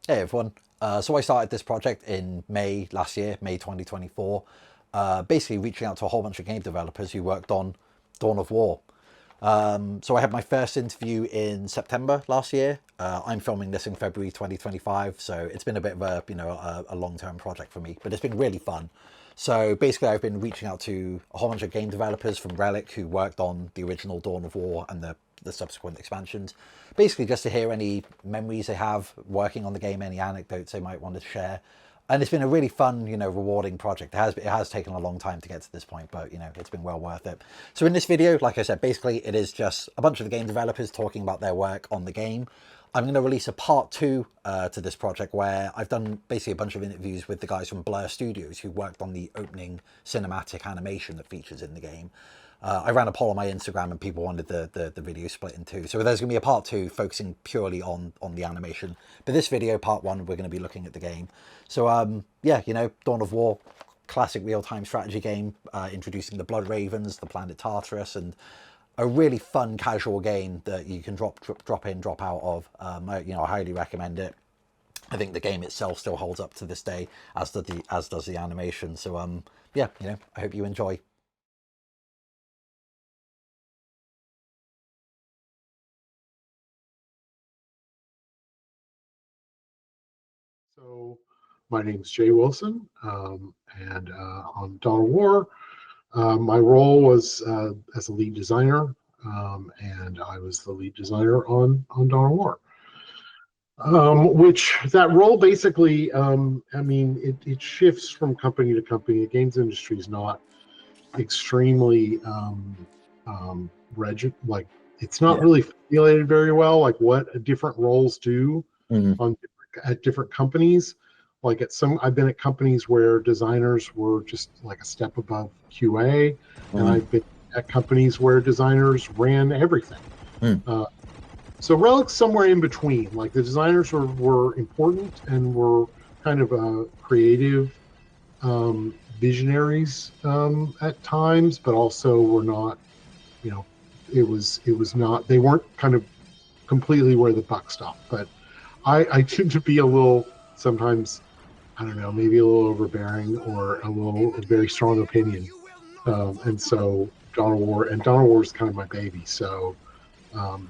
Hey everyone. So I started this project in May last year, May 2024, basically reaching out to a whole bunch of game developers who worked on Dawn of War. So I had my first interview in September last year. I'm filming this in February 2025, so it's been a bit of a long-term project for me, but it's been really fun. So basically, I've been reaching out to a whole bunch of game developers from Relic who worked on the original Dawn of War and the subsequent expansions, basically just to hear any memories they have working on the game, any anecdotes they might want to share. And it's been a really fun, rewarding project. It has taken a long time to get to this point, but it's been well worth it. So in this video, like I said, basically it is just a bunch of the game developers talking about their work on the game. I'm going to release a part two to this project where I've done basically a bunch of interviews with the guys from Blur Studios who worked on the opening cinematic animation that features in the game. I ran a poll on my Instagram and people wanted the video split in two. So there's going to be a part two focusing purely on the animation. But this video, part one, we're going to be looking at the game. So yeah, Dawn of War, classic real-time strategy game, introducing the Blood Ravens, the planet Tartarus, and a really fun casual game that you can drop in, drop out of. I highly recommend it. I think the game itself still holds up to this day, as does the animation. So yeah, I hope you enjoy. So my name is Jay Wilson, and on Dawn of War, my role was as a lead designer, and I was the lead designer on Dawn of War. Which that role basically, I mean, it shifts from company to company. The games industry is not extremely rigid. Like, it's not really formulated very well, like what different roles do on at different companies. Like I've been at companies where designers were just like a step above QA, and I've been at companies where designers ran everything. So Relic's somewhere in between. Like the designers were important and were kind of creative visionaries at times, but also were not. It was not. They weren't kind of completely where the buck stopped. But I tend to be a little sometimes, I don't know, maybe a little overbearing or a very strong opinion. And so Dawn of War is kind of my baby. So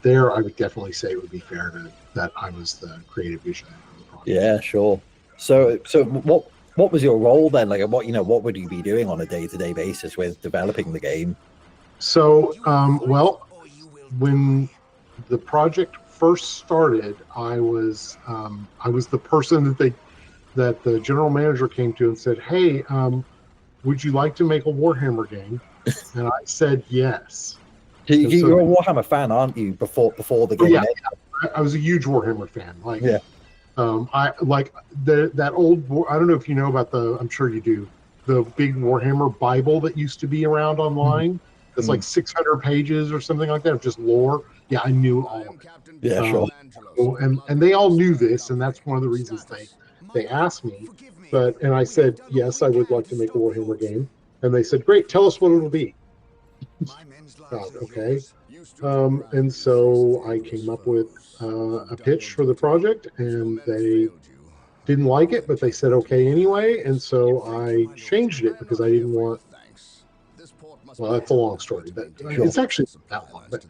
there, I would definitely say it would be fair that I was the creative visionary for the project. Yeah, sure. So what was your role then? Like, what would you be doing on a day-to-day basis with developing the game? So, well, when the project first started, I was the person that the general manager came to and said, "Hey, would you like to make a Warhammer game?" And I said yes. You're a Warhammer fan, aren't you? Before the game. Yeah, I was a huge Warhammer fan. Like, yeah. I like that old. I don't know if you know about I'm sure you do. The big Warhammer Bible that used to be around online. It's like 600 pages or something like that of just lore. Yeah, I knew all of it. Yeah, sure. And they all knew this, and that's one of the reasons they asked me. And I said yes, I would like to make a Warhammer game. And they said, great, tell us what it'll be. Okay. And so I came up with a pitch for the project, and they didn't like it, but they said okay anyway. And so I changed it because I didn't want. Well, that's a long story, but it's actually not that long. But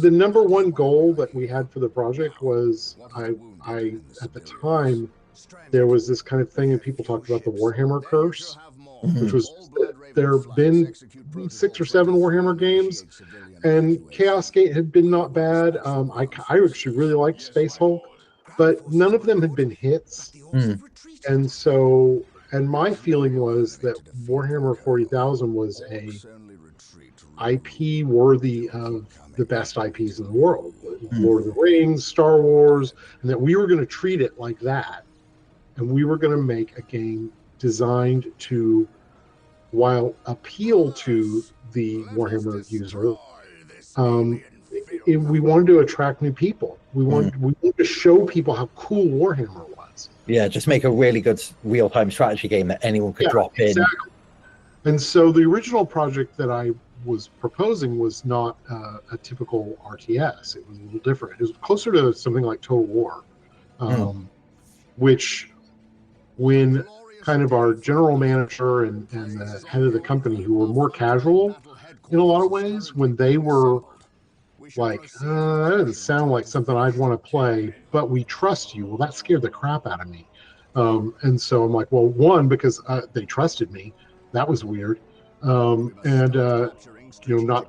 the number one goal that we had for the project was I at the time there was this kind of thing, and people talked about the Warhammer curse, which was there have been 6 or 7 Warhammer games, and Chaos Gate had been not bad. I actually really liked Space Hulk, but none of them had been hits. And so, and my feeling was that Warhammer 40,000 was a IP worthy of the best IPs in the world, Lord of the Rings, Star Wars, and that we were going to treat it like that, and we were going to make a game designed to, while appeal to the Warhammer user, we wanted to attract new people. We wanted to show people how cool Warhammer was. Yeah, just make a really good real-time strategy game that anyone could drop in. And so the original project that I was proposing was not a typical RTS. It was a little different. It was closer to something like Total War. which when kind of our general manager and the head of the company, who were more casual in a lot of ways, when they were like, that doesn't sound like something I'd want to play, but we trust you. Well, that scared the crap out of me. And so I'm like, well, one, because they trusted me. That was weird. Not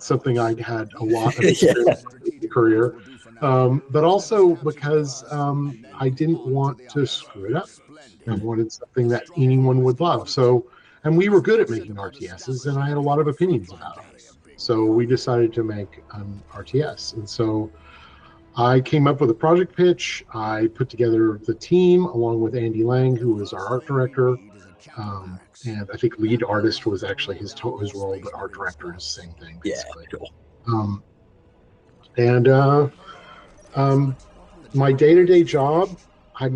something I had a lot of experience in the career. But also because I didn't want to screw it up. I wanted something that anyone would love. So, and we were good at making RTSs, and I had a lot of opinions about it. So we decided to make an RTS. And so I came up with a project pitch. I put together the team along with Andy Lang, who was our art director. And I think lead artist was actually his role, but art director is the same thing, basically. Yeah, cool. My day-to-day job, I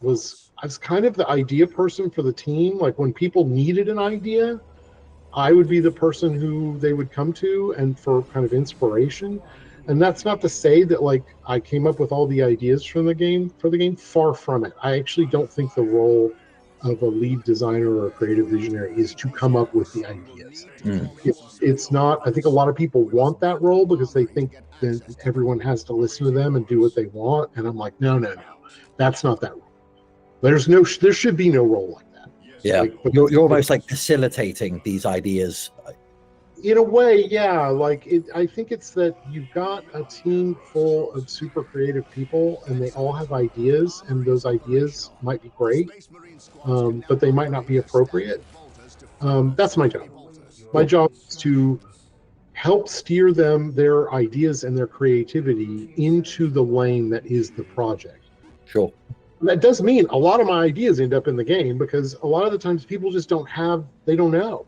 was kind of the idea person for the team. Like when people needed an idea, I would be the person who they would come to and for kind of inspiration. And that's not to say that like I came up with all the ideas for the game. Far from it. I actually don't think the role of a lead designer or a creative visionary is to come up with the ideas. It's not. I think a lot of people want that role because they think that everyone has to listen to them and do what they want. And I'm like, no, that's not that role. There should be no role like that. Yeah, you're almost like facilitating these ideas. In a way, yeah. I think it's that you've got a team full of super creative people, and they all have ideas, and those ideas might be great, but they might not be appropriate. That's my job. My job is to help steer their ideas and their creativity into the lane that is the project. Sure. And that does mean a lot of my ideas end up in the game because a lot of the times people just don't know.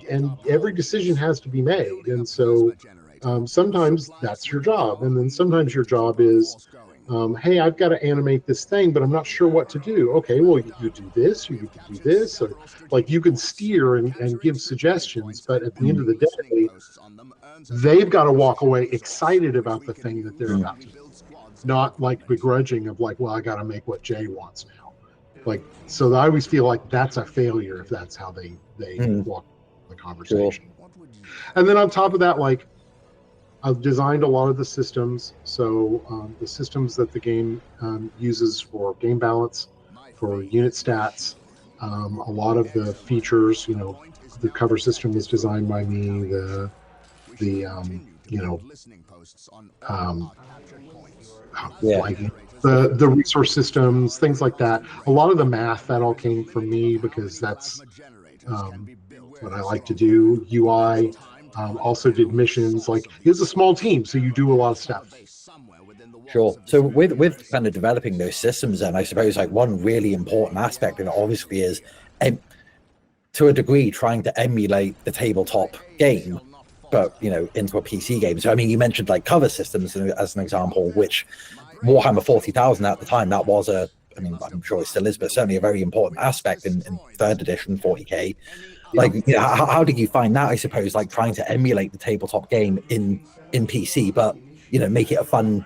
And every decision has to be made. And so sometimes that's your job. And then sometimes your job is, hey, I've got to animate this thing, but I'm not sure what to do. Okay, well, you could do this, or you could do this, or like you can steer and give suggestions. But at the end of the day, they've got to walk away excited about the thing that they're about to do. Not like begrudging of like, well, I got to make what Jay wants now. Like, so I always feel like that's a failure if that's how they walk the conversation. Cool. And then on top of that, like I've designed a lot of the systems. So the systems that the game uses for game balance, for unit stats, a lot of the features, the cover system was designed by me. The resource systems, things like that. A lot of the math, that all came from me because that's what I like to do. UI, also did missions. Like it's a small team, so you do a lot of stuff. Sure. So with kind of developing those systems, then I suppose like one really important aspect of it obviously is, to a degree, trying to emulate the tabletop game, but into a PC game. So I mean, you mentioned like cover systems as an example, which Warhammer 40,000 at the time, that was I'm sure it still is, but certainly a very important aspect in 3rd edition 40k. Like, how did you find that? I suppose like trying to emulate the tabletop game in PC, but make it a fun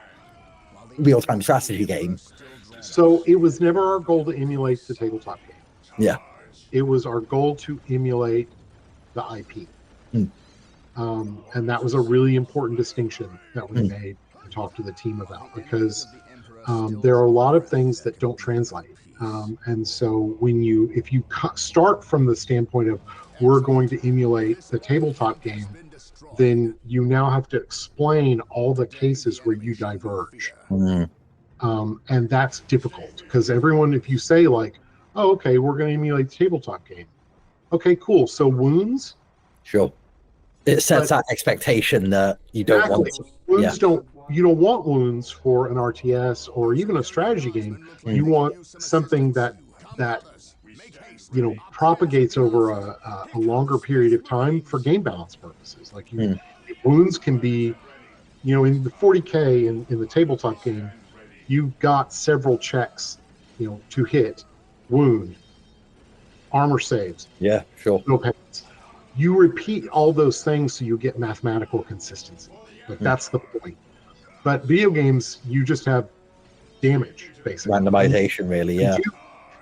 real-time strategy game. So it was never our goal to emulate the tabletop game. Yeah, it was our goal to emulate the IP. And that was a really important distinction that we made and talked to the team about, because there are a lot of things that don't translate. And so if you start from the standpoint of we're going to emulate the tabletop game, then you now have to explain all the cases where you diverge. And that's difficult because if you say like, oh, okay, we're going to emulate the tabletop game. Okay, cool. So wounds? Sure. It sets that expectation that you don't want to. Wounds you don't want wounds for an RTS or even a strategy game. You want something that propagates over a longer period of time for game balance purposes. Like wounds can be, in the 40k in the tabletop game, you've got several checks, to hit, wound, armor saves. Yeah, sure. No penalties. You repeat all those things so you get mathematical consistency. Like that's the point. But video games, you just have damage, basically. Randomization, really, yeah.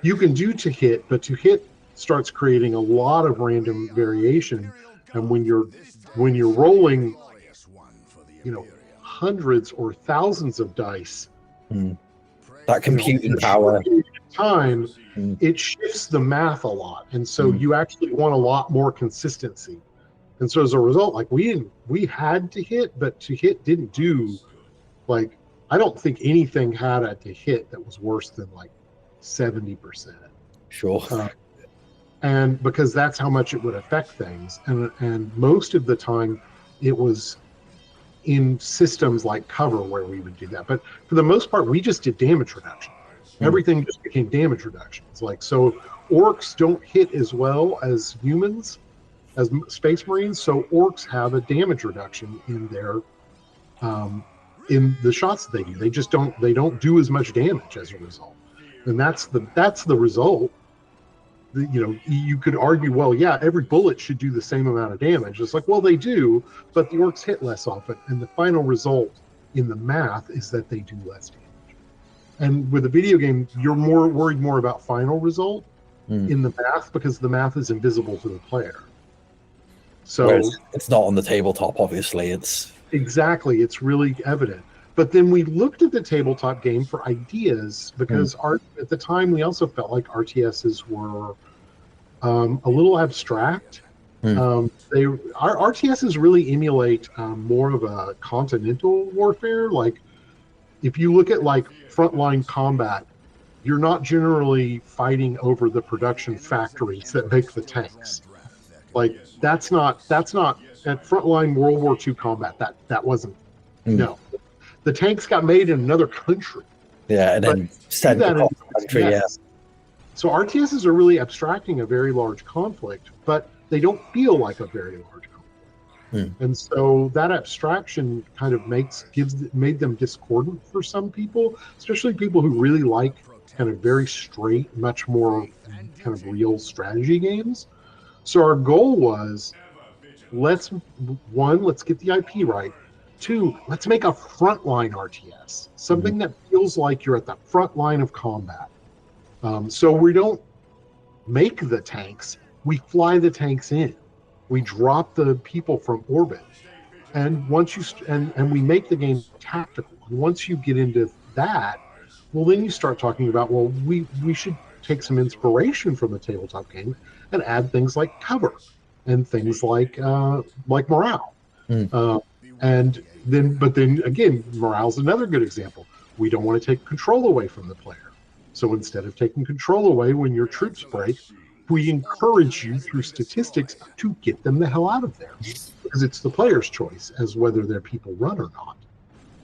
You can do to hit, but to hit starts creating a lot of random variation, and when you're rolling, hundreds or thousands of dice, that computing power time, it shifts the math a lot, and so you actually want a lot more consistency. And so as a result, like we had to hit, but to hit didn't do, like, I don't think anything had a to hit that was worse than like 70%. Sure. And because that's how much it would affect things, and most of the time it was in systems like cover where we would do that, but for the most part we just did damage reduction. Everything just became damage reductions. Like, so orcs don't hit as well as humans, as Space Marines, so orcs have a damage reduction in their in the shots that they do. They just don't do as much damage as a result, and that's the result. You could argue, well, yeah, every bullet should do the same amount of damage. It's like, well, they do, but the orcs hit less often, and the final result in the math is that they do less damage. And with a video game, you're more worried more about final result in the math, because the math is invisible to the player. So whereas it's not on the tabletop, obviously. It's it's really evident. But then we looked at the tabletop game for ideas, because at the time we also felt like RTSs were a little abstract. Our RTSs really emulate more of a continental warfare. Like, if you look at like frontline combat, you're not generally fighting over the production factories that make the tanks. Like, that's not at frontline World War II combat. That wasn't no. The tanks got made in another country. Yeah, and then sent across the country. Yes. So RTSs are really abstracting a very large conflict, but they don't feel like a very large conflict. And so that abstraction kind of made them discordant for some people, especially people who really like kind of very straight, much more kind of real strategy games. So our goal was, let's get the IP right. 2, let's make a frontline RTS, something that feels like you're at the front line of combat. So we don't make the tanks, we fly the tanks in. We drop the people from orbit. And once you and we make the game tactical. And once you get into that, well, then you start talking about, well, we should take some inspiration from the tabletop game and add things like cover and things like morale. But then again, morale's another good example. We don't want to take control away from the player. So instead of taking control away when your troops break, we encourage you through statistics to get them the hell out of there, because it's the player's choice as whether their people run or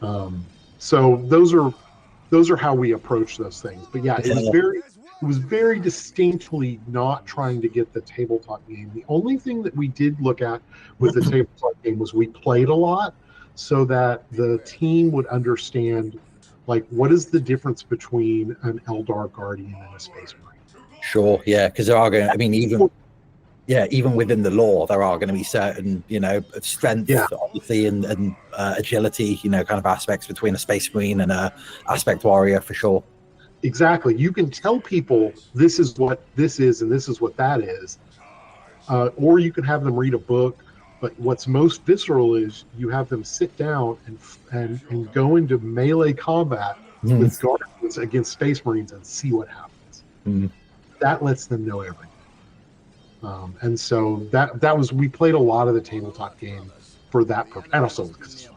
not. So those are how we approach those things. But yeah, it was very distinctly not trying to get the tabletop game. The only thing that we did look at with the tabletop game was we played a lot, so that the team would understand, like, what is the difference between an Eldar Guardian and a Space Marine. Sure, yeah, because there are going to, I mean, even within the lore, there are going to be certain, strength, obviously, and agility, kind of aspects between a Space Marine and a Aspect Warrior, for sure. Exactly. You can tell people this is what this is and this is what that is, or you can have them read a book. But what's most visceral is you have them sit down and go into melee combat with Guardians against Space Marines and see what happens. That lets them know everything. And so that was, we played a lot of the tabletop game for that purpose, and also because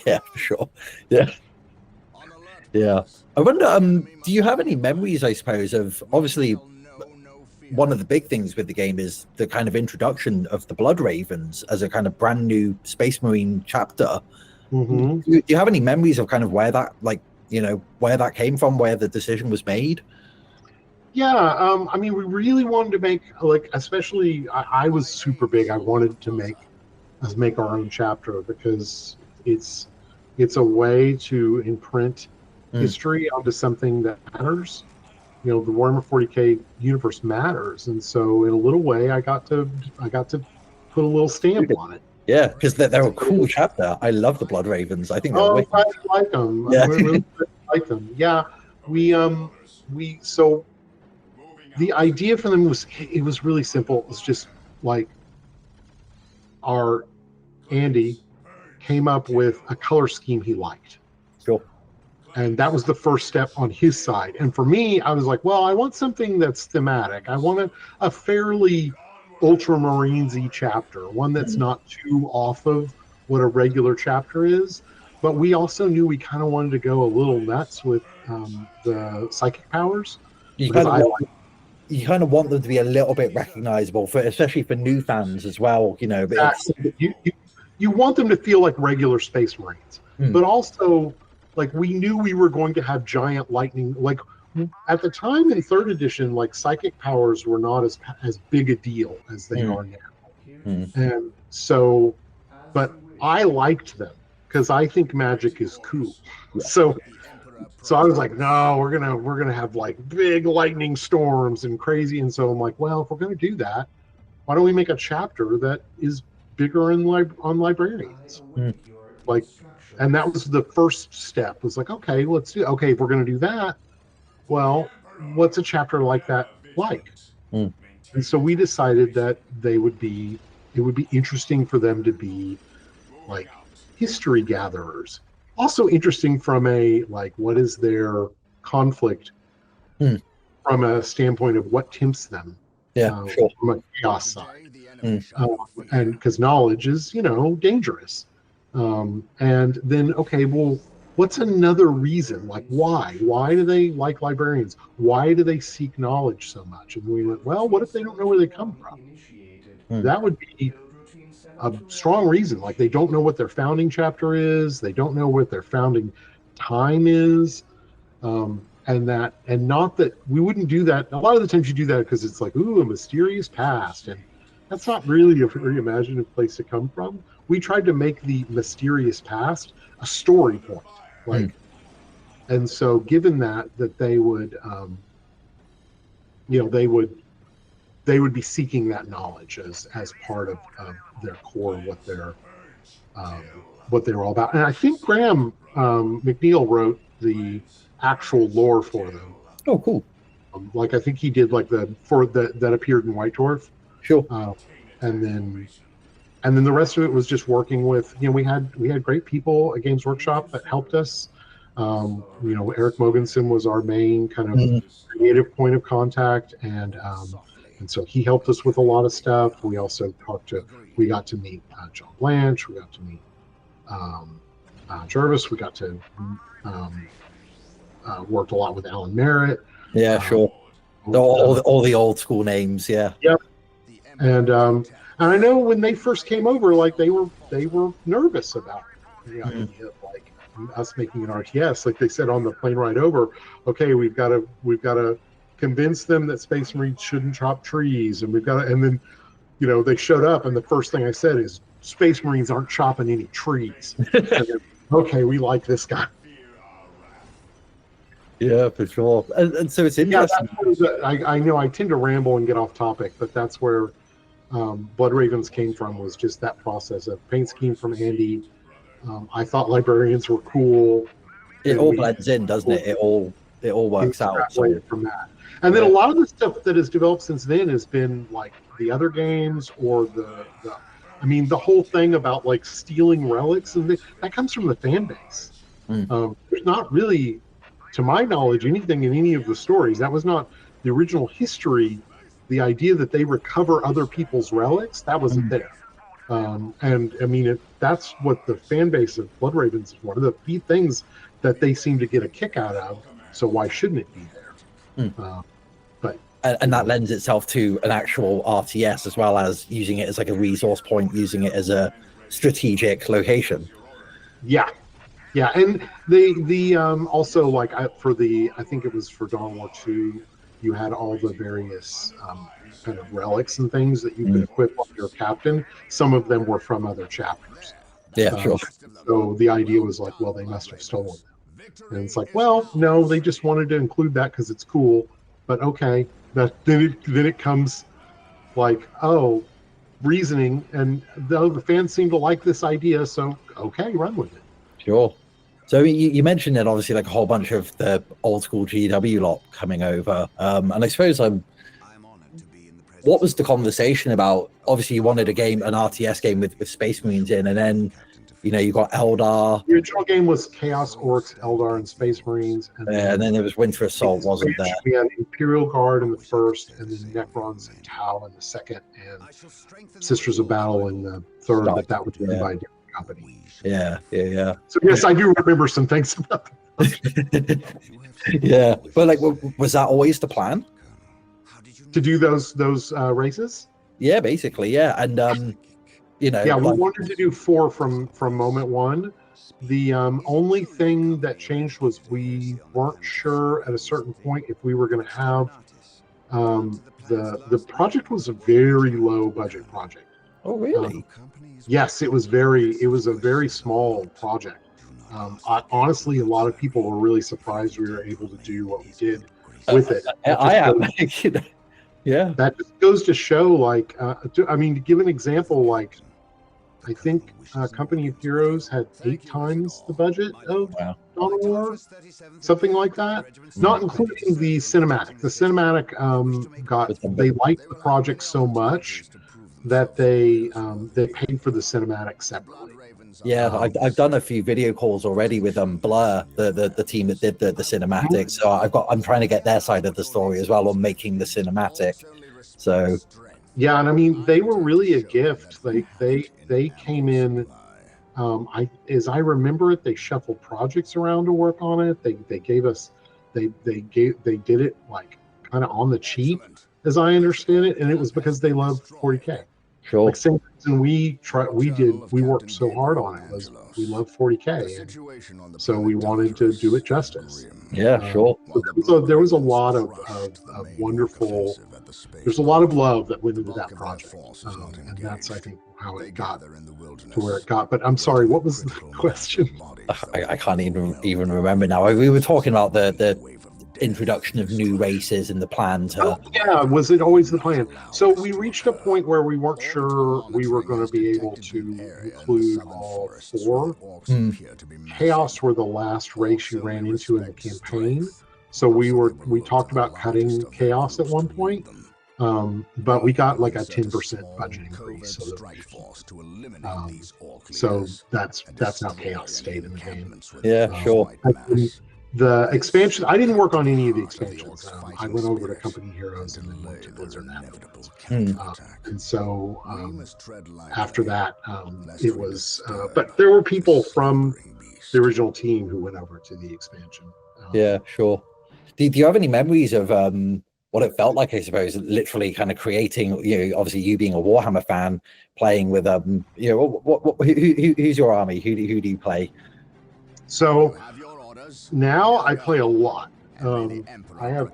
yeah, for sure. Yeah. I wonder, do you have any memories, I suppose, of, obviously, one of the big things with the game is the kind of introduction of the Blood Ravens as a kind of brand new Space Marine chapter. Do you have any memories of kind of where that, where that came from, where the decision was made? Yeah, I mean, we really wanted to make, like, especially, I was super big. I wanted to make our own chapter, because it's a way to imprint history onto something that matters. The Warhammer 40K universe matters, and so in a little way, I got to put a little stamp on it. Yeah, because they're a cool chapter. I love the Blood Ravens. I think I like them. Yeah. I really write them. Yeah, so the idea for them was really simple. It was just like our Andy came up with a color scheme he liked. Sure. And that was the first step on his side. And for me, I was like, well, I want something that's thematic. I want a fairly Ultramarines-y chapter, one that's not too off of what a regular chapter is. But we also knew we kind of wanted to go a little nuts with the psychic powers. You kind of want them to be a little bit recognizable, especially for new fans as well. You know, exactly. You want them to feel like regular Space Marines, but also like we knew we were going to have giant lightning. Like at the time in third edition, like psychic powers were not as big a deal as they are now. And so, but I liked them because I think magic is cool. So I was like, no, we're gonna have like big lightning storms and crazy. And so I'm like, well, if we're gonna do that, why don't we make a chapter that is bigger on librarians? Like, and that was the first step. Was like, okay, if we're gonna do that, well, what's a chapter like that like? And so we decided that it would be interesting for them to be like history gatherers. Also interesting from a like, what is their conflict from a standpoint of what tempts them? Sure. From a chaos side, and because knowledge is dangerous. And then well, what's another reason? Like why do they like librarians? Why do they seek knowledge so much? And we went, well, what if they don't know where they come from? That would be a strong reason. Like they don't know what their founding chapter is, they don't know what their founding time is, and not that we wouldn't do that. A lot of the times you do that because it's like, ooh, a mysterious past, and that's not really a very imaginative place to come from. We tried to make the mysterious past a story point, like, and so given that they would, they would be seeking that knowledge as part of their core, what they're all about. And I think Graham McNeil wrote the actual lore for them. Oh, cool. Like I think he did like that appeared in White Dwarf. Sure. And then the rest of it was just working with, we had great people at Games Workshop that helped us. Eric Mogensen was our main kind of creative point of contact, and so he helped us with a lot of stuff. We also we got to meet John Blanche, we got to meet Jervis, we got to worked a lot with Alan Merritt. Yeah, sure. All the old school names, yeah. Yep. And I know when they first came over, like they were nervous about the idea of like us making an RTS. Like they said on the plane ride over, okay, we've got to convince them that Space Marines shouldn't chop trees, and then they showed up, and the first thing I said is Space Marines aren't chopping any trees. Okay, we like this guy. Yeah, for sure. And so it's interesting. I know I tend to ramble and get off topic, but that's where Blood Ravens came from, was just that process of paint scheme from Andy. I thought librarians were cool. It all blends in, doesn't it? It all works out. So. From that. And then a lot of the stuff that has developed since then has been like the other games, or the whole thing about like stealing relics, and that comes from the fan base. There's not really, to my knowledge, anything in any of the stories. That was not the original history. The idea that they recover other people's relics, that wasn't there. And I mean, that's what the fan base of Blood Ravens is one of the few things that they seem to get a kick out of. So why shouldn't it be there? And that lends itself to an actual RTS, as well as using it as like a resource point, using it as a strategic location. Yeah, and the also like I think it was for Dawn of War 2, you had all the various kind of relics and things that you could equip on your captain. Some of them were from other chapters. Yeah, sure. So the idea was like, well, they must have stolen them. And it's like, well, no, they just wanted to include that because it's cool. But okay, then it comes like, reasoning, and the fans seem to like this idea, so okay, run with it. Sure. So you mentioned that obviously like a whole bunch of the old school GW lot coming over, and I suppose what was the conversation about? Obviously, you wanted a game, an RTS game with Space Marines in, and then you got Eldar. The original game was Chaos, Orks, Eldar, and Space Marines, and then there was Winter Assault, wasn't there? We had Imperial Guard in the first, and then Necrons and Tau in the second, and Sisters of Battle in the third. But that was done by a different company. Yeah. So yes, I do remember some things about that. Yeah, but like, was that always the plan? To do those races? Yeah, basically, yeah. And yeah, we wanted to do 4 from moment one. The only thing that changed was we weren't sure at a certain point if we were going to have the project was a very low budget project. Oh, really? Yes, it was a very small project. Honestly, a lot of people were really surprised we were able to do what we did with it. I am. Yeah. That just goes to show, like, to give an example, like, I think Company of Heroes had 8 times the budget of Dawn of War, something like that. Not including the cinematic. The cinematic they liked the project so much that they paid for the cinematic separately. Yeah, I've done a few video calls already with Blur, the team that did the cinematic. So I'm trying to get their side of the story as well on making the cinematic. So yeah, and they were really a gift. They came in. As I remember it, they shuffled projects around to work on it. They gave us they did it like kind of on the cheap, as I understand it, and it was because they loved 40K. Sure. Like same reason we worked so hard on it was we love 40K, and so we wanted to do it justice. Yeah, sure. So there was a lot of wonderful. There's a lot of love that went into that project, and that's, I think, how it got to where it got. But I'm sorry, what was the question? I can't even remember now. We were talking about the introduction of new races and the plan to. Yeah, was it always the plan? So we reached a point where we weren't sure we were going to be able to include all 4. Chaos were the last race you ran into in the campaign, so we talked about cutting Chaos at one point, but we got like a 10% budget increase. So that's how Chaos stayed in the game. Yeah, sure. The expansion, I didn't work on any of the expansions. I went over to Company Heroes and then went to Blizzard afterwards. And so after that, it was, but there were people from the original team who went over to the expansion. Yeah, sure. Do you have any memories of what it felt like, I suppose, literally kind of creating, obviously you being a Warhammer fan, playing with, who's your army? Who do you play? So now I play a lot. I have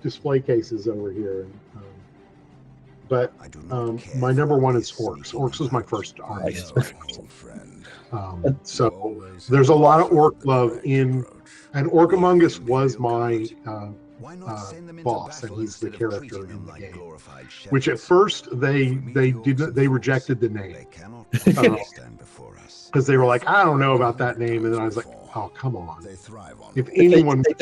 display cases over here, but my number one is Orks. Orks was my first army. So there's a lot of Ork love in, and Ork Among Us was my boss, and he's the character in the game. Which at first they rejected the name because they were like, I don't know about that name, and then I was like, oh, come on. If anyone, if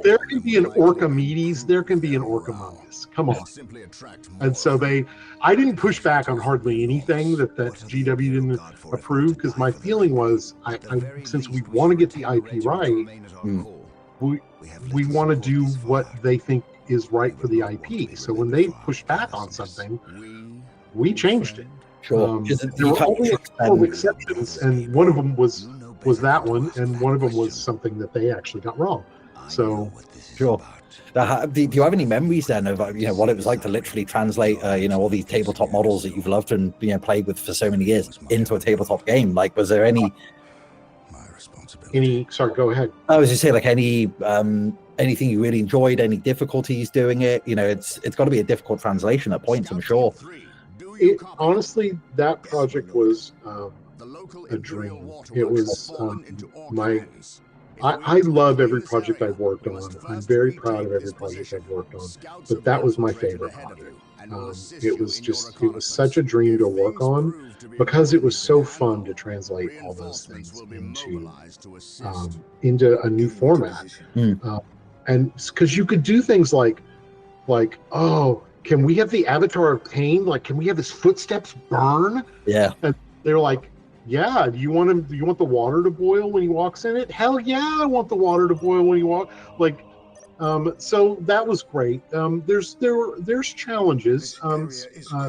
there can be an Orkamedes, there can be an Ork Among Us. Come on. And so I didn't push back on hardly anything that GW didn't approve, because my feeling was, since we want to get the IP right, we want to do what they think is right for the IP. So when they pushed back on something, we changed it. Sure. There were only a couple of exceptions, and one of them was that one, and one of them was something that they actually got wrong. So, sure. Do you have any memories then of what it was like to literally translate all these tabletop models that you've loved and played with for so many years into a tabletop game? Like, was there any? Sorry, go ahead. I was just saying, like, anything you really enjoyed, any difficulties doing it? It's got to be a difficult translation at points, I'm sure. Honestly, that project was a dream. It was I love every project I've worked on. I'm very proud of every project I've worked on, but that was my favorite project. It was such a dream to work on because it was so fun to translate all those things into a new format. And because you could do things like, oh, can we have the avatar of pain? Like, can we have his footsteps burn? Yeah. And they're like, yeah, do you want the water to boil when he walks in it? Hell yeah, I want the water to boil when he walks. Like, so that was great. There's challenges.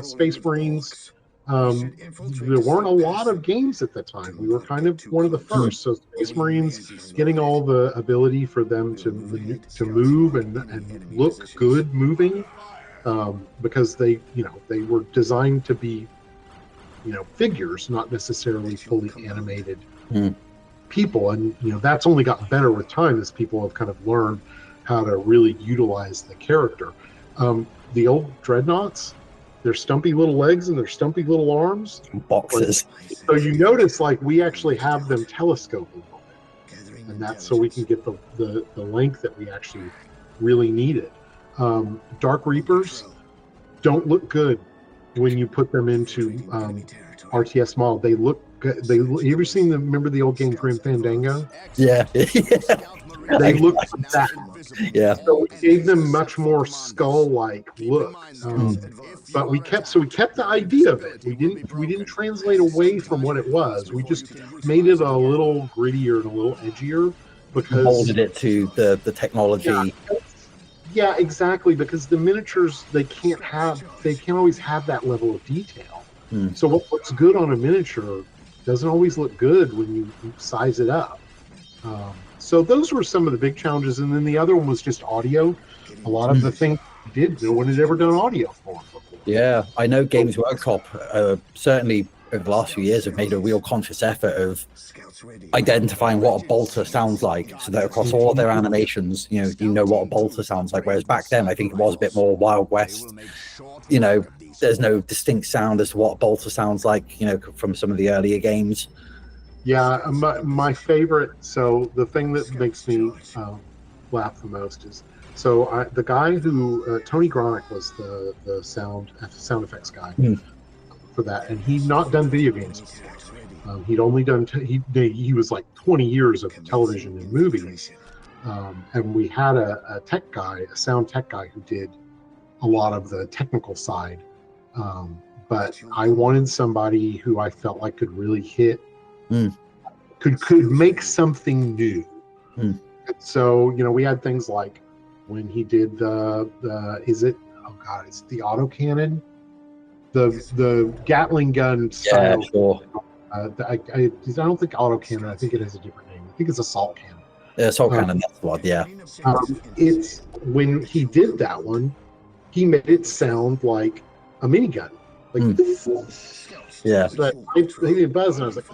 Space Marines. There weren't a lot of games at the time. We were kind of one of the first. So Space Marines, getting all the ability for them to move and look good moving, because they were designed to be figures, not necessarily fully animated people. And that's only gotten better with time as people have kind of learned how to really utilize the character. The old dreadnoughts, their stumpy little legs and their stumpy little arms, boxes. So you notice, like, we actually have them telescoping on it, and that's so we can get the length that we actually really needed. Dark Reapers don't look good when you put them into RTS model. They look good. You ever seen them? Remember the old game Grim Fandango? Yeah. They look like that. Yeah. So we gave them much more skull-like look. But we kept the idea of it. We didn't translate away from what it was. We just made it a little grittier and a little edgier because molded it to the technology. Yeah, exactly. Because the miniatures, they can't always have that level of detail. So what looks good on a miniature doesn't always look good when you size it up. So those were some of the big challenges, and then the other one was just audio. A lot of the things we did, no one had ever done audio for before. Yeah, I know Games Workshop certainly over the last few years have made a real conscious effort of identifying what a bolter sounds like, so that across all of their animations, you know what a bolter sounds like. Whereas back then, I think it was a bit more Wild West. There's no distinct sound as to what a bolter sounds like, from some of the earlier games. Yeah, my favorite. So the thing that makes me laugh the most is the guy who Tony Gronick was the sound effects guy for that, and he'd not done video games before. He'd only done he was like 20 years of television and movies, and we had a sound tech guy who did a lot of the technical side. But I wanted somebody who I felt like could really hit. Could make something new. So we had things like when he did it's the autocannon, the Gatling gun style. Yeah, sure. I don't think autocannon. I think it has a different name. I think it's assault cannon. Yeah, assault cannon. That's what. Yeah. It's when he did that one, he made it sound like a minigun. Yeah. But I did buzz, and I was like,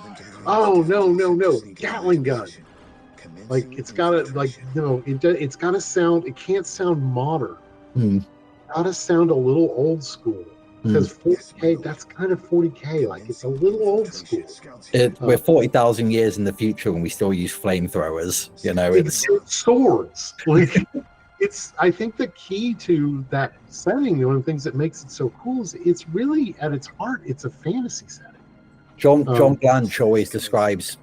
"Oh no, Gatling gun!" Like it's gotta it's gotta sound. It can't sound modern. It's gotta sound a little old school because 40K. That's kind of 40K. Like it's a little old school. We're 40,000 years in the future when we still use flamethrowers. It's swords. Like I think the key to that setting, one of the things that makes it so cool is it's really at its heart, it's a fantasy setting. John Blanche always describes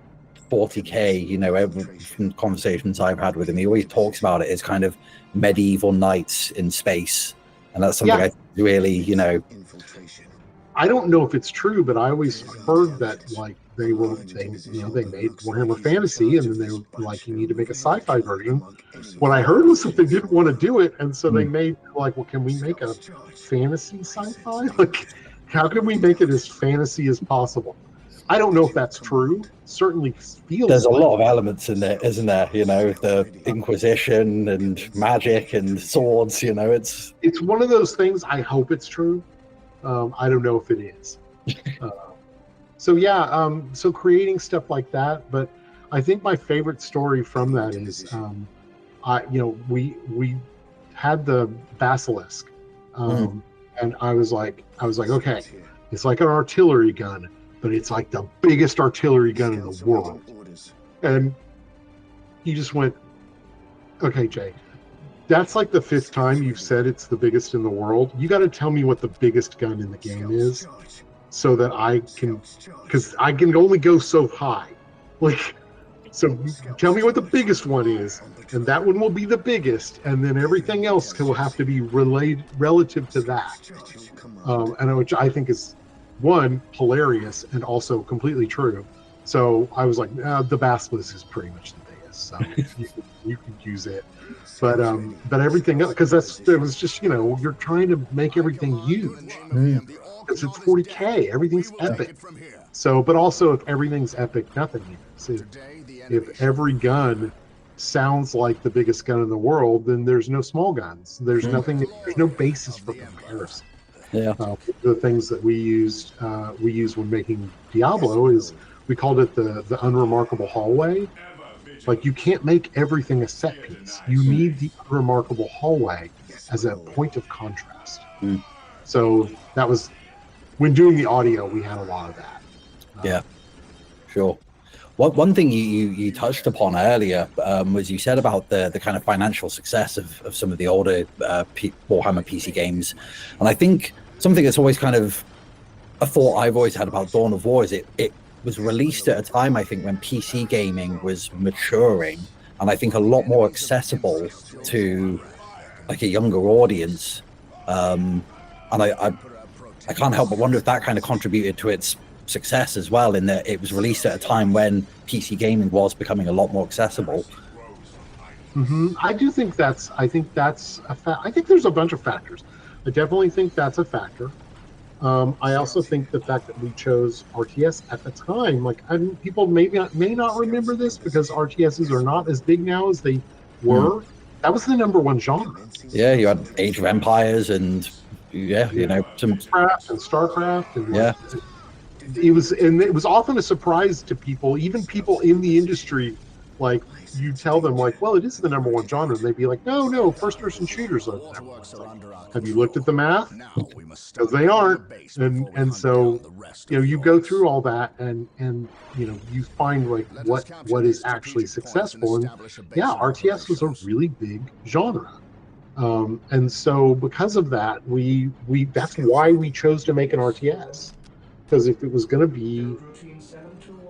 40K, from conversations I've had with him, he always talks about it as kind of medieval knights in space. And that's something I really, I don't know if it's true, but I always heard that like they made Warhammer Fantasy, and then they were like, you need to make a sci-fi version. What I heard was that they didn't want to do it, and so they made like, well, can we make a fantasy sci-fi? Like, how can we make it as fantasy as possible? I don't know if that's true. Certainly feels. There's a lot of elements in there, isn't there? The Inquisition and magic and swords. It's one of those things. I hope it's true. I don't know if it is. So creating stuff like that. But I think my favorite story from that is, we had the Basilisk, and I was like, okay, it's like an artillery gun, but it's like the biggest artillery gun in the world. And he just went, okay, Jay, that's like the 5th time you've said it's the biggest in the world. You got to tell me what the biggest gun in the game is so that I can, because I can only go so high. Like, so tell me what the biggest one is, and that one will be the biggest, and then everything else will have to be relative to that. And which I think is, one, hilarious and also completely true. So I was like, the Basilisk is pretty much the biggest, so you could use it. But everything else, because it was just, you're trying to make everything huge. Because it's 40K, everything's epic. So, but also if everything's epic, nothing is. If every gun sounds like the biggest gun in the world, then there's no small guns. There's nothing. There's no basis for comparison. Yeah. The things that we used when making Diablo is we called it the unremarkable hallway. Like, you can't make everything a set piece. You need the unremarkable hallway as a point of contrast. So that was, when doing the audio, we had a lot of that. Yeah, sure. One thing you touched upon earlier was you said about the kind of financial success of some of the older Warhammer PC games. And I think something that's always kind of a thought I've always had about Dawn of War is it was released at a time, I think, when PC gaming was maturing and I think a lot more accessible to like a younger audience. And I can't help but wonder if that kind of contributed to its success as well, in that it was released at a time when PC gaming was becoming a lot more accessible. I do think that's I think there's a bunch of factors. I definitely think that's a factor. I also think the fact that we chose RTS at the time, like, people may not remember this because RTSs are not as big now as they were. That was the #1 genre. Yeah, you had Age of Empires and some StarCraft and it was often a surprise to people, even people in the industry. Like, you tell them, like, well, it is the #1 genre, and they'd be like, no, first-person shooters are the #1. Have you looked at the math? Because they aren't. And so you go through all that, and you find like what is actually successful. And RTS was a really big genre. And so because of that, we that's why we chose to make an RTS. Because if it was going to be,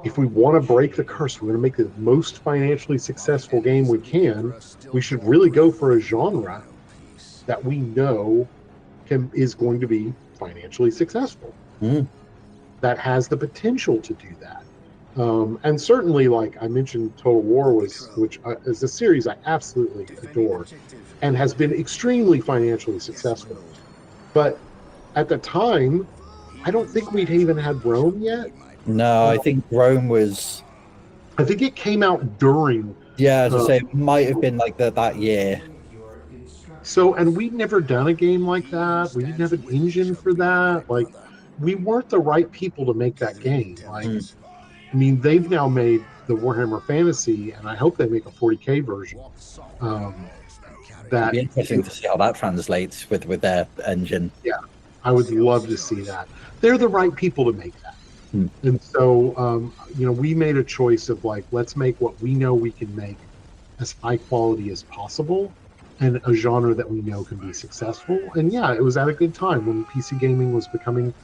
if we want to break the curse, we're going to make the most financially successful game we can, we should really go for a genre that we know is going to be financially successful. That has the potential to do that. And certainly, like I mentioned, Total War which is a series I absolutely adore and has been extremely financially successful. But at the time, I don't think we'd even had Rome yet. No, I think Rome was... I think it came out during... Yeah, as I say, it might have been like that year. So, and we'd never done a game like that. We didn't have an engine for that. Like, we weren't the right people to make that game. Like, I mean, they've now made the Warhammer Fantasy, and I hope they make a 40K version. It'd be interesting to see how that translates with their engine. Yeah, I would love to see that. They're the right people to make that. And so, we made a choice of like, let's make what we know we can make as high quality as possible and a genre that we know can be successful. And yeah, it was at a good time when PC gaming was becoming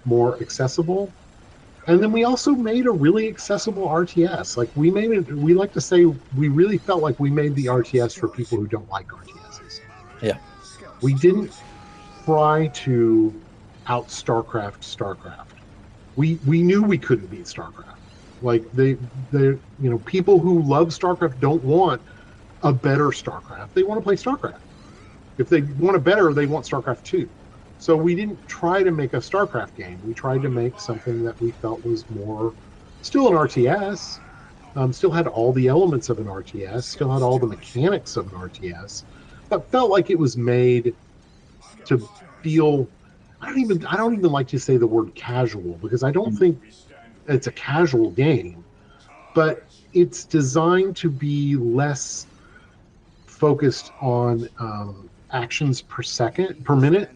more accessible. And then we also made a really accessible RTS. Like, we like to say, we really felt like we made the RTS for people who don't like RTSs. Yeah. We didn't try to out StarCraft. We knew we couldn't beat StarCraft. Like, people who love StarCraft don't want a better StarCraft. They want to play StarCraft. If they want a better, they want StarCraft 2. So we didn't try to make a StarCraft game. We tried to make something that we felt was more, still an RTS, still had all the elements of an RTS, still had all the mechanics of an RTS, but felt like it was made to feel, I don't even like to say the word casual, because I don't think it's a casual game, but it's designed to be less focused on actions per minute,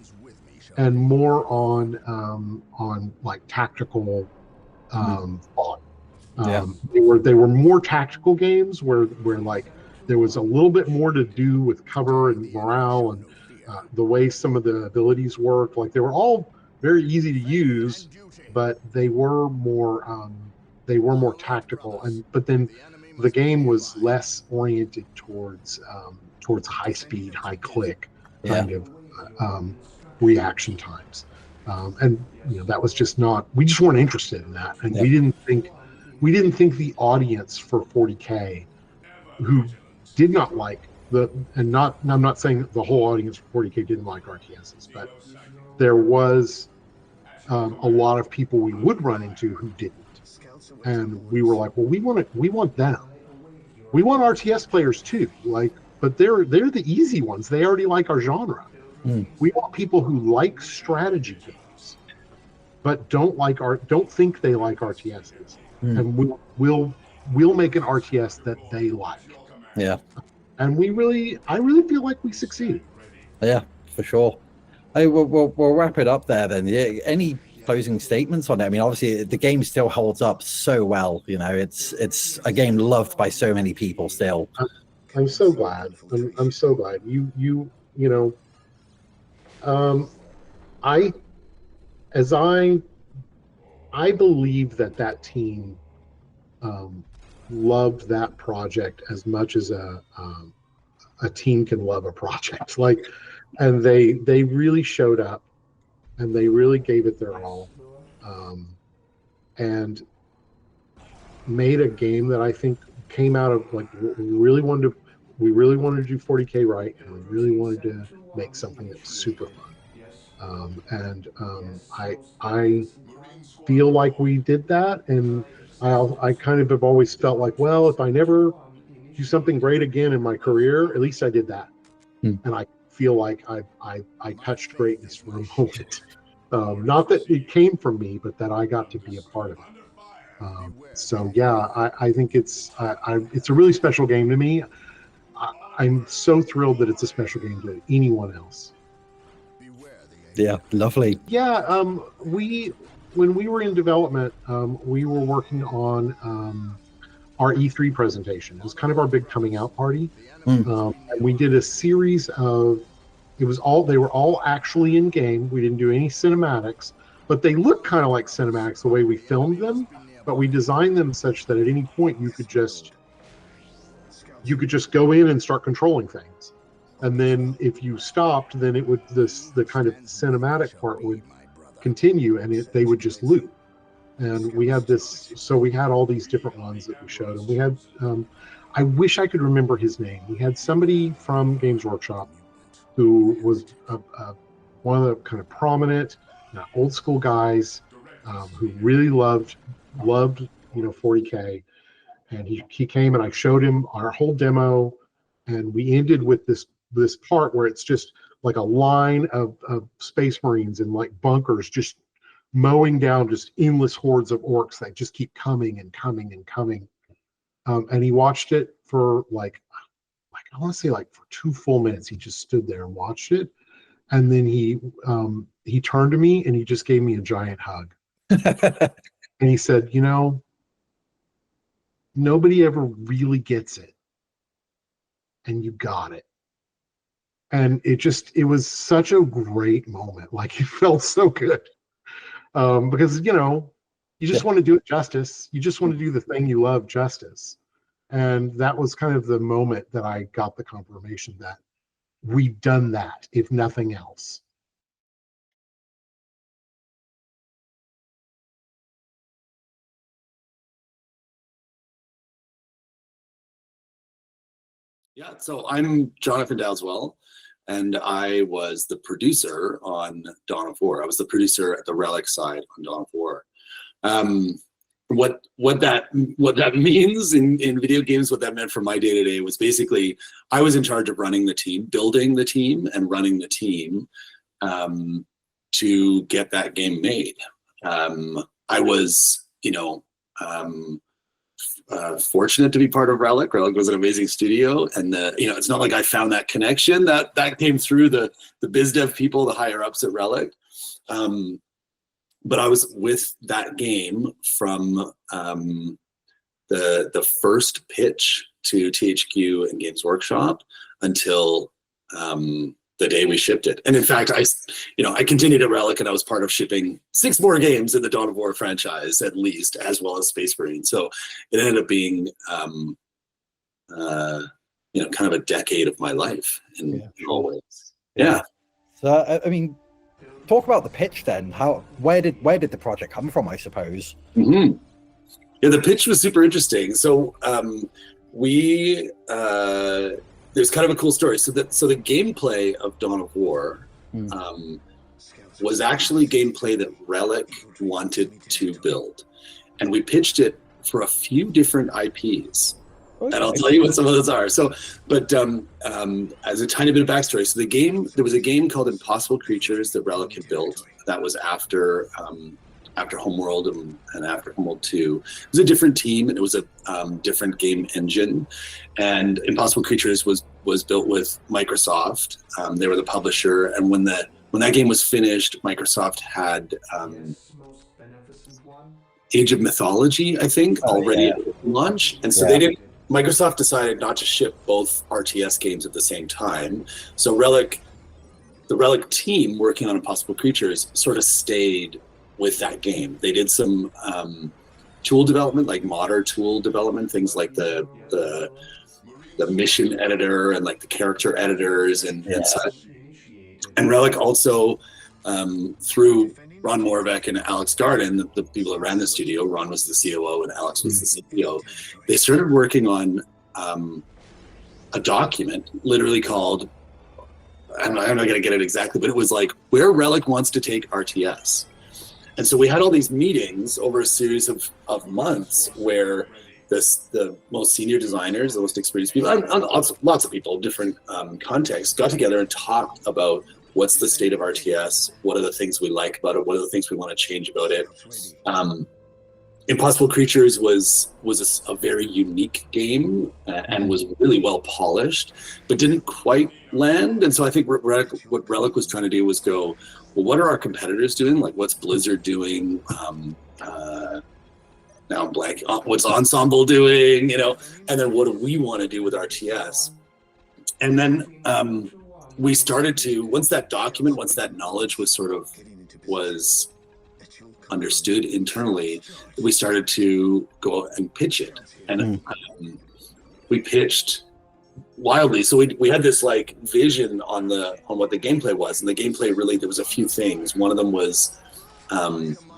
and more on like tactical thought. Yeah. They were more tactical games where like there was a little bit more to do with cover and morale and the way some of the abilities work. Like they were all very easy to use, but they were more tactical. But then the game was less oriented towards high speed, high click kind of reaction times. And that was just not. We just weren't interested in that, and we didn't think the audience for 40K, who did not like I'm not saying that the whole audience for 40K didn't like RTSs, but there was a lot of people we would run into who didn't, and we were like, well, we want them. We want RTS players too, but they're the easy ones. They already like our genre. We want people who like strategy games, but don't think they like RTSs, and we'll make an RTS that they like. Yeah. And I really feel like we succeeded. Yeah, for sure. Hey, we'll wrap it up there then. Yeah, any closing statements on it? I mean, obviously the game still holds up so well. It's a game loved by so many people still. I'm so glad. I'm so glad. I believe that team loved that project as much as a team can love a project. And they really showed up, and they really gave it their all, and made a game that I think came out of we really wanted to do 40K right, and we really wanted to make something that was super fun. I feel like we did that, and I kind of have always felt like, well, if I never do something great again in my career, at least I did that. And I feel like I touched greatness for a moment. Not that it came from me, but that I got to be a part of it. So yeah, I think it's a really special game to me. I'm so thrilled that it's a special game to anyone else. Yeah, lovely. Yeah, when we were in development, we were working on our E3 presentation. It was kind of our big coming out party. And we did a series of. They were all actually in game. We didn't do any cinematics, but they look kind of like cinematics the way we filmed them. But we designed them such that at any point you could just go in and start controlling things. And then if you stopped, then it would the kind of cinematic part would continue, and they would just loop. And we had all these different ones that we showed, and we had I wish I could remember his name. We had somebody from Games Workshop who was one of the kind of prominent old school guys who really loved 40K, and he came, and I showed him our whole demo, and we ended with this part where it's just like a line of Space Marines in like bunkers just mowing down just endless hordes of orcs that just keep coming and coming and coming. And he watched it for I want to say for 2 full minutes. He just stood there and watched it, and then he turned to me and he just gave me a giant hug. And he said, nobody ever really gets it, and you got it. And it was such a great moment. It felt so good. Because you just want to do it justice. You just want to do the thing you love justice. And that was kind of the moment that I got the confirmation that we'd done that, if nothing else. Yeah, so I'm Jonathan Dowdeswell, and I was the producer on Dawn of War. I was the producer at the Relic side on Dawn of War. What that means in video games, what that meant for my day-to-day was basically I was in charge of running the team, building the team, and running the team to get that game made. I was, fortunate to be part of Relic. Relic was an amazing studio, and it's not like I found that connection. That came through the biz dev people, the higher ups at Relic. But I was with that game from the first pitch to THQ and Games Workshop until the day we shipped it. And in fact, I continued at Relic, and I was part of shipping 6 more games in the Dawn of War franchise, at least, as well as Space Marines. So it ended up being, kind of a decade of my life in all ways. Yeah. So, I mean, talk about the pitch then. Where did the project come from, I suppose? Mm-hmm. Yeah, the pitch was super interesting. So there's kind of a cool story. So the gameplay of Dawn of War was actually gameplay that Relic wanted to build, and we pitched it for a few different IPs. Okay. And I'll tell you what some of those are. So, but as a tiny bit of backstory, so there was a game called Impossible Creatures that Relic had built. That was after Homeworld and after Homeworld 2. It was a different team, and it was a different game engine. And Impossible Creatures was built with Microsoft. They were the publisher, and when that game was finished, Microsoft had Age of Mythology, I think, already at launch, and so Microsoft decided not to ship both RTS games at the same time. So the Relic team working on Impossible Creatures sort of stayed with that game. They did some tool development, like modder tool development, things like the mission editor and like the character editors and such. And Relic also, through Ron Moravec and Alex Garden, the people that ran the studio, Ron was the COO and Alex was the CEO, they started working on a document literally called, I'm not going to get it exactly, but it was like where Relic wants to take RTS. And so we had all these meetings over a series of months where the most senior designers, the most experienced people, and lots of people, different contexts, got together and talked about what's the state of RTS, what are the things we like about it, what are the things we want to change about it. Impossible Creatures was a very unique game and was really well polished, but didn't quite land. And so I think what Relic was trying to do was go, well, what are our competitors doing? Like, what's Blizzard doing? Now I'm blanking. What's Ensemble doing? And then what do we want to do with RTS? And then we started to, once that knowledge was understood internally, we started to go and pitch it. And we pitched wildly. So we had this like vision on what the gameplay was, and the gameplay really, there was a few things. One of them was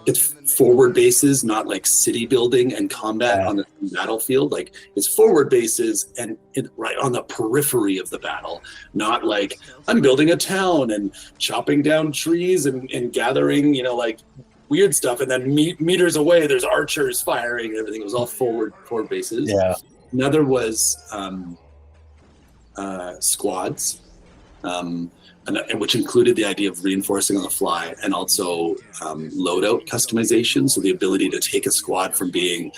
it's forward bases, not like city building and combat on the battlefield. Like it's forward bases and right on the periphery of the battle, not like I'm building a town and chopping down trees and gathering, like weird stuff. And then meters away, there's archers firing and everything. It was all forward bases. Yeah. Another was squads, which included the idea of reinforcing on the fly and also loadout customization. So the ability to take a squad from being,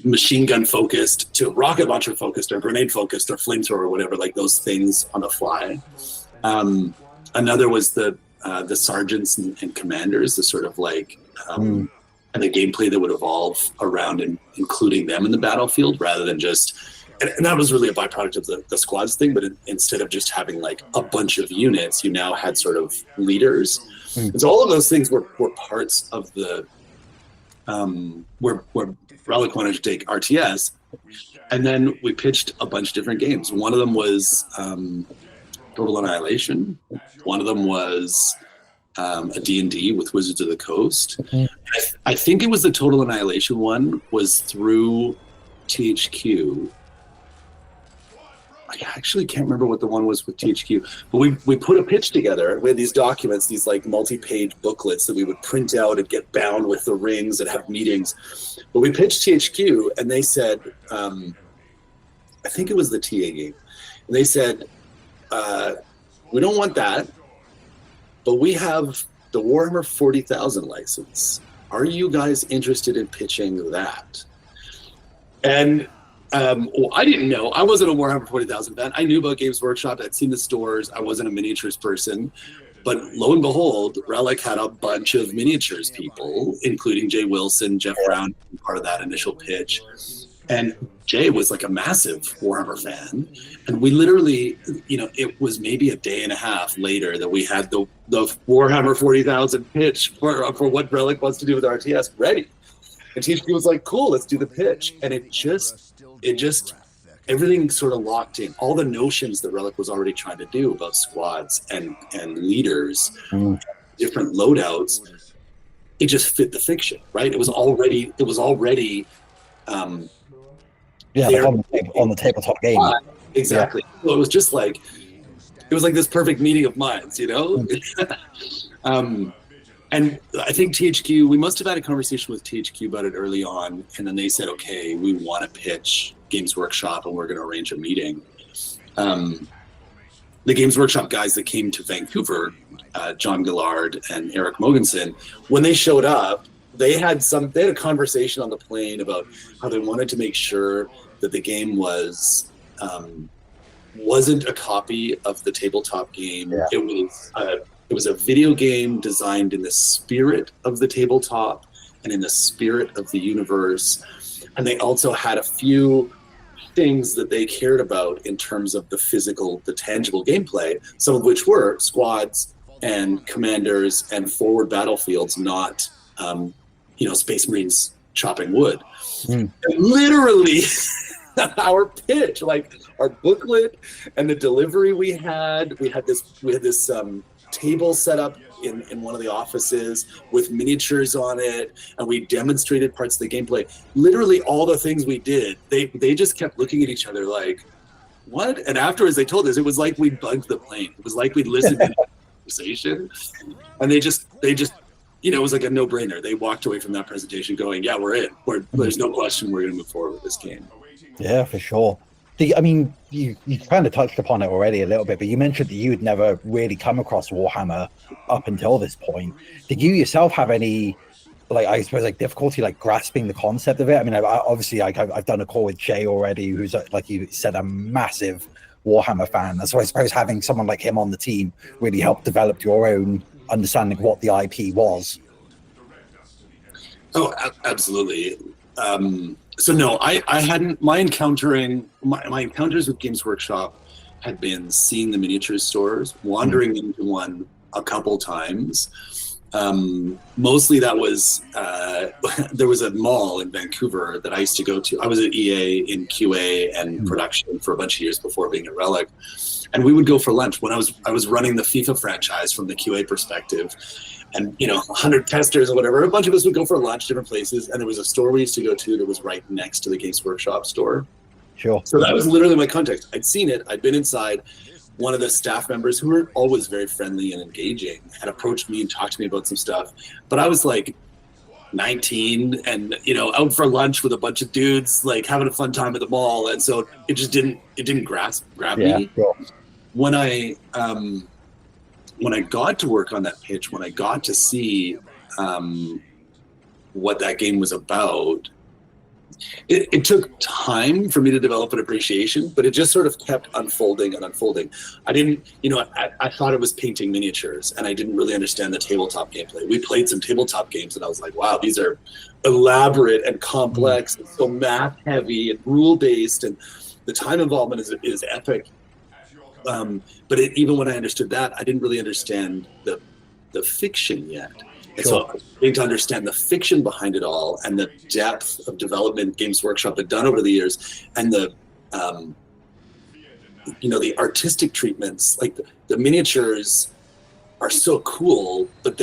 machine gun focused to rocket launcher focused or grenade focused or flamethrower or whatever, like those things on the fly. Another was the sergeants and commanders, the sort of like, and the gameplay that would evolve around and including them in the battlefield rather than just, and that was really a byproduct of the squads thing, but instead of just having like a bunch of units, you now had sort of leaders. And so all of those things were parts of the, where Relic wanted to take RTS. And then we pitched a bunch of different games. One of them was Total Annihilation. One of them was a D&D with Wizards of the Coast. I think it was the Total Annihilation one was through THQ. I actually can't remember what the one was with THQ, but we put a pitch together. We had these documents, these like multi-page booklets that we would print out and get bound with the rings and have meetings. But we pitched THQ and they said, I think it was the TA game. And they said, we don't want that, but we have the Warhammer 40,000 license. Are you guys interested in pitching that? And I didn't know. I wasn't a Warhammer 40,000 fan. I knew about Games Workshop. I'd seen the stores. I wasn't a miniatures person. But lo and behold, Relic had a bunch of miniatures people, including Jay Wilson, Jeff Brown, part of that initial pitch. And Jay was like a massive Warhammer fan. And we literally, it was maybe a day and a half later that we had the Warhammer 40,000 pitch for what Relic wants to do with RTS ready. And THQ was like, cool, let's do the pitch. And it just everything sort of locked in. All the notions that Relic was already trying to do about squads and leaders, different loadouts, it just fit the fiction, right? It was already on the tabletop game. Exactly. Yeah. So it was just like, it was like this perfect meeting of minds, And I think THQ, we must have had a conversation with THQ about it early on, and then they said, okay, we want to pitch Games Workshop and we're going to arrange a meeting. The Games Workshop guys that came to Vancouver, John Gillard and Eric Mogensen, when they showed up, they had a conversation on the plane about how they wanted to make sure that the game wasn't a copy of the tabletop game. Yeah. It was a video game designed in the spirit of the tabletop and in the spirit of the universe. And they also had a few things that they cared about in terms of the tangible gameplay, some of which were squads and commanders and forward battlefields, not, Space Marines chopping wood. And literally, our pitch, like our booklet and the delivery we had this table set up in one of the offices with miniatures on it, and we demonstrated parts of the gameplay. Literally all the things we did, they just kept looking at each other like, what? And afterwards they told us it was like we bugged the plane. It was like we listened to the conversation, and they just it was like a no-brainer. They walked away from that presentation going, yeah, we're in. There's no question we're going to move forward with this game. Yeah, for sure. You kind of touched upon it already a little bit, but you mentioned that you had never really come across Warhammer up until this point. Did you yourself have any, difficulty grasping the concept of it? I mean, I've done a call with Jay already, who's, like you said, a massive Warhammer fan. So I suppose having someone like him on the team really helped develop your own understanding of what the IP was. Oh, absolutely. So no, I hadn't. My encounters with Games Workshop had been seeing the miniatures stores, wandering into one a couple times. Mostly that was there was a mall in Vancouver that I used to go to. I was at EA in QA and production for a bunch of years before being at Relic, and we would go for lunch when I was running the FIFA franchise from the QA perspective. And 100 testers or whatever, a bunch of us would go for lunch different places, and there was a store we used to go to that was right next to the Games Workshop store. Sure. So that was literally my context. I'd seen it, I'd been inside. One of the staff members, who were always very friendly and engaging, had approached me and talked to me about some stuff, but I was like 19 and out for lunch with a bunch of dudes, like having a fun time at the mall, and so it just didn't grab me. Sure. When I got to work on that pitch, when I got to see what that game was about, it took time for me to develop an appreciation, but it just sort of kept unfolding and unfolding. I didn't, I thought it was painting miniatures, and I didn't really understand the tabletop gameplay. We played some tabletop games, and I was like, wow, these are elaborate and complex and so math heavy and rule based, and the time involvement is epic. But even when I understood that, I didn't really understand the fiction yet. And so I was beginning to understand the fiction behind it all, and the depth of development Games Workshop had done over the years, and the artistic treatments. Like the miniatures are so cool, but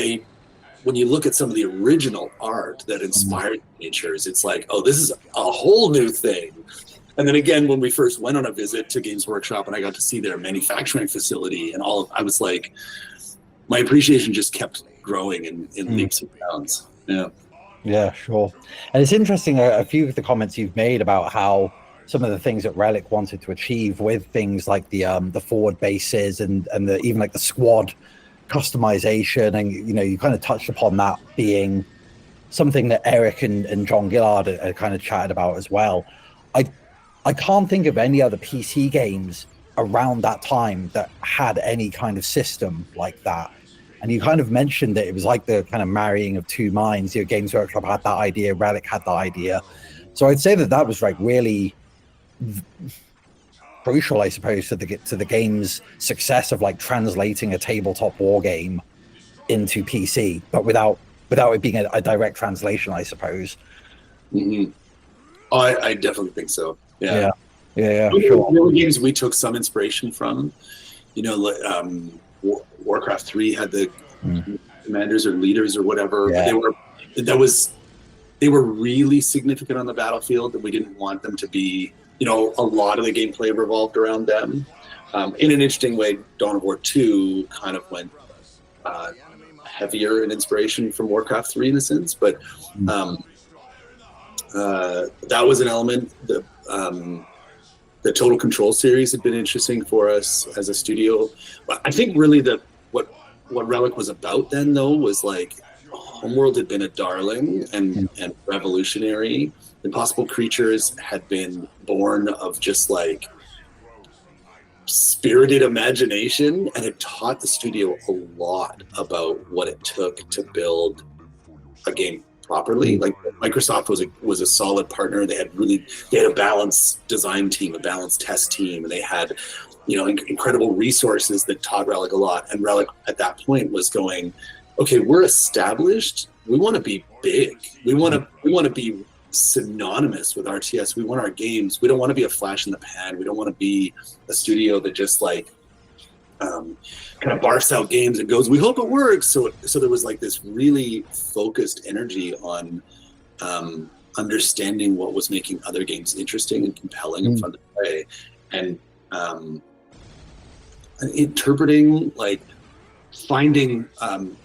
when you look at some of the original art that inspired miniatures, it's like, oh, this is a whole new thing. And then again, when we first went on a visit to Games Workshop and I got to see their manufacturing facility and I was like, my appreciation just kept growing in leaps and bounds. Yeah. Yeah, sure. And it's interesting, a few of the comments you've made about how some of the things that Relic wanted to achieve with things like the forward bases and even like the squad customization, and you kind of touched upon that being something that Eric and John Gillard are kind of chatted about as well. I can't think of any other PC games around that time that had any kind of system like that. And you kind of mentioned that it was like the kind of marrying of two minds. Games Workshop had that idea, Relic had that idea. So I'd say that was like really crucial, I suppose, to the game's success of like translating a tabletop war game into PC, but without it being a direct translation, I suppose. Mm-hmm. Oh, I definitely think so. Yeah. Sure. The games we took some inspiration from, Warcraft 3 had the commanders or leaders or whatever. Yeah. They were really significant on the battlefield, that we didn't want them to be, a lot of the gameplay revolved around them. In an interesting way, Dawn of War 2 kind of went heavier in inspiration from Warcraft 3 in a sense, but that was an element. The Total Control series had been interesting for us as a studio. But I think really what Relic was about then, though, was like Homeworld had been a darling and revolutionary. Impossible Creatures had been born of just like spirited imagination, and it taught the studio a lot about what it took to build a game properly. Like Microsoft was a solid partner. They had a balanced design team, a balanced test team, and they had incredible resources that taught Relic a lot. And Relic at that point was going, okay, we're established. We want to be big. We want to be synonymous with RTS. We want our games. We don't want to be a flash in the pan. We don't want to be a studio that just like kind of barfs out games and goes, we hope it works. So there was like this really focused energy on understanding what was making other games interesting and compelling and fun to play, and interpreting, like finding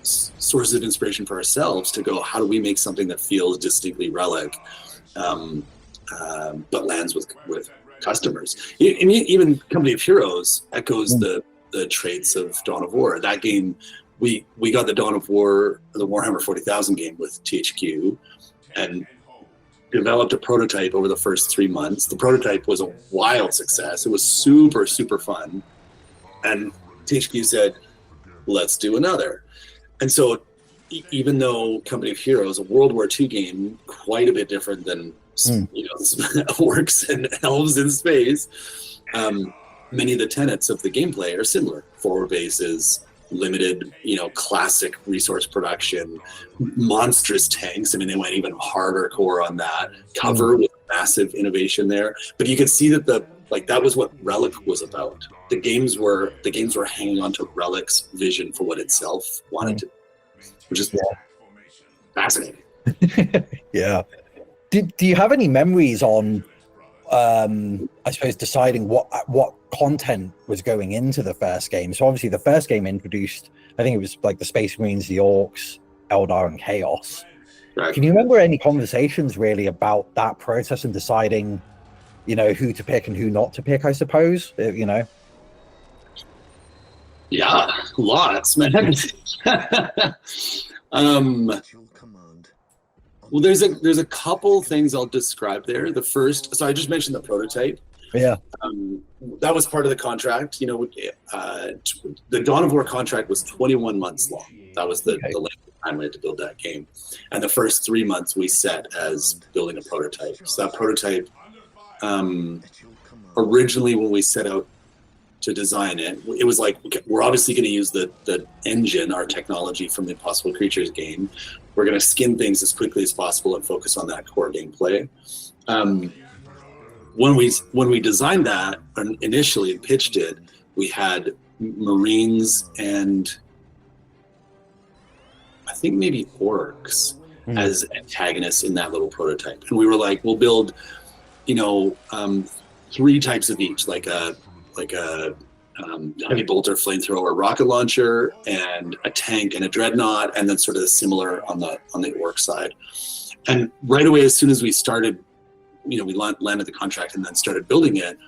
sources of inspiration for ourselves to go, how do we make something that feels distinctly Relic, but lands with customers. Even Company of Heroes echoes the traits of Dawn of War. That game, we got the Dawn of War, the Warhammer 40,000 game with THQ, and developed a prototype over the first 3 months. The prototype was a wild success. It was super, super fun. And THQ said, let's do another. And so even though Company of Heroes, a World War II game, quite a bit different than orcs and elves in space, many of the tenets of the gameplay are similar. Forward bases, limited, classic resource production, monstrous tanks. I mean, they went even harder core on that. Cover with massive innovation there. But you could see that that was what Relic was about. The games were hanging on to Relic's vision for what itself wanted to be, which is fascinating. Yeah. Do you have any memories on, I suppose, deciding what content was going into the first game? So obviously the first game introduced, I think it was like the Space Marines, the Orks, Eldar, and Chaos. Right. Can you remember any conversations really about that process and deciding, who to pick and who not to pick, I suppose, Yeah, lots, man. Well, there's a couple things I'll describe there. The first, so I just mentioned the prototype. Yeah. That was part of the contract. The Dawn of War contract was 21 months long. That was the length of time we had to build that game. And the first 3 months we set as building a prototype. So that prototype, originally when we set out to design it, it was like, okay, we're obviously going to use the engine, our technology from the Impossible Creatures game. We're going to skin things as quickly as possible and focus on that core gameplay. When we designed that initially and pitched it, we had Marines and I think maybe Orks as antagonists in that little prototype. And we were like, we'll build, 3 types of each, like a heavy bolter, flamethrower, rocket launcher, and a tank and a dreadnought, and then sort of similar on the orc side. And right away, as soon as we started, we landed the contract and then started building it,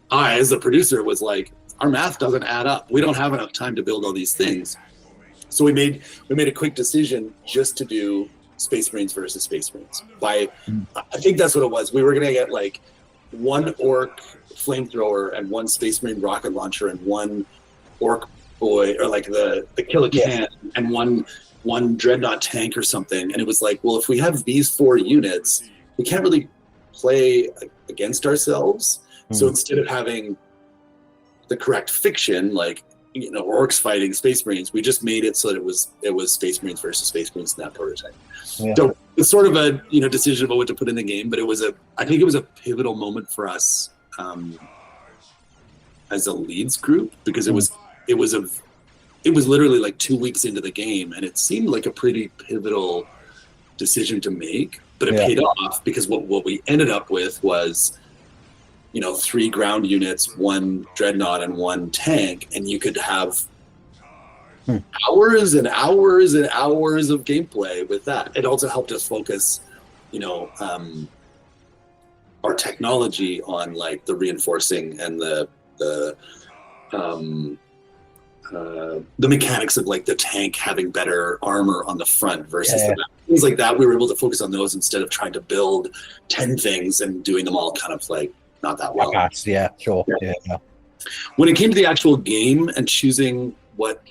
I, as the producer, was like, our math doesn't add up. We don't have enough time to build all these things. So we made a quick decision just to do Space Marines versus Space Marines. I think that's what it was. We were going to get like 1 orc flamethrower and 1 Space Marine rocket launcher and 1 orc boy or like the Kill Can and one Dreadnought tank or something, and it was like, well, if we have these 4 units, we can't really play against ourselves. So instead of having the correct fiction, like, you know, Orks fighting Space Marines, we just made it so that it was Space Marines versus Space Marines in that prototype. Yeah. So it's sort of a, you know, decision about what to put in the game, but I think it was a pivotal moment for us as a leads group, because it was literally like 2 weeks into the game, and it seemed like a pretty pivotal decision to make, but it paid off, because what we ended up with was, you know, 3 ground units, 1 Dreadnought, and 1 tank, and you could have hours and hours and hours of gameplay with that. It also helped us focus, you know, our technology on like the reinforcing and the mechanics of like the tank having better armor on the front versus the back. Things like that. We were able to focus on those instead of trying to build 10 things and doing them all kind of like not that well. Yeah, sure. Yeah. When it came to the actual game and choosing what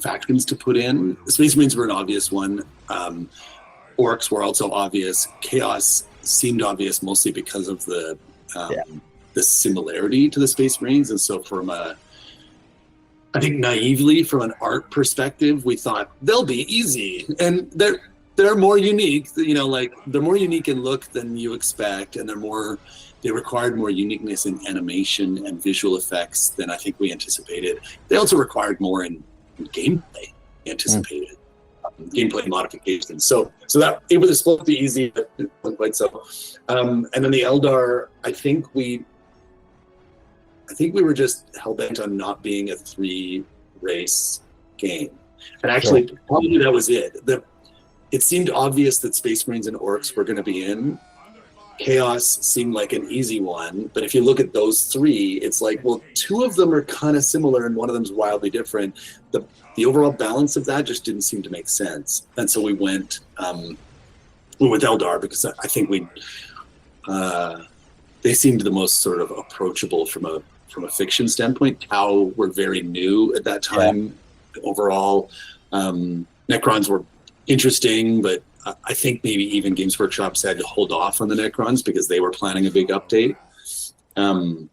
factions to put in, Space Marines were an obvious one. Orks were also obvious. Chaos seemed obvious mostly because of the similarity to the Space Marines, and so I think naively from an art perspective, we thought they'll be easy, and they're more unique. You know, like they're more unique in look than you expect, and they required more uniqueness in animation and visual effects than I think we anticipated. They also required more in gameplay anticipated. Gameplay modifications. So that it was supposed to be easy, but it wasn't quite so. And then the Eldar, I think we were just hell-bent on not being a 3-race game. And actually, probably that was it. It seemed obvious that Space Marines and Orks were going to be in. Chaos seemed like an easy one, but if you look at those 3, it's like, well, 2 of them are kind of similar and one of them's wildly different. The overall balance of that just didn't seem to make sense, and so we went with Eldar, because I think they seemed the most sort of approachable from a fiction standpoint. Tau were very new at that time. Overall, Necrons were interesting, but I think maybe even Games Workshop said to hold off on the Necrons because they were planning a big update. And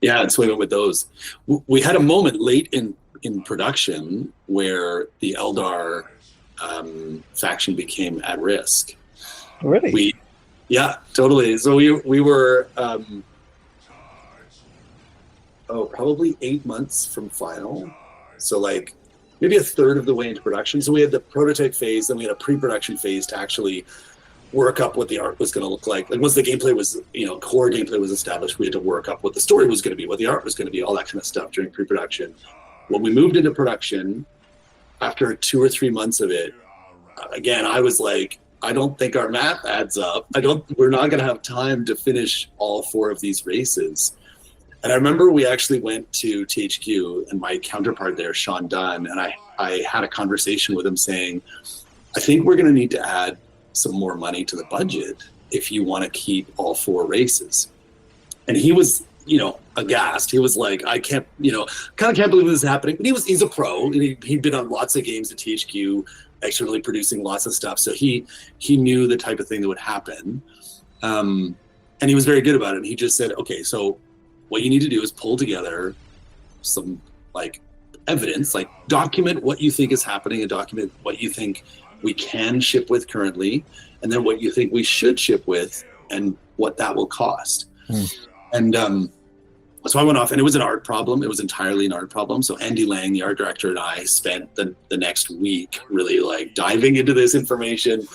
so we went with those. We had a moment late in production where the Eldar faction became at risk. Really? Yeah, totally. So we were probably 8 months from final. So like maybe a third of the way into production. So we had the prototype phase, then we had a pre-production phase to actually work up what the art was going to look like. Like once the gameplay was, core gameplay was established, we had to work up what the story was going to be, what the art was going to be, all that kind of stuff during pre-production. When we moved into production, after 2 or 3 months of it, again, I was like, I don't think our math adds up. We're not going to have time to finish all 4 of these races. And I remember we actually went to THQ, and my counterpart there, Sean Dunn, and I had a conversation with him saying, I think we're going to need to add some more money to the budget if you want to keep all 4 races. And he was, aghast. He was like, I can't, kind of can't believe this is happening. But he's a pro, and he'd been on lots of games at THQ, externally producing lots of stuff. So he knew the type of thing that would happen. And he was very good about it. And he just said, okay, so what you need to do is pull together some evidence, document what you think is happening and document what you think we can ship with currently, and then what you think we should ship with and what that will cost. And so I went off, and it was an art problem. It was entirely an art problem. So Andy Lang, the art director, and I spent the next week really diving into this information,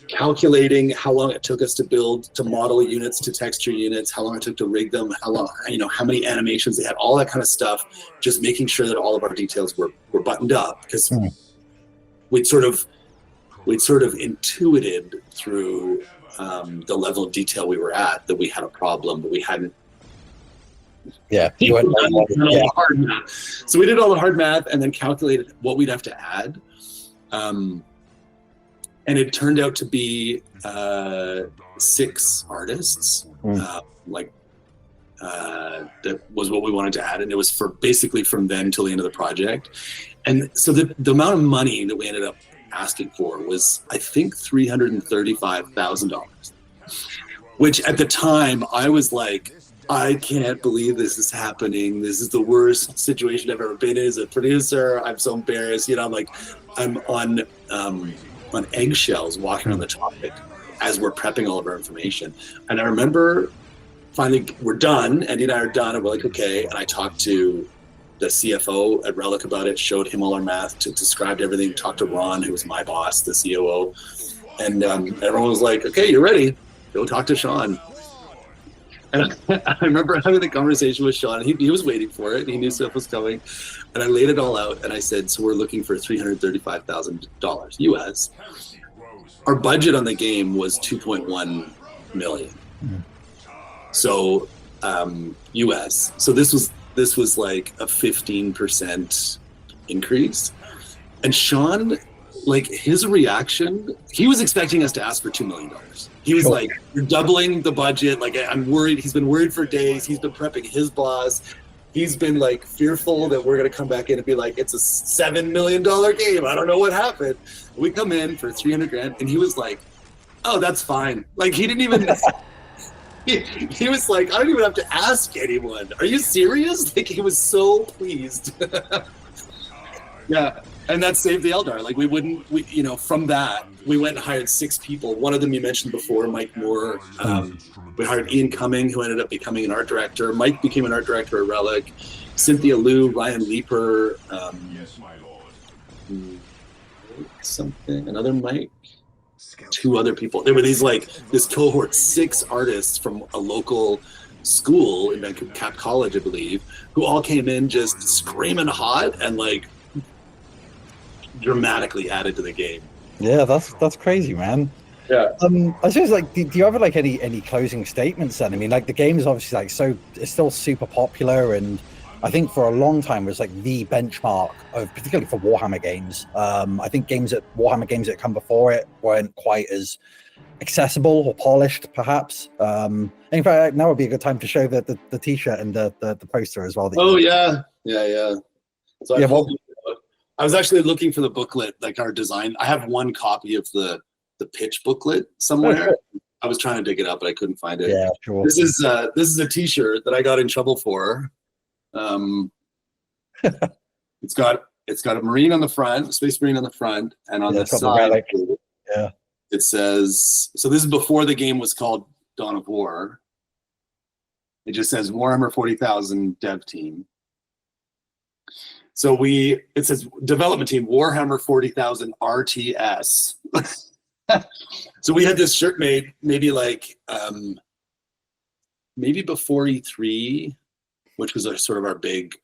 calculating how long it took us to model units, to texture units, how long it took to rig them, how many animations they had, all that kind of stuff, just making sure that all of our details were buttoned up, because we'd sort of intuited through the level of detail we were at that we had a problem, but we hadn't. Hard math. So we did all the hard math and then calculated what we'd have to add. And it turned out to be 6 artists, that was what we wanted to add, and it was for basically from then till the end of the project. And so the amount of money that we ended up asking for was, I think, $335,000, which at the time I was like, I can't believe this is happening. This is the worst situation I've ever been in as a producer. I'm so embarrassed. You know, I'm on eggshells walking on the topic as we're prepping all of our information. And I remember finally we're done. Andy and I are done, and we're like, okay. And I talked to the CFO at Relic about it, showed him all our math, described everything, talked to Ron, who was my boss, the COO. And everyone was like, okay, you're ready. Go talk to Sean. And I remember having the conversation with Sean. He was waiting for it. He knew stuff was coming. And I laid it all out. And I said, so we're looking for $335,000 US. Our budget on the game was 2.1 million. So US. So this was like a 15% increase. And Sean, like, his reaction, he was expecting us to ask for $2 million. He was like, you're doubling the budget. Like, I'm worried. He's been worried for days. He's been prepping his boss. He's been like fearful that we're going to come back in and be like, it's a $7 million game. I don't know what happened. We come in for 300 grand, and he was like, oh, that's fine. Like, he didn't even, he was like, I don't even have to ask anyone. Are you serious? Like, he was so pleased. Yeah. And that saved the Eldar. Like, from that, we went and hired 6 people. One of them you mentioned before, Mike Moore. We hired Ian Cumming, who ended up becoming an art director. Mike became an art director at Relic. Cynthia Liu, Ryan Leeper, another Mike, 2 other people. There were these, like, this cohort, 6 artists from a local school in Vancouver, Cap College, I believe, who all came in just screaming hot and, like, dramatically added to the game. Yeah, that's crazy, man. Yeah. I suppose, like, do you have like any closing statements then? I mean, like, the game is obviously like it's still super popular, and I think for a long time was like the benchmark of, particularly for Warhammer games. I think Warhammer games that come before it weren't quite as accessible or polished, perhaps. In fact, now would be a good time to show the t-shirt and the poster as well. Yeah. So yeah, I was actually looking for the booklet, like our design. I have one copy of the pitch booklet somewhere. Oh, sure. I was trying to dig it up, but I couldn't find it. Yeah, sure. This is a T-shirt that I got in trouble for. It's got a Marine on the front, a Space Marine on the front, and on the side, it says. So this is before the game was called Dawn of War. It just says Warhammer 40,000 dev team. So it says development team Warhammer 40,000 RTS. So we had this shirt made maybe before E3, which was sort of our big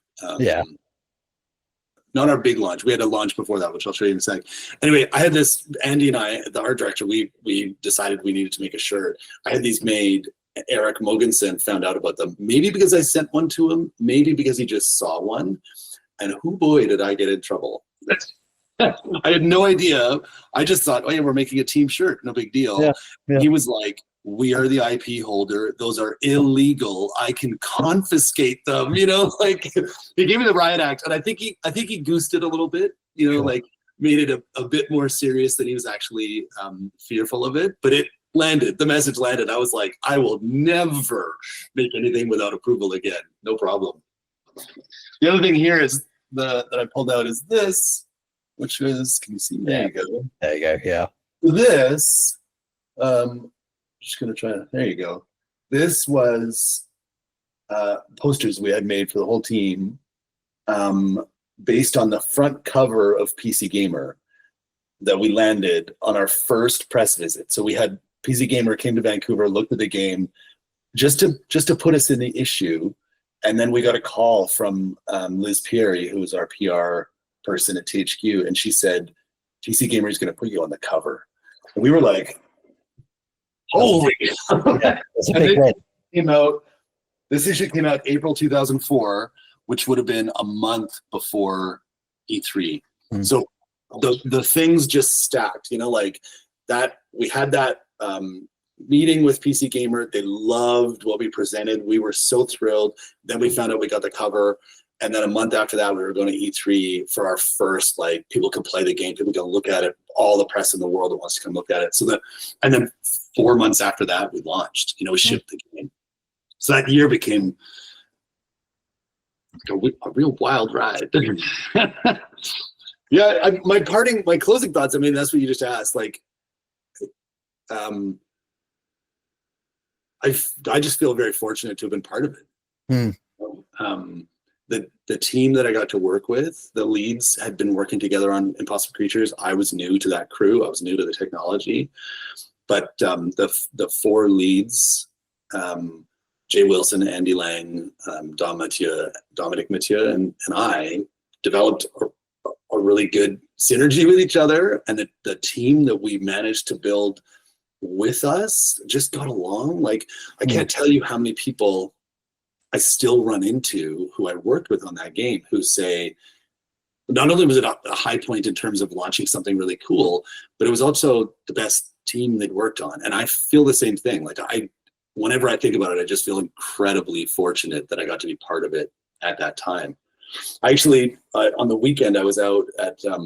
not our big launch. We had a launch before that, which I'll show you in a sec. Anyway, I had this, Andy and I, the art director, we decided we needed to make a shirt. I had these made. Eric Mogensen found out about them, maybe because I sent one to him, maybe because he just saw one. And boy, did I get in trouble. I had no idea. I just thought, oh yeah, we're making a team shirt, no big deal. Yeah. He was like, we are the IP holder. Those are illegal. I can confiscate them. You know, like, he gave me the riot act, and I think he goosed it a little bit. You know, like, made it a bit more serious than he was actually fearful of it. But it landed. The message landed. I was like, I will never make anything without approval again. No problem. The other thing here is that I pulled out is this, which is, can you see? There you go. There you go. Yeah. This, just gonna try. There you go. This was posters we had made for the whole team, based on the front cover of PC Gamer that we landed on our first press visit. So we had PC Gamer came to Vancouver, looked at the game, just to put us in the issue. And then we got a call from Liz Pieri, who was our PR person at THQ, and she said, PC Gamer is going to put you on the cover. And we were like, holy! Yeah, it's a big win. This issue came out April 2004, which would have been a month before E3. So the things just stacked, like that. We had that meeting with PC Gamer. They loved what we presented. We were so thrilled. Then we found out we got the cover. And then a month after that, we were going to E3 for our first, like, people can play the game, people can look at it, all the press in the world that wants to come look at it. And then 4 months after that, we launched, we shipped the game. So that year became a real wild ride. Yeah, my closing thoughts, I mean, that's what you just asked. Like, I just feel very fortunate to have been part of it. The team that I got to work with, the leads had been working together on Impossible Creatures. I was new to that crew. I was new to the technology. But the 4 leads, Jay Wilson, Andy Lang, Dominic Mathieu, and I developed a really good synergy with each other. And the team that we managed to build with us just got along. Like, I can't tell you how many people I still run into who I worked with on that game who say, not only was it a high point in terms of launching something really cool, but it was also the best team they'd worked on. And I feel the same thing. Like, whenever I think about it, I just feel incredibly fortunate that I got to be part of it at that time. I actually, on the weekend, I was out at a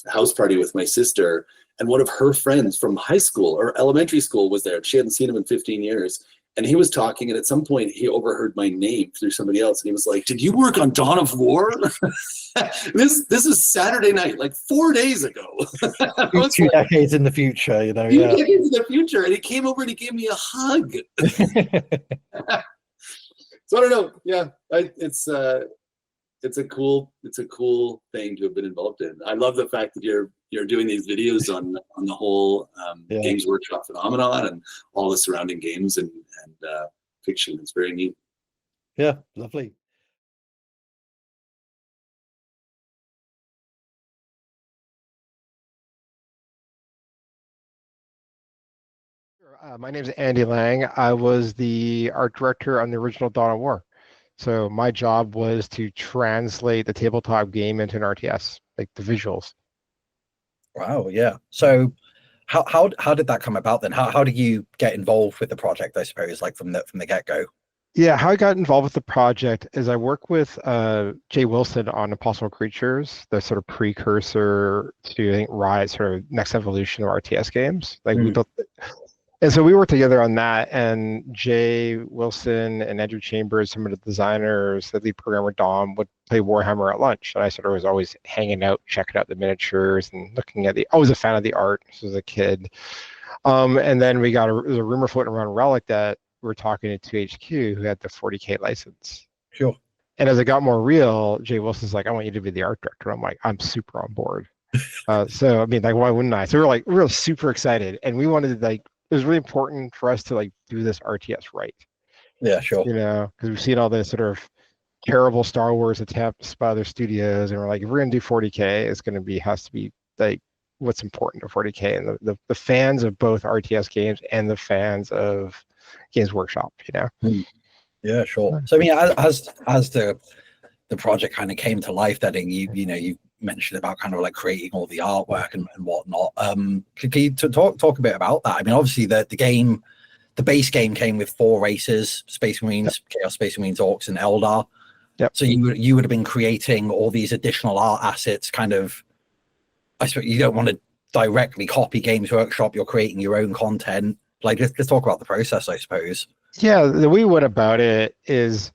house party with my sister, and one of her friends from high school or elementary school was there. She hadn't seen him in 15 years. And he was talking, and at some point he overheard my name through somebody else, and he was like, "Did you work on Dawn of War?" This is Saturday night, like 4 days ago. 2 decades in the future, 2 decades in the future, and he came over and he gave me a hug. So I don't know. Yeah, it's a cool thing to have been involved in. I love the fact that you're doing these videos on the whole Games Workshop phenomenon and all the surrounding games and fiction. It's very neat. Yeah, lovely. My name is Andy Lang. I was the art director on the original Dawn of War. So my job was to translate the tabletop game into an RTS, like the visuals. Wow, yeah. So how did that come about then? How did you get involved with the project, I suppose, like from the get-go? Yeah, how I got involved with the project is I work with Jay Wilson on Impossible Creatures, the sort of precursor to, I think, Riot's sort of next evolution of RTS games. Like we built, and so we worked together on that. And Jay Wilson and Andrew Chambers, some of the designers, the lead programmer Dom, would play Warhammer at lunch, and I sort of was always hanging out, checking out the miniatures and looking at always a fan of the art as a kid. And then we got there's a rumor floating around Relic that we're talking to 2HQ, who had the 40K license. Sure. And as it got more real, Jay Wilson's like, "I want you to be the art director." I'm like, "I'm super on board." So I mean, like, why wouldn't I? So we were super excited, and we wanted to, like, it was really important for us to, like, do this RTS right. Yeah, sure. Because we've seen all this sort of terrible Star Wars attempts by other studios, and we're like, if we're gonna do 40K, it's gonna has to be like what's important to 40K, and the fans of both RTS games and the fans of Games Workshop, Yeah, sure. So I mean, as the project kind of came to life, then you mentioned about kind of like creating all the artwork and whatnot. Can you talk a bit about that? I mean, obviously the base game came with 4 races: Space Marines, Chaos Space Marines, Orks, and Eldar. Yep. So you would have been creating all these additional art assets. Kind of, I suppose you don't want to directly copy Games Workshop. You're creating your own content. Like, let's talk about the process, I suppose. Yeah, the way we went about it is,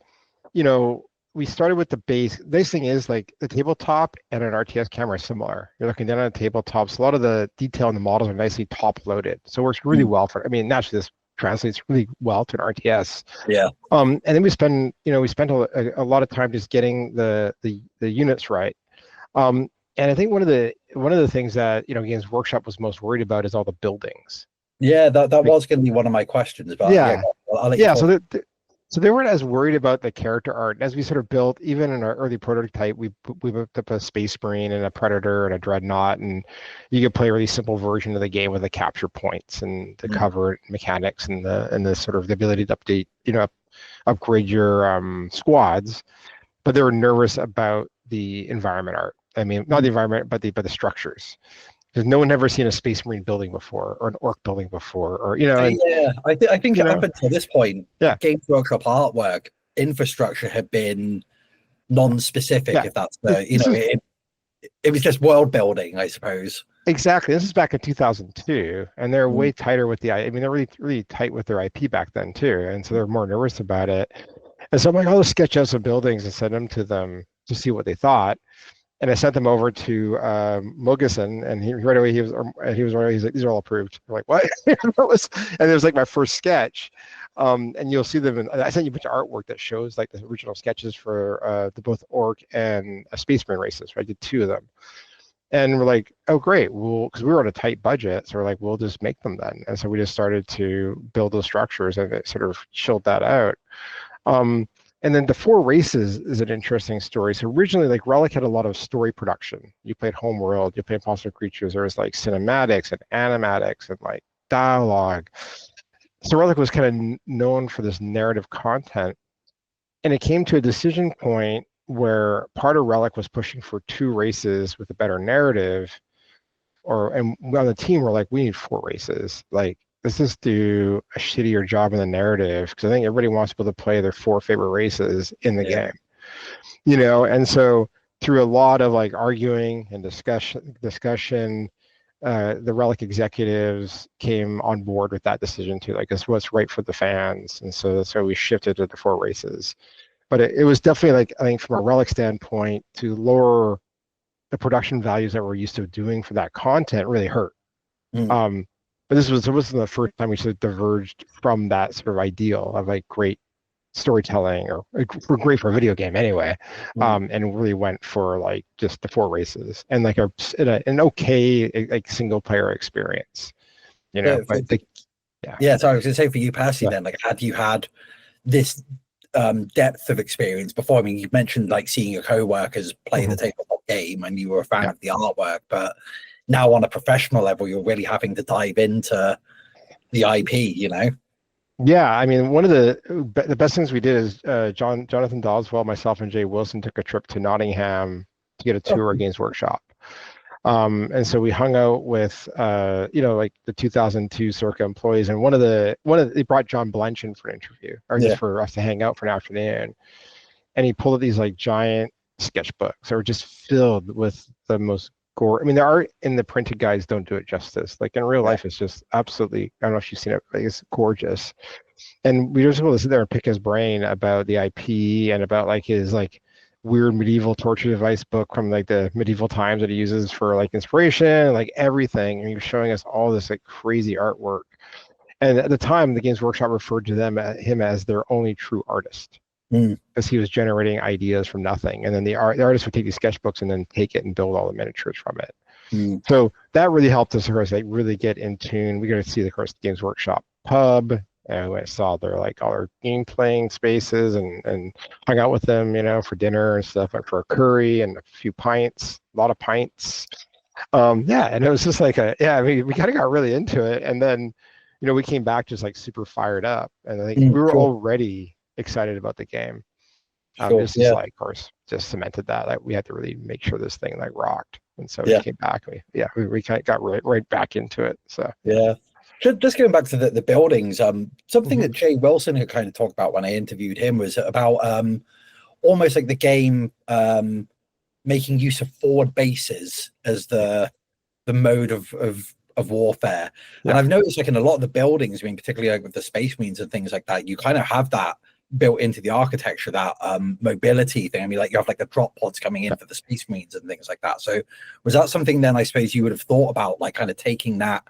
we started with the base. This thing is like the tabletop and an RTS camera are similar. You're looking down on a tabletop, so a lot of the detail in the models are nicely top loaded. So it works really well naturally this translates really well to an RTS. Yeah. And then we spent a lot of time just getting the units right. And I think one of the things that Games Workshop was most worried about is all the buildings. Yeah, that was going to be one of my questions. But I'll let you talk. So they weren't as worried about the character art. As we sort of built, even in our early prototype, we whipped up a Space Marine and a Predator and a Dreadnought, and you could play a really simple version of the game with the capture points and the cover mechanics and the sort of the ability to update, upgrade your squads. But they were nervous about the environment art. I mean, not the environment, but the structures. because no one ever seen a Space Marine building before, or an Orc building before, or and, Yeah, I think up until this point, yeah, Games Workshop artwork infrastructure had been non-specific. yeah. If that's it was just world building, I suppose. Exactly. This is back in 2002, and they're way tighter with the. I mean, they're really, really tight with their IP back then too, and so they're more nervous about it. And so I'm like, I'll just sketch out some buildings and send them to them to see what they thought. And I sent them over to Mogeson, and he right away he's like, these are all approved. I'm like, what? And it was like my first sketch. And you'll see them. I sent you a bunch of artwork that shows like the original sketches for the both Orc and Space Marine races. Right? I did 2 of them. And we're like, oh, great. Well, because we were on a tight budget. So we're like, we'll just make them then. And so we just started to build those structures, and it sort of chilled that out. And then the 4 races is an interesting story. So originally, like Relic had a lot of story production. You played Homeworld, you played Impossible Creatures. There was like cinematics and animatics and like dialogue. So Relic was kind of known for this narrative content. And it came to a decision point where part of Relic was pushing for 2 races with a better narrative, and on the team we're like, we need 4 races. Like, let's just do a shittier job in the narrative, because I think everybody wants to be able to play their 4 favorite races in the game, and so through a lot of like arguing and discussion, the Relic executives came on board with that decision too. Like, it's what's right for the fans, and so that's why we shifted to the 4 races. But it was definitely, like, I think from a Relic standpoint, to lower the production values that we're used to doing for that content really hurt. But this wasn't the first time we sort of diverged from that sort of ideal of like great storytelling, or great for a video game anyway, and really went for like just the 4 races and like an okay like single player experience, So I was gonna say, for you personally, then, like, had you had this depth of experience before? I mean, you mentioned like seeing your co-workers play the tabletop game, and you were a fan of the artwork, but now on a professional level, you're really having to dive into the IP, Yeah, I mean, one of the best things we did is Jonathan Dowdeswell, myself, and Jay Wilson took a trip to Nottingham to get a tour of Games Workshop. And so we hung out with like the 2002 circa employees, and they brought John Blench in for an interview, or just for us to hang out for an afternoon, and he pulled out these like giant sketchbooks that were just filled with the most gore. I mean, the art in the printed guides don't do it justice. Like in real life, it's just absolutely, I don't know if you've seen it, but it's gorgeous. And we were just able to sit there and pick his brain about the IP and about like his like weird medieval torture device book from like the medieval times that he uses for like inspiration, like everything. And he was showing us all this like crazy artwork. And at the time, the Games Workshop referred to him as their only true artist, because he was generating ideas from nothing. And then the artist would take these sketchbooks and then take it and build all the miniatures from it. So that really helped us, of course, like really get in tune. We got to see the Games Workshop pub, and I saw their like all our game playing spaces, and hung out with them, for dinner and stuff, like for a curry and a few pints, a lot of pints. And it was just like we kind of got really into it. And then, we came back just like super fired up, and I think we were already excited about the game. This is like, of course, just cemented that like we had to really make sure this thing like rocked. And so we came back. We kind of got right back into it. So just going back to the buildings, something that Jay Wilson had kind of talked about when I interviewed him was about almost like the game making use of forward bases as the mode of warfare. And I've noticed like in a lot of the buildings, I mean, particularly like with the Space Marines and things like that, you kind of have that built into the architecture, that mobility thing. I mean, like you have like the drop pods coming in for the Space Marines and things like that. So was that something then, I suppose, you would have thought about, like kind of taking that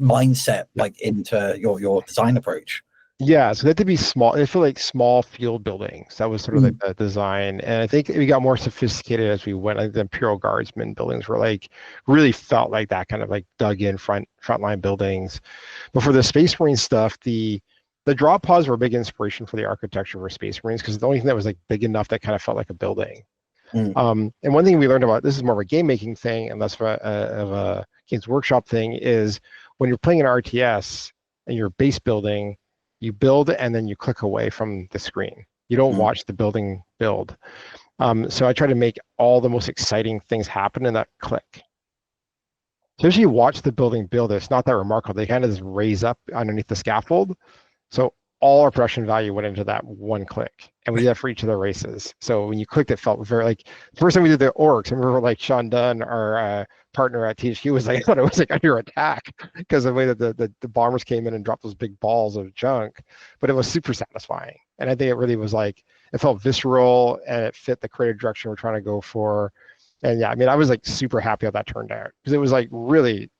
mindset like into your design approach? So they had to be small. I feel like small field buildings. That was sort of like the design. And I think we got more sophisticated as we went. Like the Imperial Guardsmen buildings were like really felt like that kind of like dug in frontline buildings. But for the Space Marine stuff, the drop pods were a big inspiration for the architecture for Space Marines, because the only thing that was like big enough that kind of felt like a building. And one thing we learned about, this is more of a game making thing and less of a Games Workshop thing, is when you're playing an RTS and you're base building, you build and then you click away from the screen. You don't watch the building build. So I try to make all the most exciting things happen in that click. So as you watch the building build, it's not that remarkable. They kind of just raise up underneath the scaffold. So all our production value went into that one click. And we did that for each of the races. So when you clicked, it felt very like, the first time we did the Orks, I remember like Sean Dunn, our partner at THQ, was like, I thought it was like under attack because of the way that the bombers came in and dropped those big balls of junk. But it was super satisfying. And I think it really was like, it felt visceral and it fit the creative direction we're trying to go for. And yeah, I mean, I was like super happy how that turned out because it was like really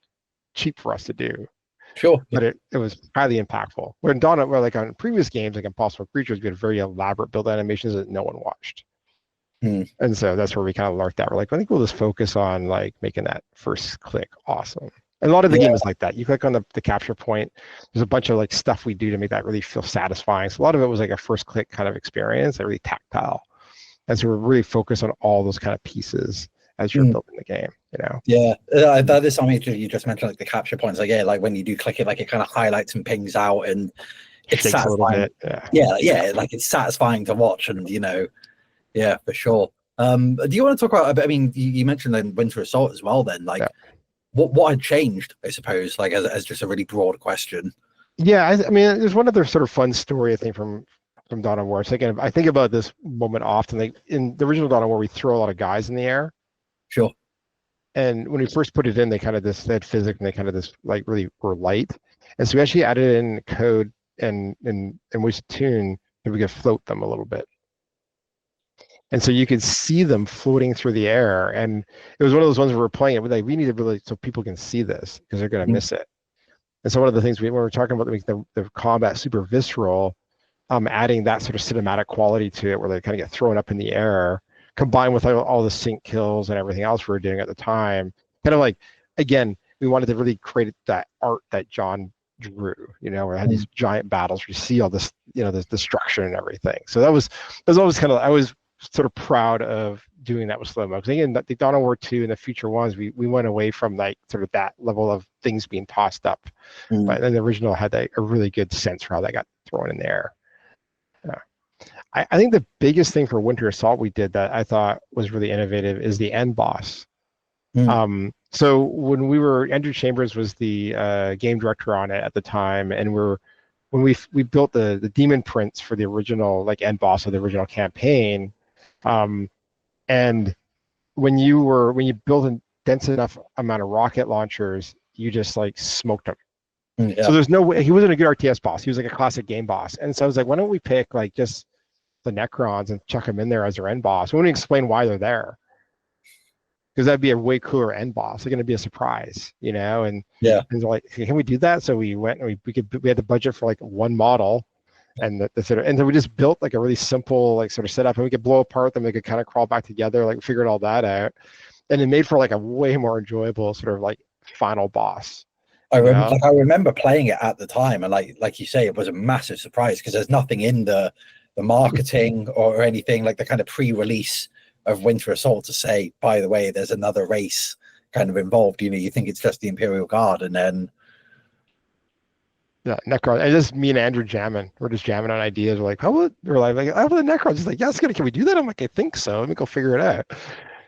cheap for us to do. Sure. But it was highly impactful. Where in Dawn, where like on previous games, like Impossible Creatures, we had very elaborate build animations that no one watched. And so that's where we kind of learned that. We're like, I think we'll just focus on like making that first click awesome. And a lot of the game is like that. You click on the capture point, there's a bunch of like stuff we do to make that really feel satisfying. So a lot of it was like a first click kind of experience, really tactile. And so we're really focused on all those kind of pieces as you're building the game, you know? Yeah, that is something you just mentioned, like the capture points. Like, yeah, like when you do click it, like it kind of highlights and pings out, and it's Shakes a little satisfying. bit. Yeah, like it's satisfying to watch, and you know, yeah, for sure. Do you want to talk about a bit? I mean, you mentioned then Winter Assault as well. Then, like, what had changed? I suppose, like as just a really broad question. Yeah, I mean, there's one other sort of fun story I think from Dawn of War. So again, I think about this moment often. Like in the original Dawn of War, we throw a lot of guys in the air. Sure. And when we first put it in, they kind of they had physics and they kind of this like really were light. And so we actually added in code and we should tune that we could float them a little bit. And so you could see them floating through the air. And it was one of those ones where we're playing it, but like we need to really, so people can see this because they're going to miss it. And so one of the things when we're talking about making the combat super visceral, adding that sort of cinematic quality to it where they kind of get thrown up in the air, combined with all the sync kills and everything else we were doing at the time, kind of like, again, we wanted to really create that art that John drew, you know, where I had these giant battles where you see all this, you know, this destruction and everything. So that was always kind of, I was sort of proud of doing that with slow-mo. Because again, the Dawn of War 2 and the future ones, we went away from like sort of that level of things being tossed up. But then the original had a really good sense for how that got thrown in the air. I think the biggest thing for Winter Assault we did that I thought was really innovative is the end boss. So when Andrew Chambers was the game director on it at the time, and when we built the demon prints for the original like end boss of the original campaign, and when you build a dense enough amount of rocket launchers, you just like smoked them. So there's no way he wasn't a good RTS boss. He was like a classic game boss. And so I was like, why don't we pick like just the Necrons and chuck them in there as their end boss? We wouldn't explain why they're there, because that'd be a way cooler end boss. They're going to be a surprise, you know? And they're like, hey, can we do that? So we went and we had the budget for like one model, and and so we just built like a really simple like sort of setup, and we could blow apart them. They could kind of crawl back together, like figured all that out, and it made for like a way more enjoyable sort of like final boss. I remember playing it at the time, and like you say, it was a massive surprise because there's nothing in the marketing or anything like the kind of pre-release of Winter Assault to say, by the way, there's another race kind of involved. You know, you think it's just the Imperial Guard, and then Necron. And just me and Andrew jamming. We're just jamming on ideas. We're like, how about the Necrons? He's like, yeah, it's good. Can we do that? I'm like, I think so. Let me go figure it out.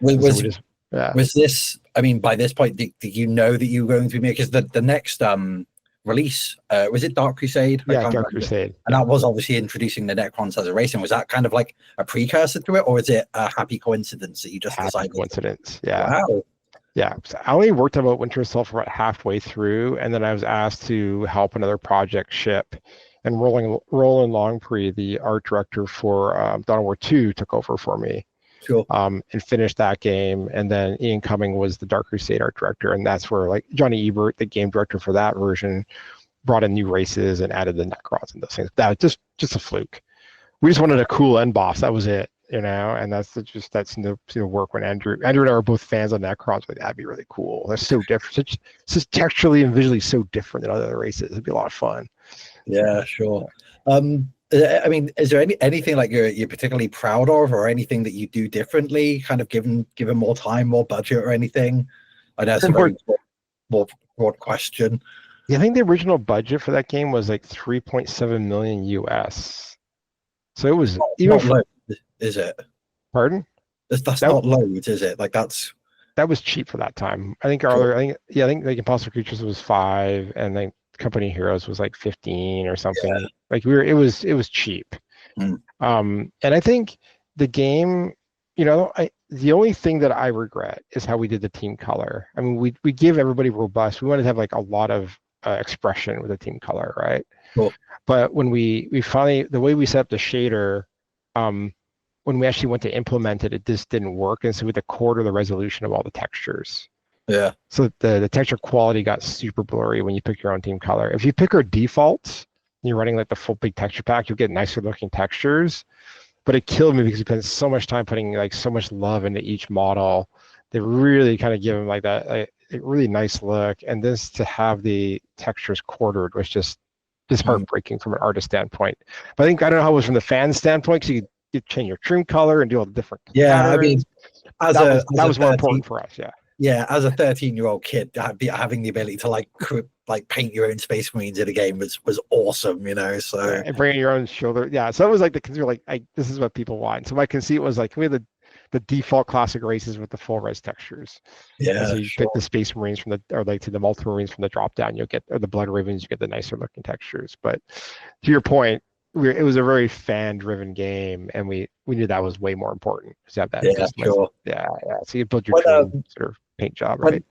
Was this, I mean, by this point, did you know that you were going to be making, because the next release, was it Dark Crusade? Dark Crusade. And that was obviously introducing the Necrons as a race. And was that kind of like a precursor to it, or is it a happy coincidence that you just decided? Coincidence, yeah. Wow. Yeah, so I only worked about Winter Assault for about halfway through, and then I was asked to help another project ship. And Roland Longpre, the art director for Dawn of War 2, took over for me. Sure. And finished that game. And then Ian Cumming was the Dark Crusade art director, and that's where like Johnny Ebert, the game director for that version, brought in new races and added the Necrons and those things. That was just a fluke. We just wanted a cool end boss. That was it, you know. And that's the work when Andrew and I were both fans of Necrons. Like, that'd be really cool. They're so different. It's just texturally and visually so different than other races. It'd be a lot of fun. Yeah, sure. I mean, is there anything like you're particularly proud of, or anything that you do differently, kind of given more time, more budget, or anything? I know it's a very broad question. Yeah, I think the original budget for that game was like 3.7 million US. So it was even for, is it? Pardon? That's not loads, is it? Like that's that was cheap for that time. I think I think like Impossible Creatures was 5, and like Company Heroes was like 15 or something. Yeah. Like it was cheap. Mm. And I think the game, the only thing that I regret is how we did the team color. I mean, we give everybody robust. We wanted to have like a lot of expression with the team color, right? Cool. But when we finally, the way we set up the shader, when we actually went to implement it, it just didn't work. And so we had to quarter the resolution of all the textures. Yeah. So the texture quality got super blurry when you pick your own team color. If you pick our defaults, and you're running like the full big texture pack, you'll get nicer looking textures. But it killed me because we spent so much time putting like so much love into each model. They really kind of give them like that a really nice look. And this to have the textures quartered was just heartbreaking from an artist standpoint. But I don't know how it was from the fan standpoint, because you change your trim color and do all the different patterns. I mean, that was more important for us. Yeah, as a 13-year-old kid, having the ability to like paint your own Space Marines in a game was awesome, So and bringing your own shoulder, So that was like because you're like, this is what people want. So my conceit was like, we had the default classic races with the full res textures. Yeah, and so you pick the Space Marines from the Multi-Marines from the drop down, you'll get, or the Blood Ravens, you get the nicer looking textures. But to your point, it was a very fan-driven game, and we knew that was way more important to have that. So you build your dream sort of paint job, right?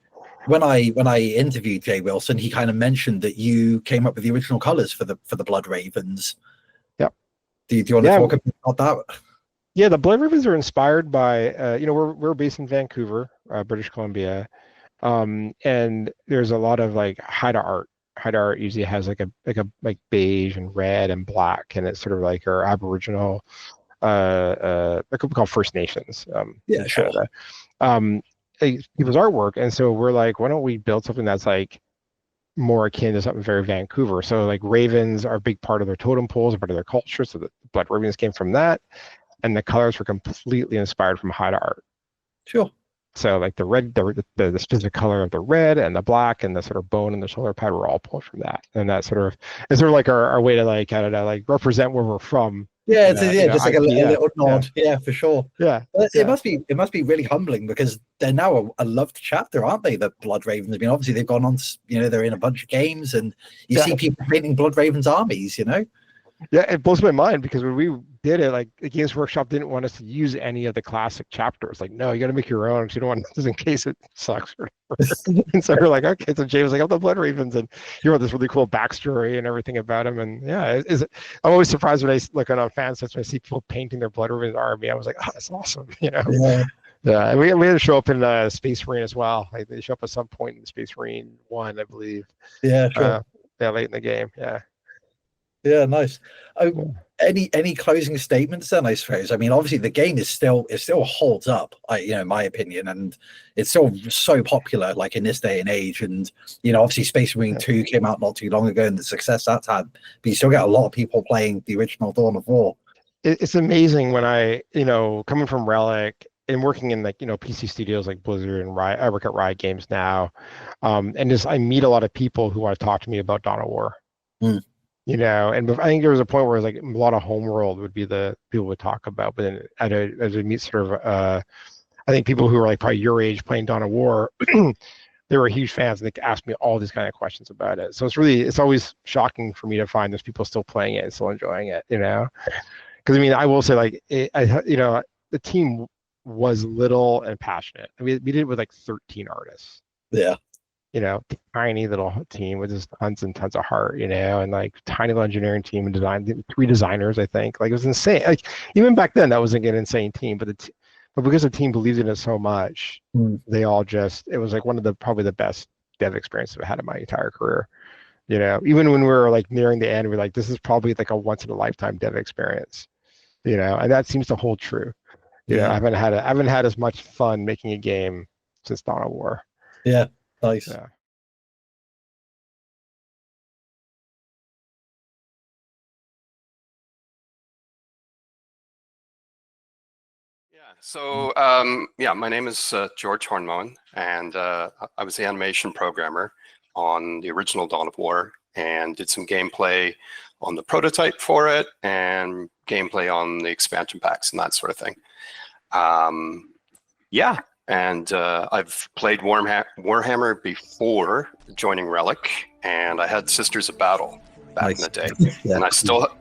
When I interviewed Jay Wilson, he kind of mentioned that you came up with the original colors for the Blood Ravens. Yep. Do you want to talk about that? Yeah, the Blood Ravens are inspired by we're based in Vancouver, British Columbia, and there's a lot of like Haida art. Haida art usually has like beige and red and black, and it's sort of like our Aboriginal, like we call First Nations. In Canada. People's artwork, and so we're like, why don't we build something that's like more akin to something very Vancouver? So like ravens are a big part of their totem poles, a part of their culture. So the Blood Ravens came from that, and the colors were completely inspired from Haida art. Sure. So like the red, the specific color of the red and the black and the sort of bone and the shoulder pad were all pulled from that, and that sort of is sort of like our way to like like represent where we're from. Yeah, just like a little nod. Yeah, for sure. Yeah, it must be really humbling, because they're now a loved chapter, aren't they? The Blood Ravens. I mean, obviously they've gone on. They're in a bunch of games, and you see people painting Blood Ravens armies. Yeah, it blows my mind, because when we did it, like the Games Workshop didn't want us to use any of the classic chapters. Like, no, you got to make your own, because you don't want this in case it sucks. And so we're like, okay. So Jay was like, I'm the Blood Ravens, and you wrote this really cool backstory and everything about him. And I'm always surprised when I look on fan sites when I see people painting their Blood Ravens army. I was like, oh, that's awesome. Yeah. And we had to show up in Space Marine as well. Like they show up at some point in Space Marine 1, I believe. Yeah, sure. Late in the game. Yeah. Yeah, nice. Any closing statements then? I suppose. I mean, obviously the game is still holds up. In my opinion, and it's still so popular, like in this day and age. And obviously Space Marine 2 came out not too long ago, and the success that's had. But you still get a lot of people playing the original Dawn of War. It's amazing when I, coming from Relic and working in like PC studios like Blizzard and Riot. I work at Riot Games now, and just I meet a lot of people who want to talk to me about Dawn of War. And I think there was a point where it was like a lot of Homeworld would be the people would talk about, but then as we meet sort of, I think people who are like probably your age playing Dawn of War, they were huge fans, and they asked me all these kind of questions about it. So it's always shocking for me to find there's people still playing it and still enjoying it, Because I mean, I will say like, the team was little and passionate. I mean, we did it with like 13 artists. Yeah. Tiny little team with just tons and tons of heart, and like tiny little engineering team and design, 3 designers, I think. Like it was insane. Like even back then, that was like an insane team. But because the team believed in it so much, they all it was like one of probably the best dev experiences I've had in my entire career. Even when we were like nearing the end, we're like, this is probably like a once in a lifetime dev experience. And that seems to hold true. I haven't had as much fun making a game since Dawn of War. Yeah. Nice. Yeah. So my name is George Hormoen, and I was the animation programmer on the original Dawn of War, and did some gameplay on the prototype for it, and gameplay on the expansion packs and that sort of thing. And I've played Warhammer before joining Relic, and I had Sisters of Battle back in the day. Yeah. And I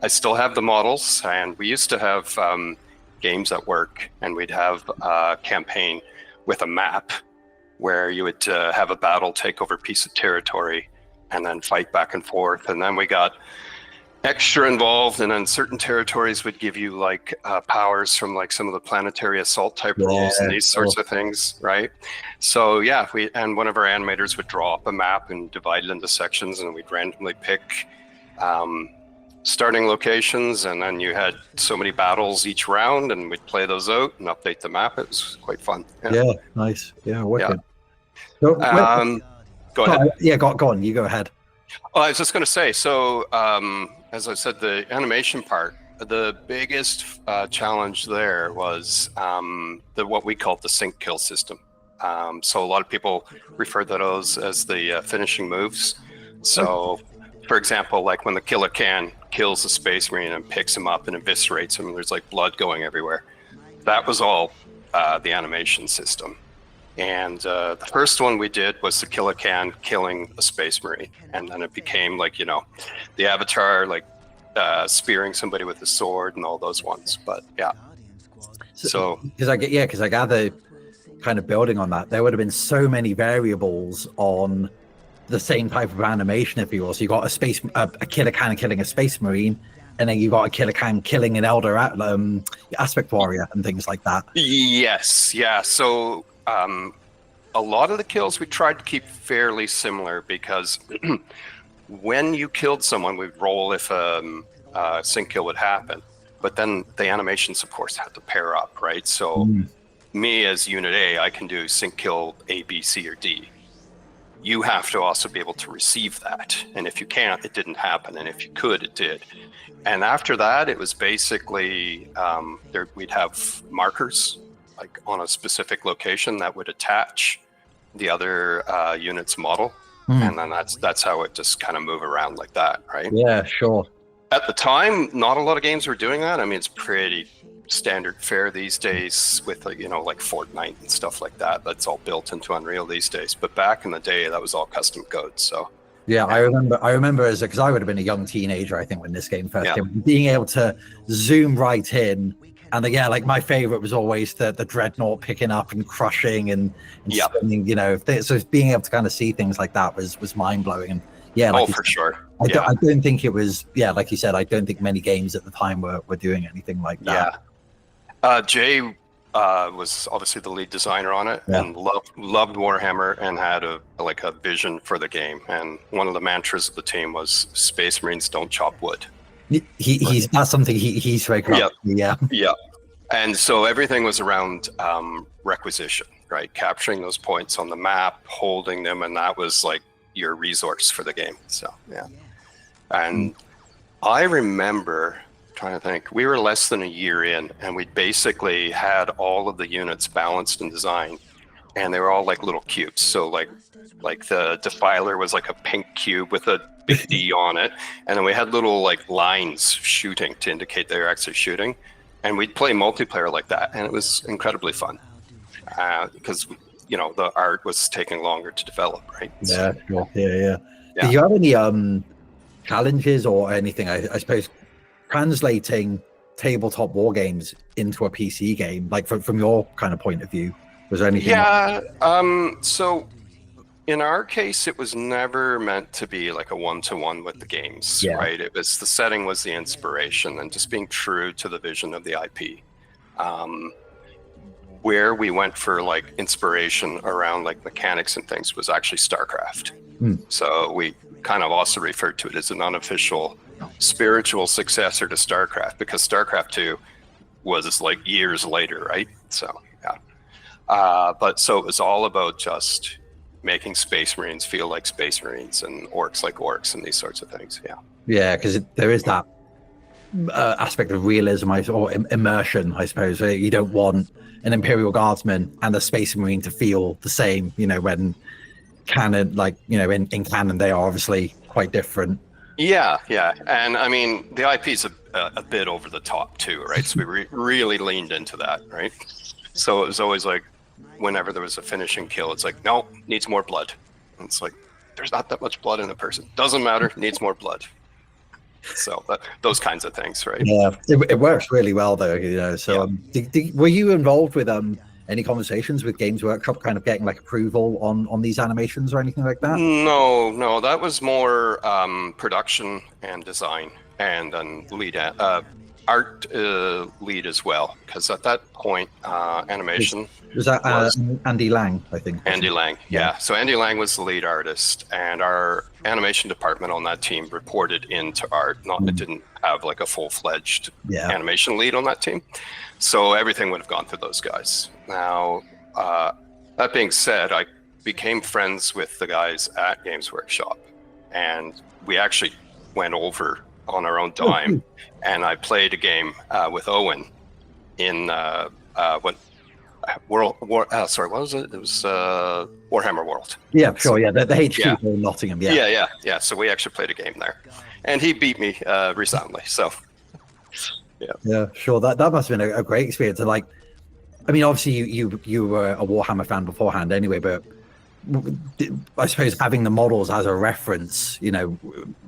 still have the models, and we used to have games at work, and we'd have a campaign with a map where you would have a battle, take over a piece of territory, and then fight back and forth. And then we got extra involved, and then certain territories would give you like powers from like some of the planetary assault type roles and these sorts of things, right? So yeah, one of our animators would draw up a map and divide it into sections, and we'd randomly pick starting locations, and then you had so many battles each round, and we'd play those out and update the map. It was quite fun. Yeah, nice. Yeah, wicked. Go ahead. Yeah, go on. You go ahead. Well, I was just going to say, so as I said, the animation part, the biggest challenge there was what we called the sync kill system. So a lot of people refer to those as the finishing moves. So, for example, like when the killer can kills a Space Marine and picks him up and eviscerates him, there's like blood going everywhere. That was all the animation system. And the first one we did was the killer can killing a Space Marine, and then it became like, you know, the Avatar, like spearing somebody with a sword and all those ones. But yeah, so because I gather, kind of building on that, there would have been so many variables on the same type of animation, if you will. So you got a killer can killing a Space Marine, and then you got a killer can killing an Eldar aspect warrior and things like that. Yes, yeah. So a lot of the kills we tried to keep fairly similar, because when you killed someone, we'd roll if a sync kill would happen, but then the animations, of course, had to pair up, right? So me as Unit A, I can do sync kill A, B, C, or D. You have to also be able to receive that, and if you can't, it didn't happen, and if you could, it did. And after that, it was basically we'd have markers like on a specific location that would attach the other unit's model, and then that's how it just kind of move around like that, right? Yeah, sure. At the time, not a lot of games were doing that. I mean, it's pretty standard fare these days with, like, you know, like Fortnite and stuff like that. That's all built into Unreal these days. But back in the day, that was all custom code. So yeah, I remember because I would have been a young teenager, I think, when this game first came, being able to zoom right in. And yeah, like my favorite was always the dreadnought picking up and crushing and spinning, you know. So being able to kind of see things like that was mind blowing. And yeah, like for sure. I don't think it was, like you said, I don't think many games at the time were doing anything like that. Yeah. Jay was obviously the lead designer on it, and loved Warhammer, and had a vision for the game. And one of the mantras of the team was Space Marines don't chop wood. He's that's something he's very proud of. Yeah. And so everything was around requisition, right? Capturing those points on the map, holding them, and that was like your resource for the game. So yeah. And I remember trying to think, we were less than a year in, and we basically had all of the units balanced and designed, and they were all like little cubes. So like the Defiler was like a pink cube with a big D on it, and then we had little like lines shooting to indicate they were actually shooting, and we'd play multiplayer like that, and it was incredibly fun because you know the art was taking longer to develop, right? Yeah, sure. Yeah. Do you have any challenges or anything? I suppose translating tabletop war games into a PC game, like from your kind of point of view, was there anything? So in our case, it was never meant to be like a one-to-one with the games, right? It was, the setting was the inspiration, and just being true to the vision of the IP. Where we went for like inspiration around like mechanics and things was actually StarCraft. So we kind of also referred to it as an unofficial spiritual successor to StarCraft, because StarCraft 2 was like years later, right? So but so it was all about just making Space Marines feel like Space Marines, and Orks like Orks, and these sorts of things. Yeah, because there is that aspect of realism or immersion, I suppose. You don't want an Imperial Guardsman and a Space Marine to feel the same, you know, when canon, like, you know, in canon they are obviously quite different. Yeah, and I mean the IP's a bit over the top too, right? So we really leaned into that, right? So it was always like, whenever there was a finishing kill, it's like, no, needs more blood. And it's like, there's not that much blood in a person. Doesn't matter, needs more blood. So those kinds of things, right? Yeah, it works really well though, you know. So were you involved with any conversations with Games Workshop, kind of getting like approval on these animations or anything like that? No, that was more production and design, and then art lead as well, because at that point animation was that Andy Lang, I think. Andy Lang, yeah. So Andy Lang was the lead artist, and our animation department on that team reported into art. It didn't have like a full-fledged animation lead on that team, so everything would have gone through those guys. Now that being said, I became friends with the guys at Games Workshop, and we actually went over on our own dime, and I played a game with Owen in what was it? It was Warhammer World. Yeah, sure. Yeah, the HQ in Nottingham. Yeah. So we actually played a game there, and he beat me resoundingly. So, yeah, sure. That must have been a great experience. And like, I mean, obviously you were a Warhammer fan beforehand, anyway. But I suppose having the models as a reference, you know,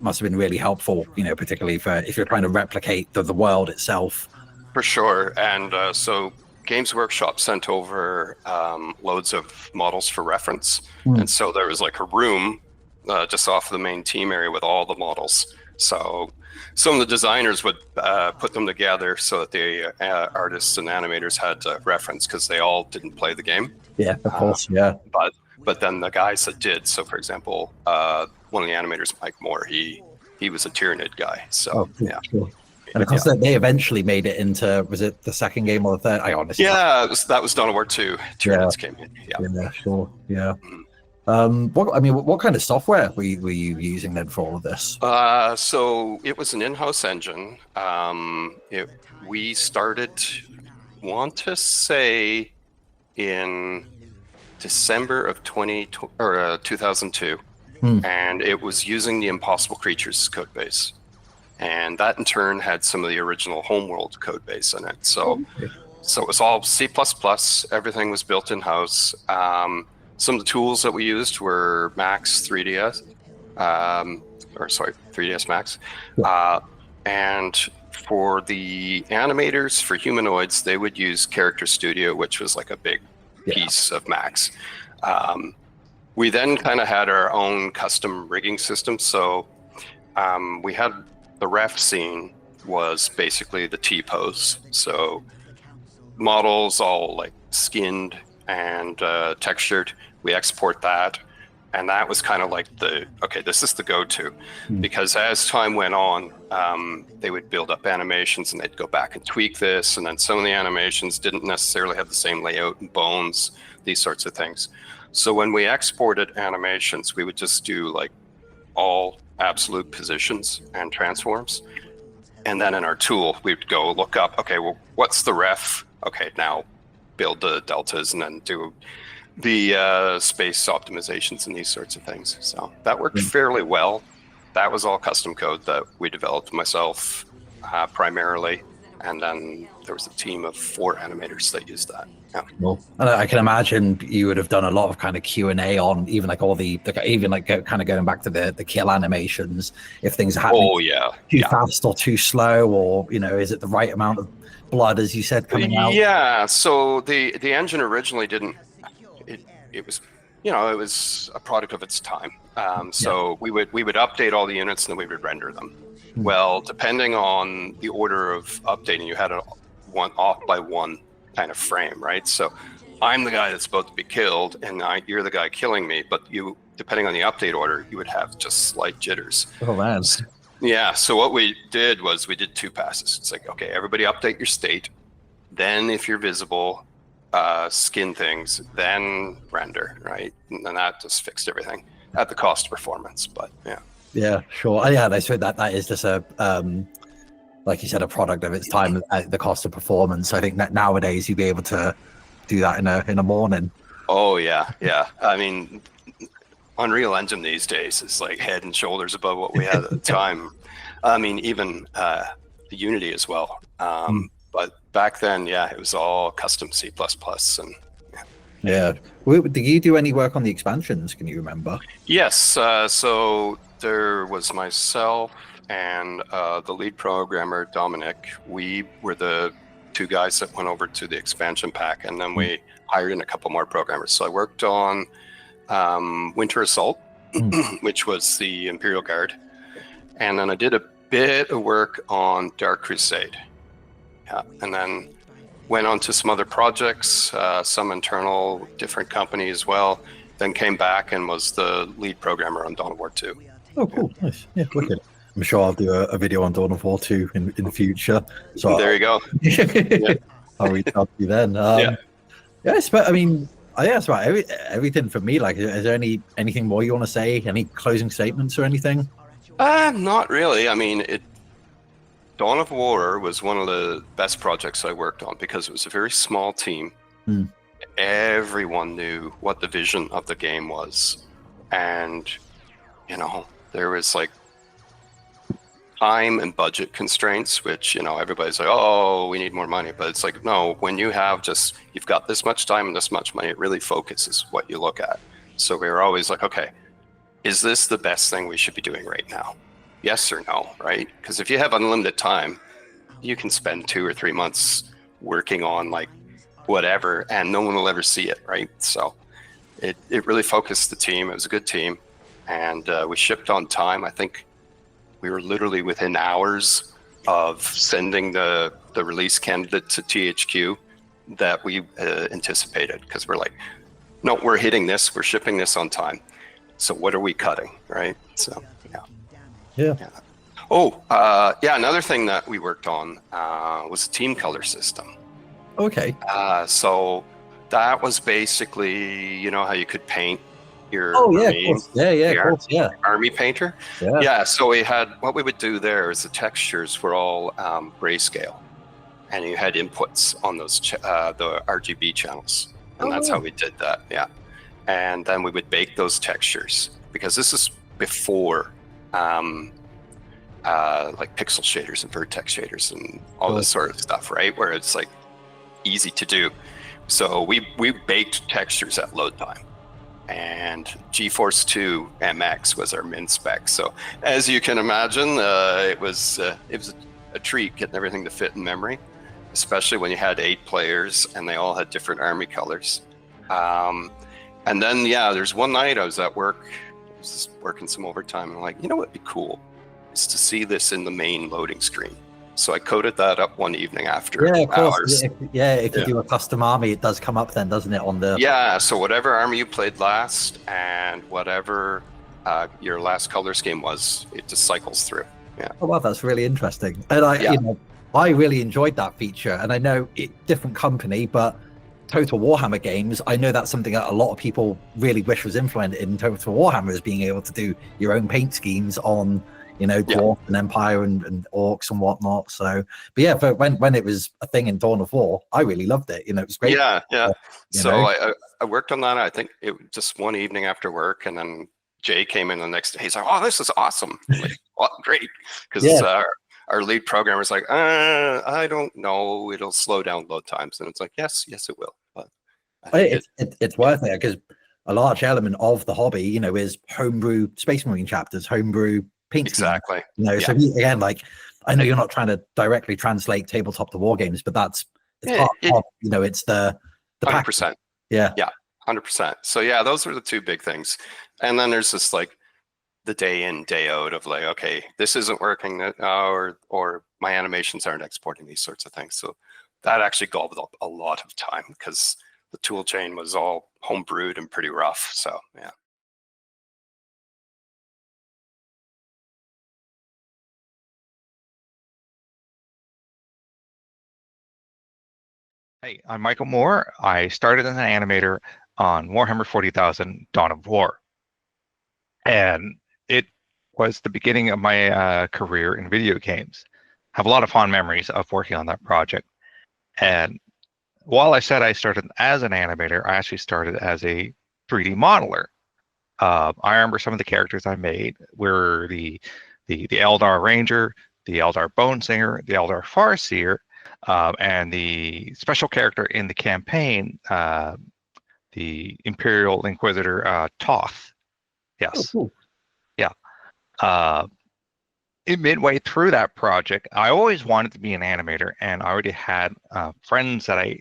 must have been really helpful. You know, particularly for if you're trying to replicate the world itself. For sure, and so. Games Workshop sent over loads of models for reference, and so there was like a room just off the main team area with all the models. So some of the designers would put them together so that the artists and animators had to reference, because they all didn't play the game. Yeah, of course, yeah. But then the guys that did, so for example, one of the animators, Mike Moore, he was a Tyranid guy. So Cool. And of course, they eventually made it into, was it the second game or the third? I honestly that was Dawn of War 2. Tyranids came in. Yeah, sure. Yeah. What kind of software were you using then for all of this? So it was an in-house engine. We started, want to say, in December of 2002, and it was using the Impossible Creatures code base. And that in turn had some of the original Homeworld code base in it. So it was all C++. Everything was built in-house. Some of the tools that we used were Max 3ds, 3ds Max. And for the animators, for humanoids, they would use Character Studio, which was like a big piece of Max. We then kind of had our own custom rigging system. So we had the ref scene was basically the T-pose. So models all like skinned and textured. We export that. And that was kind of like this is the go-to. Because as time went on, they would build up animations and they'd go back and tweak this. And then some of the animations didn't necessarily have the same layout and bones, these sorts of things. So when we exported animations, we would just do like all absolute positions and transforms. And then in our tool, we'd go look up, okay, well, what's the ref? Okay, now build the deltas and then do the space optimizations and these sorts of things. So that worked fairly well. That was all custom code that we developed myself primarily. And then there was a team of 4 animators that used that. Yeah. Well, and I can imagine you would have done a lot of kind of Q&A on even like all the even like kind of going back to the kill animations, if things are happening too fast or too slow, or, you know, is it the right amount of blood, as you said, coming out? Yeah, so the engine originally didn't, it was, you know, it was a product of its time. So we would update all the units and then we would render them. Well, depending on the order of updating, you had a one off by one kind of frame, right? So I'm the guy that's about to be killed and you're the guy killing me, but you, depending on the update order, you would have just slight jitters. Oh, man. Yeah, so what we did was we did 2 passes. It's like, okay, everybody update your state. Then if you're visible, skin things, then render, right? And then that just fixed everything at the cost of performance, but yeah. Yeah, sure. Yeah, I suppose that is just a, like you said, a product of its time at the cost of performance. I think that nowadays you'd be able to do that in a morning. Oh yeah. I mean, Unreal Engine these days is like head and shoulders above what we had at the time. I mean, even the Unity as well. But back then, it was all custom C++ and Yeah. Did you do any work on the expansions? Can you remember? Yes. So there was myself and the lead programmer, Dominic. We were the two guys that went over to the expansion pack, and then we hired in a couple more programmers. So I worked on Winter Assault, which was the Imperial Guard. And then I did a bit of work on Dark Crusade. Yeah. And then went on to some other projects, some internal, different company as well. Then came back and was the lead programmer on Dawn of War 2. Oh, cool. Nice. Yeah, wicked. I'm sure I'll do a video on Dawn of War 2 in the future. So there you go. I'll reach out to you then. Yes, but I mean, I think that's about everything from me. Like, is there anything more you want to say? Any closing statements or anything? Not really. I mean, Dawn of War was one of the best projects I worked on because it was a very small team. Everyone knew what the vision of the game was. And, there was like time and budget constraints, which, everybody's like, oh, we need more money. But it's like, no, when you've got this much time and this much money, it really focuses what you look at. So we were always like, okay, is this the best thing we should be doing right now? Yes or no, right? Because if you have unlimited time, you can spend 2 or 3 months working on like whatever, and no one will ever see it, right? So it really focused the team. It was a good team, and we shipped on time. I think we were literally within hours of sending the release candidate to THQ that we anticipated, because we're like, no, we're hitting this, we're shipping this on time. So what are we cutting, right? So yeah. Oh, another thing that we worked on was a team color system. Okay. So that was basically, how you could paint your army, of course. Army painter. Yeah. So what we would do there is the textures were all grayscale, and you had inputs on those the RGB channels, and that's how we did that. Yeah. And then we would bake those textures, because this is before like pixel shaders and vertex shaders and all this sort of stuff, right? Where it's like easy to do. So we baked textures at load time, and GeForce 2 MX was our min spec. So as you can imagine, it was a treat getting everything to fit in memory, especially when you had 8 players and they all had different army colors. And then, there's one night I was at work, I was just working some overtime, and I'm like, what'd be cool is to see this in the main loading screen. So I coded that up one evening after hours. If you do a custom army, it does come up then, doesn't it? On the so whatever army you played last and whatever your last color scheme was, it just cycles through. Yeah. Oh wow, that's really interesting. And I really enjoyed that feature. And I know different company, but Total Warhammer games, I know that's something that a lot of people really wish was implemented in Total Warhammer, is being able to do your own paint schemes on, Dwarf and Empire and Orks and whatnot. So, but when it was a thing in Dawn of War, I really loved it. It was great. So I worked on that. I think it was just one evening after work, and then Jay came in the next day. He's like, "Oh, this is awesome!" I'm like, well, great, because our lead programmer is like, I don't know, it'll slow down load times. And it's like, yes, it will. But it's worth it, because a large element of the hobby, is homebrew Space Marine chapters, homebrew paint schemes. Exactly. So again, like, I know you're not trying to directly translate tabletop to war games, but it's part of, it's the 100%. Yeah. 100%. So those are the two big things. And then there's this like the day in, day out of like, okay, this isn't working, or my animations aren't exporting, these sorts of things. So that actually gobbled up a lot of time, because the tool chain was all homebrewed and pretty rough. So yeah. Hey, I'm Michael Moore. I started as an animator on Warhammer 40,000 Dawn of War. And it was the beginning of my career in video games. I have a lot of fond memories of working on that project. And while I said I started as an animator, I actually started as a 3D modeler. I remember some of the characters I made were the Eldar Ranger, the Eldar Bone Singer, the Eldar Farseer, and the special character in the campaign, the the Imperial Inquisitor Toth. Yes. Oh, cool. Midway through that project, I always wanted to be an animator, and I already had friends that I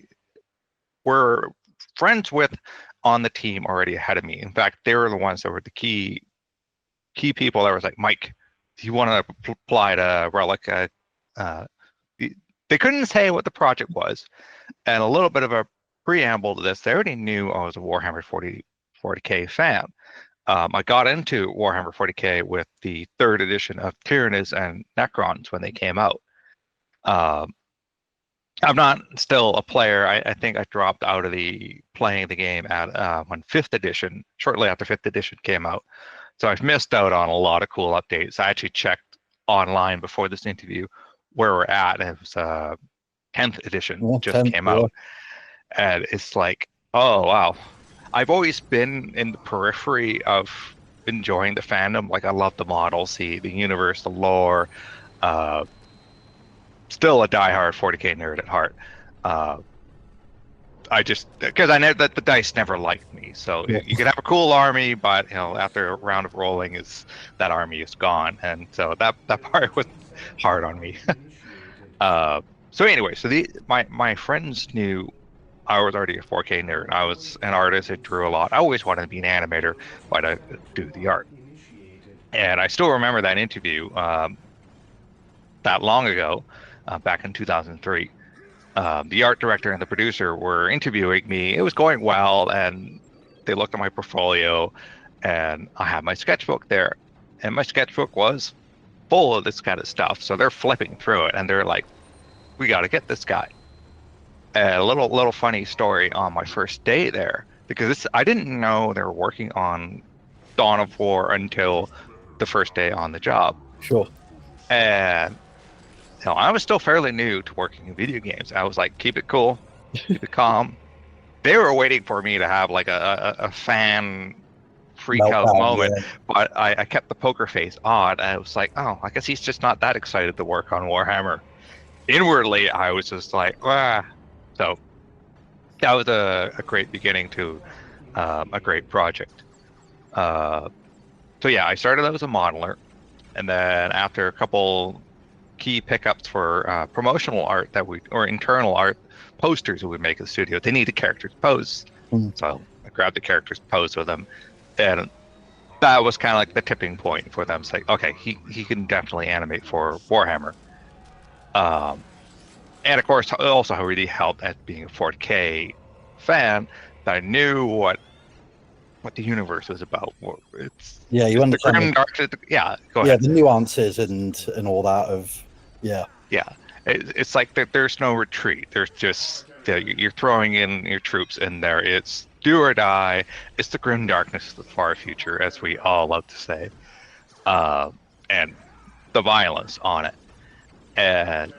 were friends with on the team already ahead of me. In fact, they were the ones that were the key people that was like, Mike, do you want to apply to Relic? They couldn't say what the project was, and a little bit of a preamble to this, they already knew I was a Warhammer 40K fan. I got into Warhammer 40K with the 3rd edition of Tyranids and Necrons when they came out. I'm not still a player. I think I dropped out of playing the game at when 5th edition, shortly after 5th edition came out. So I've missed out on a lot of cool updates. I actually checked online before this interview where we're at, and it was 10th edition just came out. And it's like, oh, wow. I've always been in the periphery of enjoying the fandom. Like, I love the models, the universe, the lore. Still a diehard 40K nerd at heart. I just, because I know that the dice never liked me. So you could have a cool army, but after a round of rolling, that army is gone, and so that part was hard on me. So anyway, so my friends knew I was already a 4K nerd. I was an artist. I drew a lot. I always wanted to be an animator, but I do the art. And I still remember that interview that long ago, back in 2003. The art director and the producer were interviewing me. It was going well, and they looked at my portfolio, and I had my sketchbook there. And my sketchbook was full of this kind of stuff. So they're flipping through it, and they're like, we got to get this guy. A little funny story on my first day there, because I didn't know they were working on Dawn of War until the first day on the job. Sure. And I was still fairly new to working in video games. I was like, keep it cool, keep it calm. They were waiting for me to have like a fan freak out moment, but I kept the poker face on. I was like, oh, I guess he's just not that excited to work on Warhammer. Inwardly, I was just like, ah. So that was a great beginning to a great project. So yeah, I started out as a modeler, and then after a couple key pickups for promotional art or internal art posters that we make at the studio, they needed characters posed. So I grabbed the characters, posed with them, and that was kind of like the tipping point for them. It's like, okay, he can definitely animate for Warhammer. And of course, it also really helped at being a 40K fan that I knew what the universe was about. You understand the grim dark. Go ahead. Yeah, the nuances and all that of It's like that. There's no retreat. There's just you're throwing in your troops in there. It's do or die. It's the grim darkness of the far future, as we all love to say, and the violence on it. And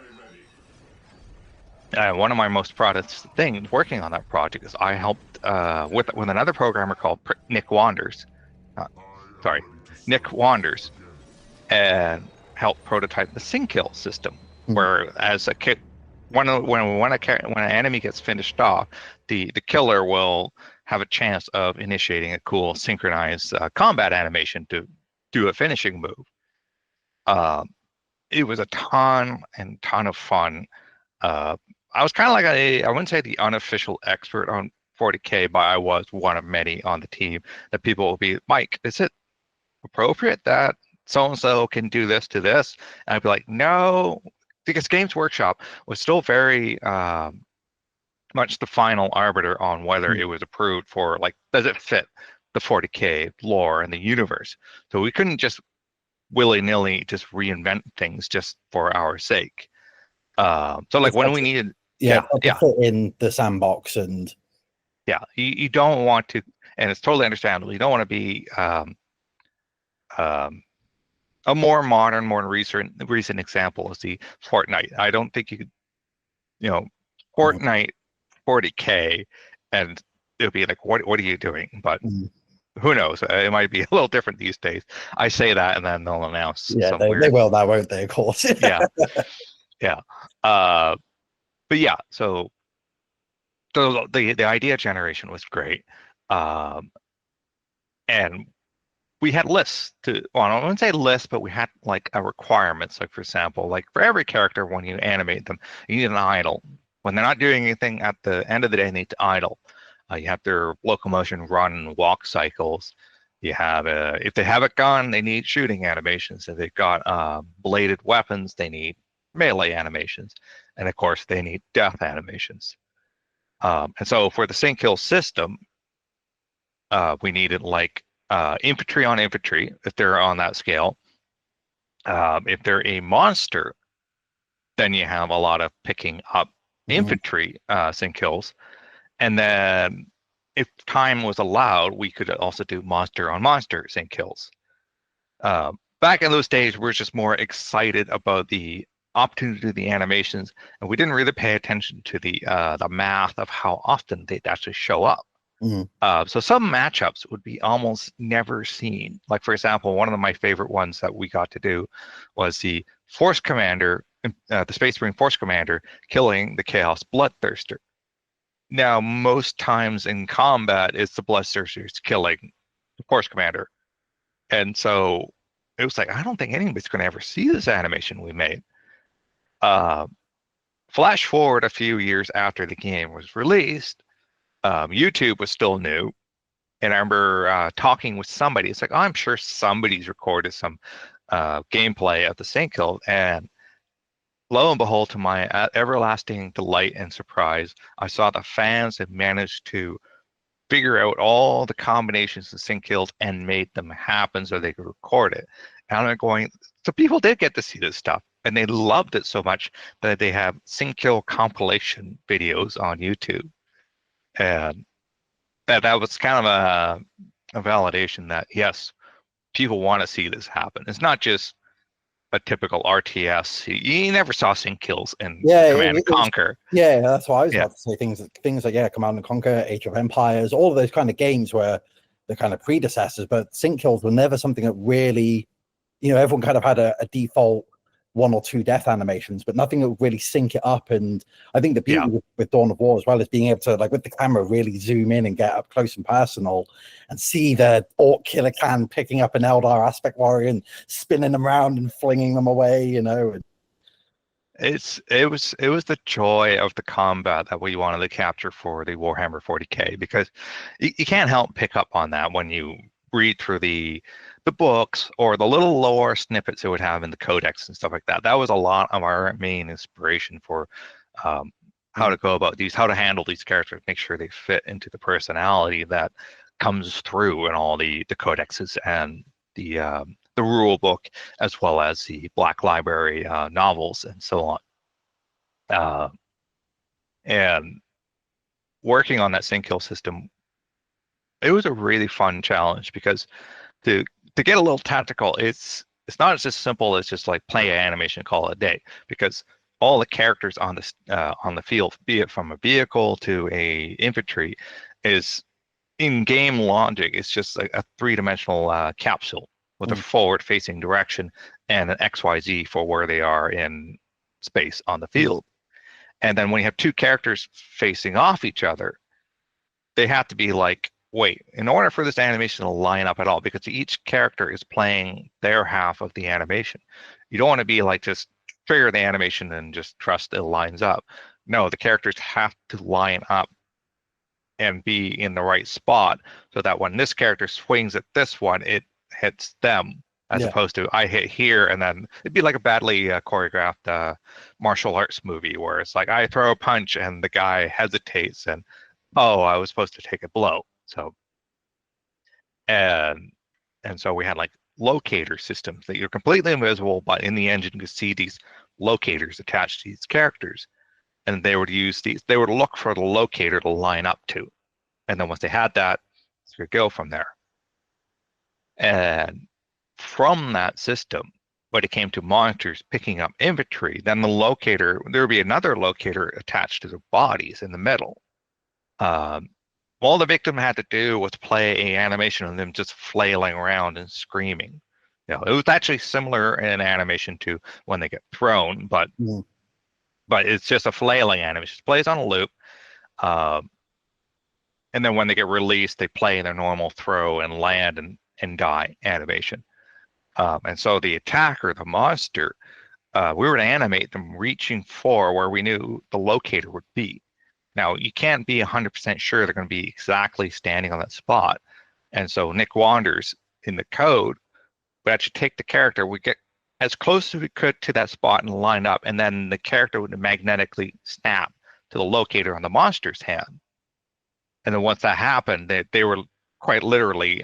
one of my most proudest things working on that project is I helped with another programmer called Nick Wanders, and helped prototype the Sing Kill system, where as a kit, when an enemy gets finished off, the killer will have a chance of initiating a cool synchronized combat animation to do a finishing move. It was a ton of fun. I was kind of like I wouldn't say the unofficial expert on 40K, but I was one of many on the team that people will be, Mike, is it appropriate that so-and-so can do this to this? And I'd be like, no, because Games Workshop was still very much the final arbiter on whether it was approved for, like, does it fit the 40K lore and the universe? So we couldn't just willy-nilly just reinvent things just for our sake. So like when we needed fit in the sandbox, and you don't want to, and it's totally understandable, you don't want to be a more modern, more recent example is the Fortnite. I don't think you could, Fortnite 40K, and it'll be like, what are you doing? But who knows? It might be a little different these days. I say that, and then they'll announce. They will now, won't they? Of course. Yeah. But yeah, so the idea generation was great. And we had lists well, I wouldn't say lists, but we had like a requirements. Like for example, like for every character, when you animate them, you need an idle. When they're not doing anything at the end of the day, they need to idle. You have their locomotion, run, and walk cycles. You have if they have a gun, they need shooting animations. If they've got bladed weapons, they need melee animations, and of course, they need death animations. And so for the sync kill system, we needed like infantry on infantry, if they're on that scale. If they're a monster, then you have a lot of picking up infantry sync kills. And then if time was allowed, we could also do monster on monster sync kills. Back in those days, we're just more excited about the opportunity to do the animations, and we didn't really pay attention to the math of how often they'd actually show up. So some matchups would be almost never seen. Like for example, one of my favorite ones that we got to do was the Force Commander, the Space Marine Force Commander, killing the Chaos Bloodthirster. Now, most times in combat, it's the Bloodthirsters killing the Force Commander, and so it was like, I don't think anybody's going to ever see this animation we made. Flash forward a few years after the game was released. YouTube was still new, and I remember talking with somebody. It's like, oh, I'm sure somebody's recorded some gameplay of the sync kill, and lo and behold, to my everlasting delight and surprise, I saw the fans had managed to figure out all the combinations of sync kills and made them happen so they could record it. And I'm going, so people did get to see this stuff, and they loved it so much that they have sync kill compilation videos on YouTube. And that was kind of a validation that, yes, people want to see this happen. It's not just a typical RTS. You never saw sync kills in Command and Conquer. Yeah, that's what I was about to say. Things like Command and Conquer, Age of Empires, all of those kind of games were the kind of predecessors, but sync kills were never something that really, everyone kind of had a default 1 or 2 death animations, but nothing that would really sync it up. And I think the beauty with Dawn of War as well is being able to, like, with the camera, really zoom in and get up close and personal and see the Ork killer can picking up an Eldar aspect warrior and spinning them around and flinging them away, And it was the joy of the combat that we wanted to capture for the Warhammer 40K, because you can't help pick up on that when you read through the books or the little lore snippets it would have in the codex and stuff like that. That was a lot of our main inspiration for how to go about these, how to handle these characters, make sure they fit into the personality that comes through in all the codexes and the rule book, as well as the Black Library novels and so on. And working on that sync kill system, it was a really fun challenge, because to get a little tactical, it's not as simple as just like play an animation, call it a day, because all the characters on the field, be it from a vehicle to a infantry, is in game logic. It's just a 3-dimensional capsule with a forward-facing direction and an XYZ for where they are in space on the field. And then when you have 2 characters facing off each other, they have to be like, wait, in order for this animation to line up at all, because each character is playing their half of the animation. You don't want to be like, just trigger the animation and just trust it lines up. No, the characters have to line up and be in the right spot, so that when this character swings at this one, it hits them, as opposed to I hit here, and then it'd be like a badly choreographed martial arts movie where it's like I throw a punch and the guy hesitates and, oh, I was supposed to take a blow. So, and so we had like locator systems that you're completely invisible, but in the engine you could see these locators attached to these characters, and they would use these. They would look for the locator to line up to, and then once they had that, you could go from there. And from that system, when it came to monsters picking up infantry, then the locator, there would be another locator attached to the bodies in the middle. All the victim had to do was play an animation of them just flailing around and screaming. It was actually similar in animation to when they get thrown, but it's just a flailing animation. It plays on a loop. And then when they get released, they play their normal throw and land and die animation. And so the attacker, the monster, we were to animate them reaching for where we knew the locator would be. Now, you can't be 100% sure they're going to be exactly standing on that spot. And so Nick Wanders in the code, we actually take the character, we get as close as we could to that spot and line up, and then the character would magnetically snap to the locator on the monster's hand. And then once that happened, they were quite literally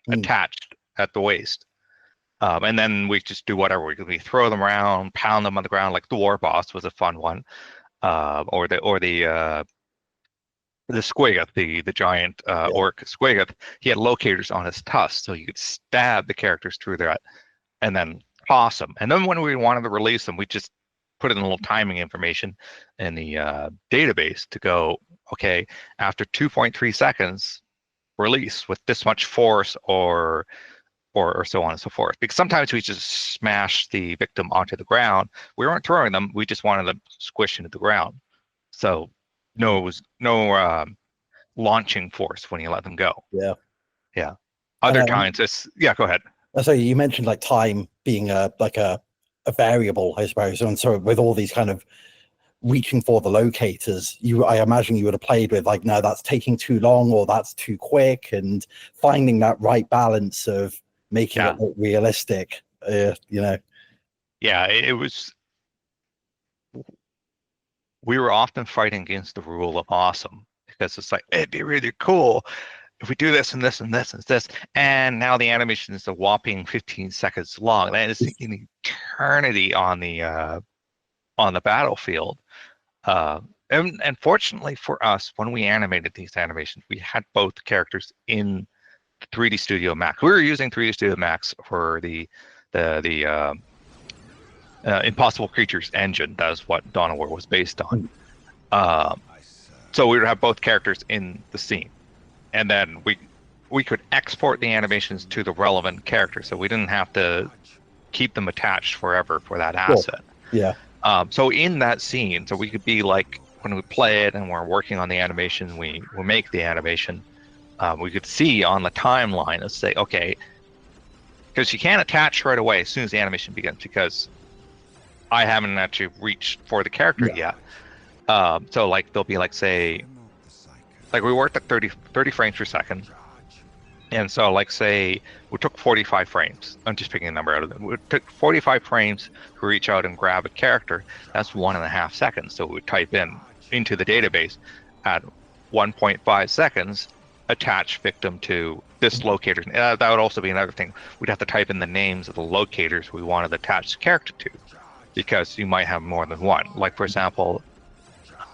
attached at the waist. And then we just do whatever. We throw them around, pound them on the ground, like the War Boss was a fun one. Or the Squiggoth, the giant orc Squiggoth, he had locators on his tusks, so you could stab the characters through that and then toss them. And then when we wanted to release them, we just put in a little timing information in the database to go, okay, after 2.3 seconds, release with this much force or so on and so forth. Because sometimes we just smash the victim onto the ground. We weren't throwing them, we just wanted them squished into the ground. So no launching force when you let them go. Yeah. Yeah. Other times it's, yeah, go ahead. So you mentioned like time being a variable, I suppose. And so with all these kind of reaching for the locators, I imagine you would have played with like, no, that's taking too long or that's too quick, and finding that right balance of making it look realistic, you know. Yeah, it was. We were often fighting against the rule of awesome, because it's like, it'd be really cool if we do this and this and this and this, and now the animation is a whopping 15 seconds long. That is an eternity on the battlefield. And fortunately for us, when we animated these animations, we had both characters in 3D Studio Max. We were using 3D Studio Max for the Impossible Creatures engine. That is what Dawn of War was based on. So we would have both characters in the scene, and then we could export the animations to the relevant character, so we didn't have to keep them attached forever for that asset. Yeah. So in that scene, so we could be like, when we play it and we're working on the animation, we make the animation, we could see on the timeline and say, okay, because you can't attach right away as soon as the animation begins, because I haven't actually reached for the character yet. So like there'll be like, say, like we worked at 30 frames per second. And so like, say we took 45 frames. I'm just picking a number out of them. We took 45 frames to reach out and grab a character. That's 1.5 seconds. So we would type into the database at 1.5 seconds, attach victim to this locator. That would also be another thing. We'd have to type in the names of the locators we wanted to attach the character to, because you might have more than one. Like for example,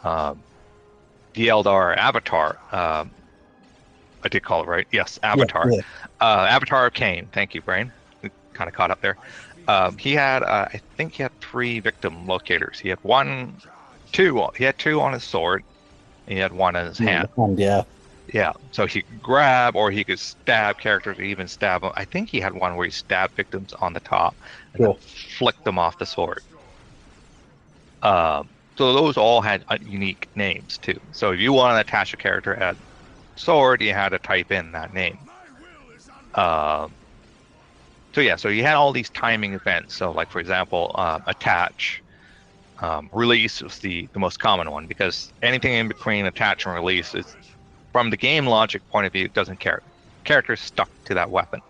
the Eldar Avatar, I did call it right. Yes, Avatar. Yeah. Avatar of Cain. Thank you, Brain. We kind of caught up there. He had, I think he had 3 victim locators. He had two. He had 2 on his sword. He had 1 in his hand. Yeah. Yeah. So he could grab, or he could stab characters, or even stab them. I think he had one where he stabbed victims on the top and then flicked them off the sword. So those all had unique names too. So if you wanted to attach a character at sword, you had to type in that name. So yeah, so you had all these timing events. So like for example, attach, release was the most common one, because anything in between attach and release is, from the game logic point of view, doesn't care. Characters stuck to that weapon,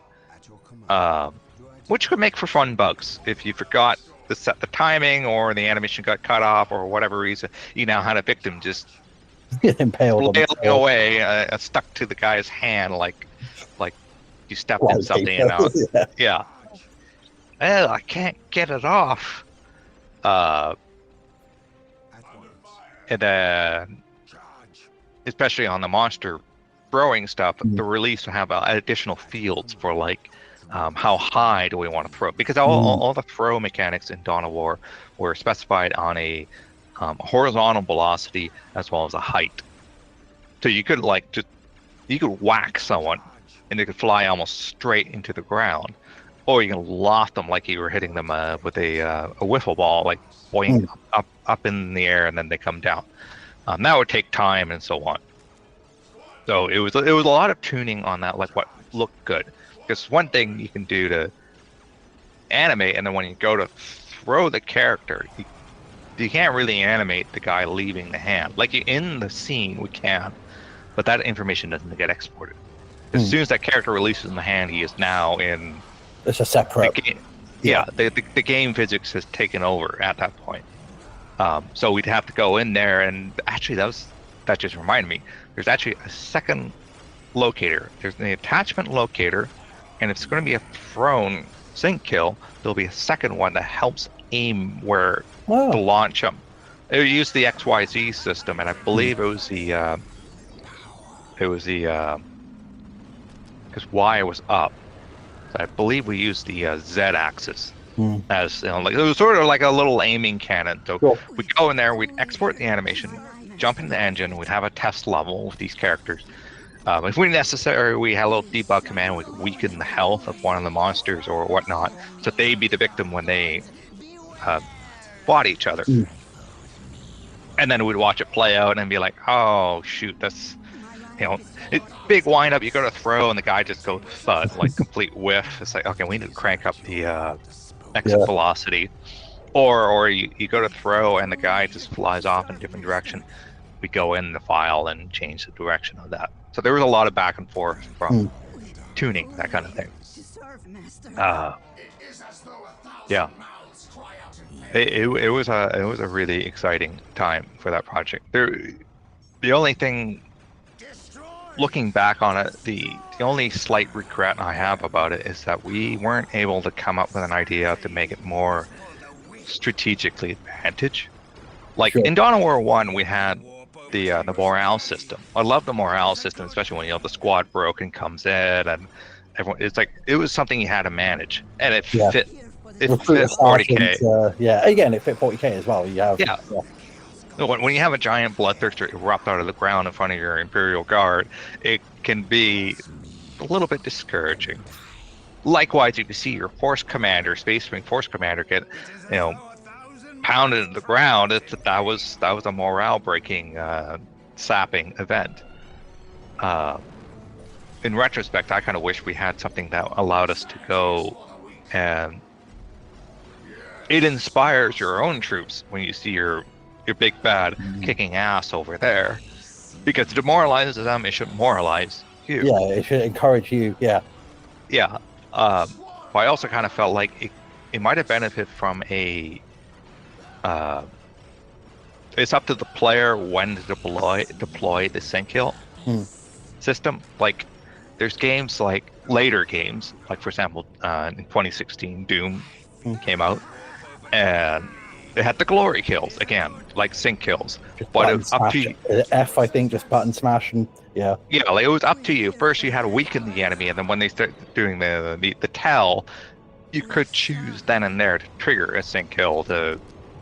which could make for fun bugs. If you forgot to set the timing, or the animation got cut off, or whatever reason, you now had a victim just impaled away, stuck to the guy's hand, like you stepped in something. Yeah. Well, I can't get it off. And then, especially on the monster throwing stuff, the release will have additional fields for like, how high do we want to throw? Because all the throw mechanics in Dawn of War were specified on a horizontal velocity as well as a height. So you could you could whack someone and they could fly almost straight into the ground, or you can loft them like you were hitting them with a wiffle ball, like boing up in the air, and then they come down. That would take time and so on. So it was a lot of tuning on that, like what looked good. Because one thing you can do to animate, and then when you go to throw the character, you can't really animate the guy leaving the hand. Like in the scene, we can, but that information doesn't get exported. As soon as that character releases in the hand, he is now in. It's a separate. The game physics has taken over at that point. So we'd have to go in there, and actually that just reminded me. There's actually a second locator. There's the attachment locator, and if it's going to be a thrown sync kill, there'll be a second one that helps aim where to launch them. It used the XYZ system, and I believe it was the because Y was up. So I believe we used the Z axis as like it was sort of like a little aiming cannon. So we'd go in there, we'd export the animation, jump in the engine, we'd have a test level with these characters. If we necessary, we had a little debug command, we'd weaken the health of one of the monsters or whatnot, so they'd be the victim when they fought each other. And then we'd watch it play out and be like, oh shoot, that's big wind up, you go to throw and the guy just goes thud, like complete whiff. It's like, okay, we need to crank up the exit velocity. Or you go to throw and the guy just flies off in a different direction. We go in the file and change the direction of that. So there was a lot of back and forth from tuning, that kind of thing. Yeah. It was a really exciting time for that project. The only thing, looking back on it, the only slight regret I have about it is that we weren't able to come up with an idea to make it more strategically advantage. Like in Dawn of War 1, we had the morale system. I love the morale system, especially when the squad broken comes in and everyone. It's like it was something you had to manage, and it fit. It fit 40K. Again, it fit 40K as well. You have When you have a giant bloodthirster erupt out of the ground in front of your Imperial Guard, it can be a little bit discouraging. Likewise, if you see your Force Commander, Space Marine Force Commander, get pounded into the ground, that was a morale-breaking, sapping event. In retrospect, I kind of wish we had something that allowed us to go and it inspires your own troops when you see your big bad kicking ass over there, because it demoralizes them. It should moralize you. Yeah, it should encourage you. Yeah. But I also kind of felt like it might have benefited from a. It's up to the player when to deploy the sync kill system. Like, there's games like later games, like for example, in 2016, Doom came out, and they had the glory kills again, like sync kills. But it was up to you. F, I think, just button smash and like it was up to you. First, you had to weaken the enemy, and then when they start doing the tell, you could choose then and there to trigger a sync kill, the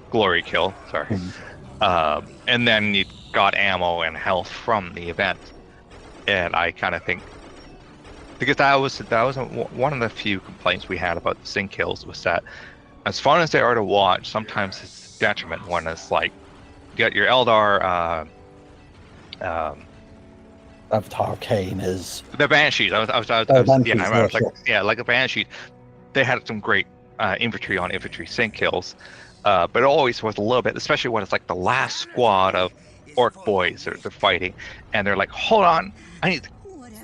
glory kill. Sorry, and then you got ammo and health from the event. And I kind of think, because that was one of the few complaints we had about the sync kills, was that as fun as they are to watch, sometimes it's a detriment when it's like you got your Eldar Avatar Kane is the Banshees. I was like the Banshees. They had some great infantry on infantry sync kills, but it always was a little bit, especially when it's like the last squad of Orc boys they're fighting, and they're like, hold on, I need to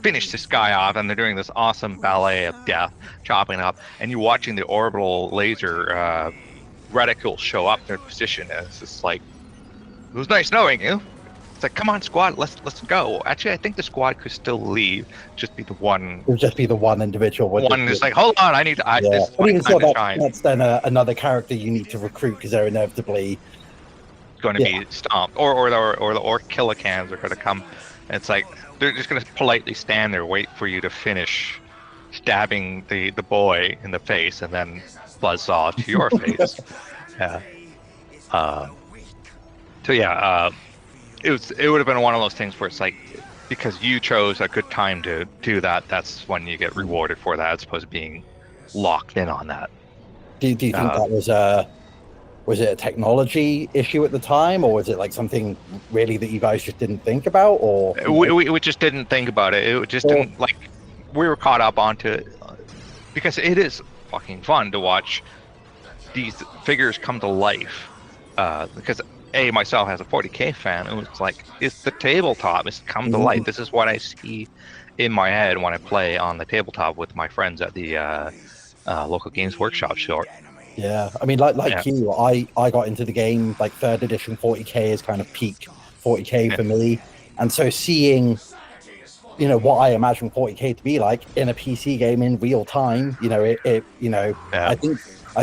finish this guy off, and they're doing this awesome ballet of death, chopping up, and you're watching the orbital laser reticle show up their position, and it's just like, it was nice knowing you. It's like, come on, squad, let's go. Actually, I think the squad could still leave, just be the one. It would just be the one individual. One is like, hold on, I need to. This but even so, that's then another character you need to recruit, because they're inevitably going to be stomped, or the Orc killicans are going to come. And it's like they're just going to politely stand there, wait for you to finish stabbing the boy in the face, and then buzzsaw to your face. It would have been one of those things where it's like, because you chose a good time to do that, that's when you get rewarded for that, as opposed to being locked in on that. Do you think that was Was it a technology issue at the time, or was it like something really that you guys just didn't think about, or We just didn't think about it. It just didn't, like, we were caught up onto it because it is fucking fun to watch these figures come to life. Because myself as a 40K fan, it was like, it's the tabletop. It's come to life. This is what I see in my head when I play on the tabletop with my friends at the local games workshop store. Yeah, I mean, like you, I got into the game like 3rd edition 40K is kind of peak 40K for me, and so seeing, you know, what I imagine 40K to be like in a PC game in real time, you know, I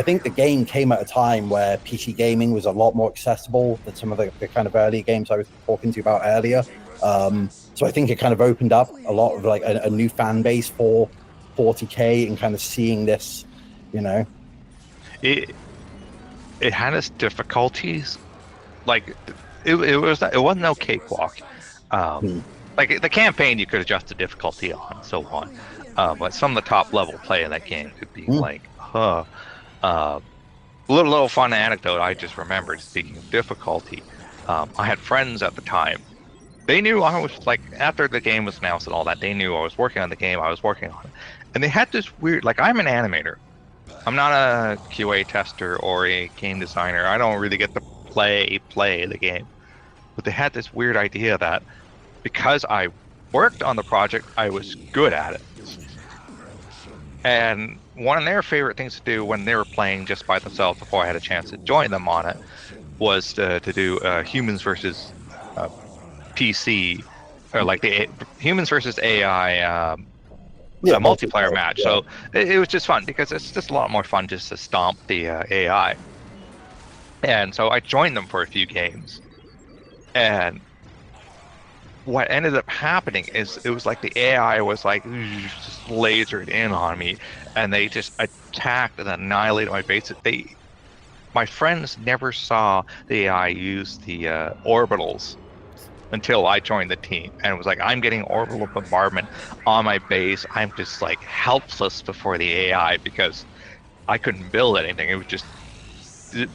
think the game came at a time where PC gaming was a lot more accessible than some of the kind of early games I was talking to you about earlier. So I think it kind of opened up a lot of like a new fan base for 40K, and kind of seeing this, you know. It had its difficulties, like it wasn't no cakewalk. Like the campaign, you could adjust the difficulty on, so on. But some of the top level play in that game could be like, little fun anecdote I just remembered. Speaking of difficulty, I had friends at the time. They knew I was, like, after the game was announced and all that, they knew I was working on the game. I was working on it, and they had this weird, like, I'm an animator. I'm not a QA tester or a game designer. I don't really get to play the game. But they had this weird idea that because I worked on the project, I was good at it. And one of their favorite things to do when they were playing just by themselves before I had a chance to join them on it was to do humans versus PC, or like the humans versus AI multiplayer match. So it was just fun because it's just a lot more fun just to stomp the AI. And so I joined them for a few games, and what ended up happening is it was like the AI was like just lasered in on me, and they just attacked and annihilated my base. My friends never saw the AI use the orbitals until I joined the team, and it was like, I'm getting orbital bombardment on my base. I'm just like helpless before the AI because I couldn't build anything. It was just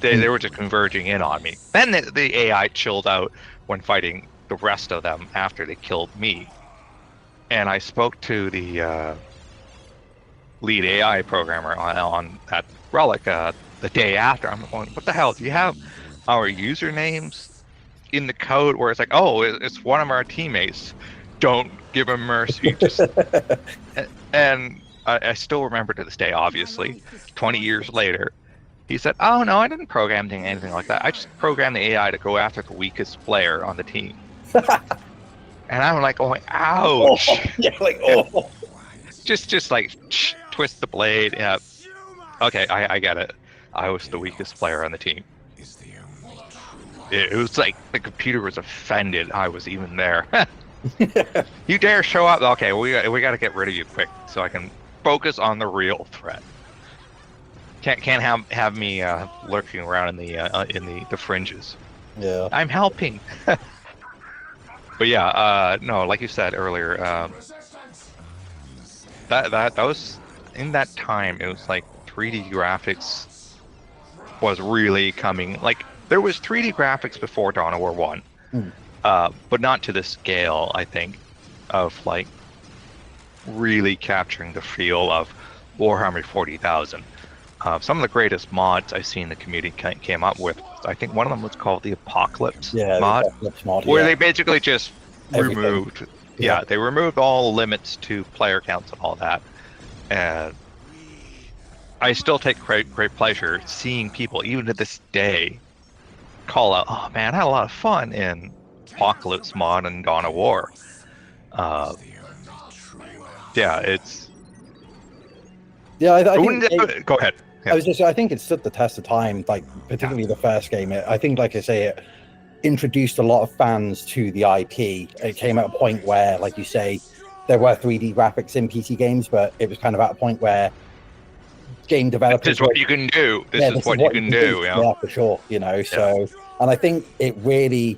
they were just converging in on me. Then the AI chilled out when fighting the rest of them after they killed me, and I spoke to the lead AI programmer on that relic the day after. I'm going, what the hell? Do you have our usernames in the code where it's like, oh, it's one of our teammates, don't give him mercy? Just and I still remember to this day, obviously 20 years later, he said, oh no, I didn't program anything like that. I just programmed the AI to go after the weakest player on the team. And I'm like, oh, ouch. Just like twist the blade. Yeah, okay, I get it. I was the weakest player on the team. It was like the computer was offended I was even there. You dare show up? Okay, we got to get rid of you quick so I can focus on the real threat. Can't have me lurking around in the fringes. Yeah, I'm helping. But yeah, no, like you said earlier, that was in that time. It was like 3D graphics was really coming. Like, there was 3D graphics before Dawn of War 1, but not to the scale, I think, of like really capturing the feel of Warhammer 40,000. Some of the greatest mods I've seen the community came up with, I think one of them was called the Apocalypse mod, where they basically just removed, they removed all limits to player counts and all that. And I still take great pleasure seeing people, even to this day, call out, oh man, I had a lot of fun in Apocalypse mod and Dawn of War. It's... Yeah, I think go ahead. Yeah. I think it stood the test of time, like particularly the first game. I think, like I say, it introduced a lot of fans to the IP. It came at a point where, like you say, there were 3D graphics in PC games, but it was kind of at a point where game developers... This is what you can do. This is what you can do. Yeah, for sure. You know, so... And I think it really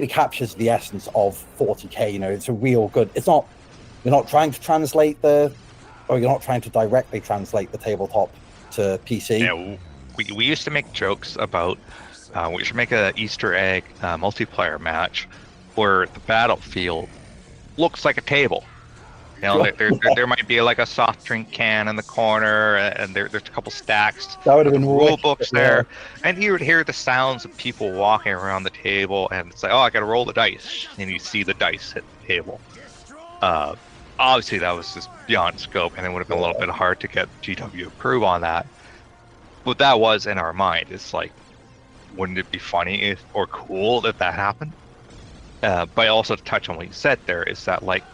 captures the essence of 40K. You know, it's a real good... It's not... You're not trying to translate you're not trying to directly translate the tabletop to PC. Yeah, we used to make jokes about we should make a Easter egg multiplayer match where the battlefield looks like a table. You know, there might be like a soft drink can in the corner, and there's a couple stacks. That would have been rule books there, yeah. and you would hear the sounds of people walking around the table, and it's like, oh, I got to roll the dice, and you see the dice hit the table. Obviously, that was just beyond scope, and it would have been a little bit hard to get GW to approve on that. But that was in our mind. It's like, wouldn't it be funny or cool if that happened? But also to touch on what you said there is that, like,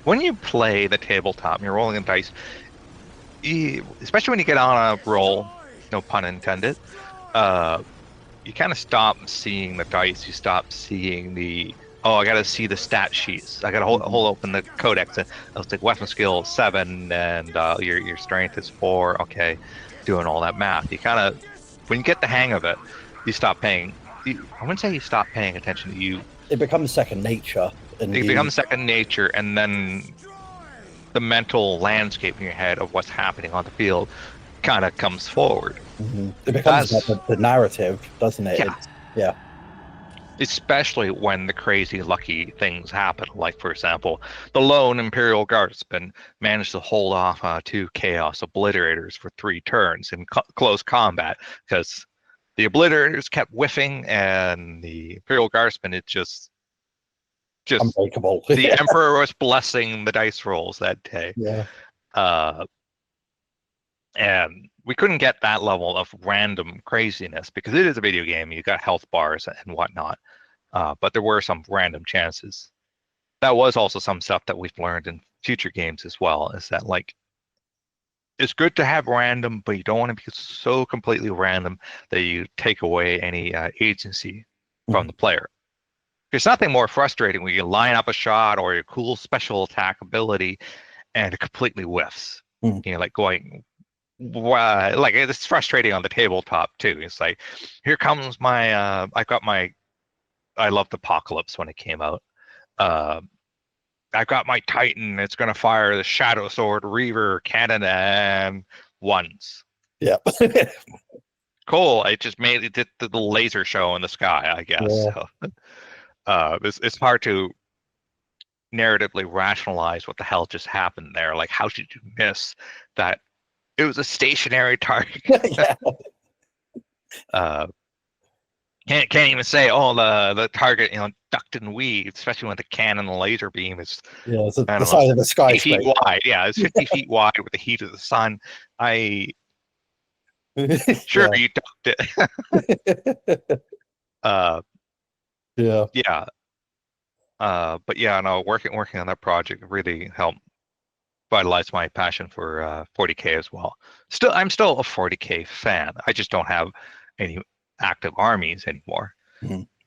when you play the tabletop and you're rolling the dice, especially when you get on a roll, no pun intended, you kind of stop seeing the dice. You stop seeing I got to see the stat sheets. I got to hold open the codex. And it's like weapon skill 7 and your strength is 4. Okay, doing all that math. You kind of, when you get the hang of it, you stop paying. I wouldn't say you stop paying attention to It becomes second nature. It becomes second nature, and then the mental landscape in your head of what's happening on the field kind of comes forward. Mm-hmm. It becomes like the narrative, doesn't it? Yeah. Especially when the crazy lucky things happen. Like, for example, the lone Imperial Guardsman managed to hold off 2 Chaos Obliterators for 3 turns in close combat, because the Obliterators kept whiffing, and the Imperial Guardsman, it just unbreakable. The Emperor was blessing the dice rolls that day. Yeah. And we couldn't get that level of random craziness because it is a video game. You got health bars and whatnot. But there were some random chances. That was also some stuff that we've learned in future games as well, is that, like, it's good to have random, but you don't want to be so completely random that you take away any agency from the player. There's nothing more frustrating when you line up a shot or your cool special attack ability and it completely whiffs. You know, like going, like, it's frustrating on the tabletop too. It's like, here comes my, I loved Apocalypse when it came out. I've got my Titan. It's going to fire the Shadow Sword Reaver cannon and ones. Yeah. Cool. It just made it did the laser show in the sky, I guess. Yeah. So, it's hard to narratively rationalize what the hell just happened there. Like, how did you miss that? It was a stationary target. Can't even say, oh, the target, ducked and weaved, especially when the cannon and the laser beam is it's the size of the sky. 50 feet wide. Yeah, it's 50 feet wide with the heat of the sun. Sure, you ducked it. Yeah. But yeah, no, working on that project really helped vitalize my passion for 40K as well. I'm still a 40K fan. I just don't have any active armies anymore.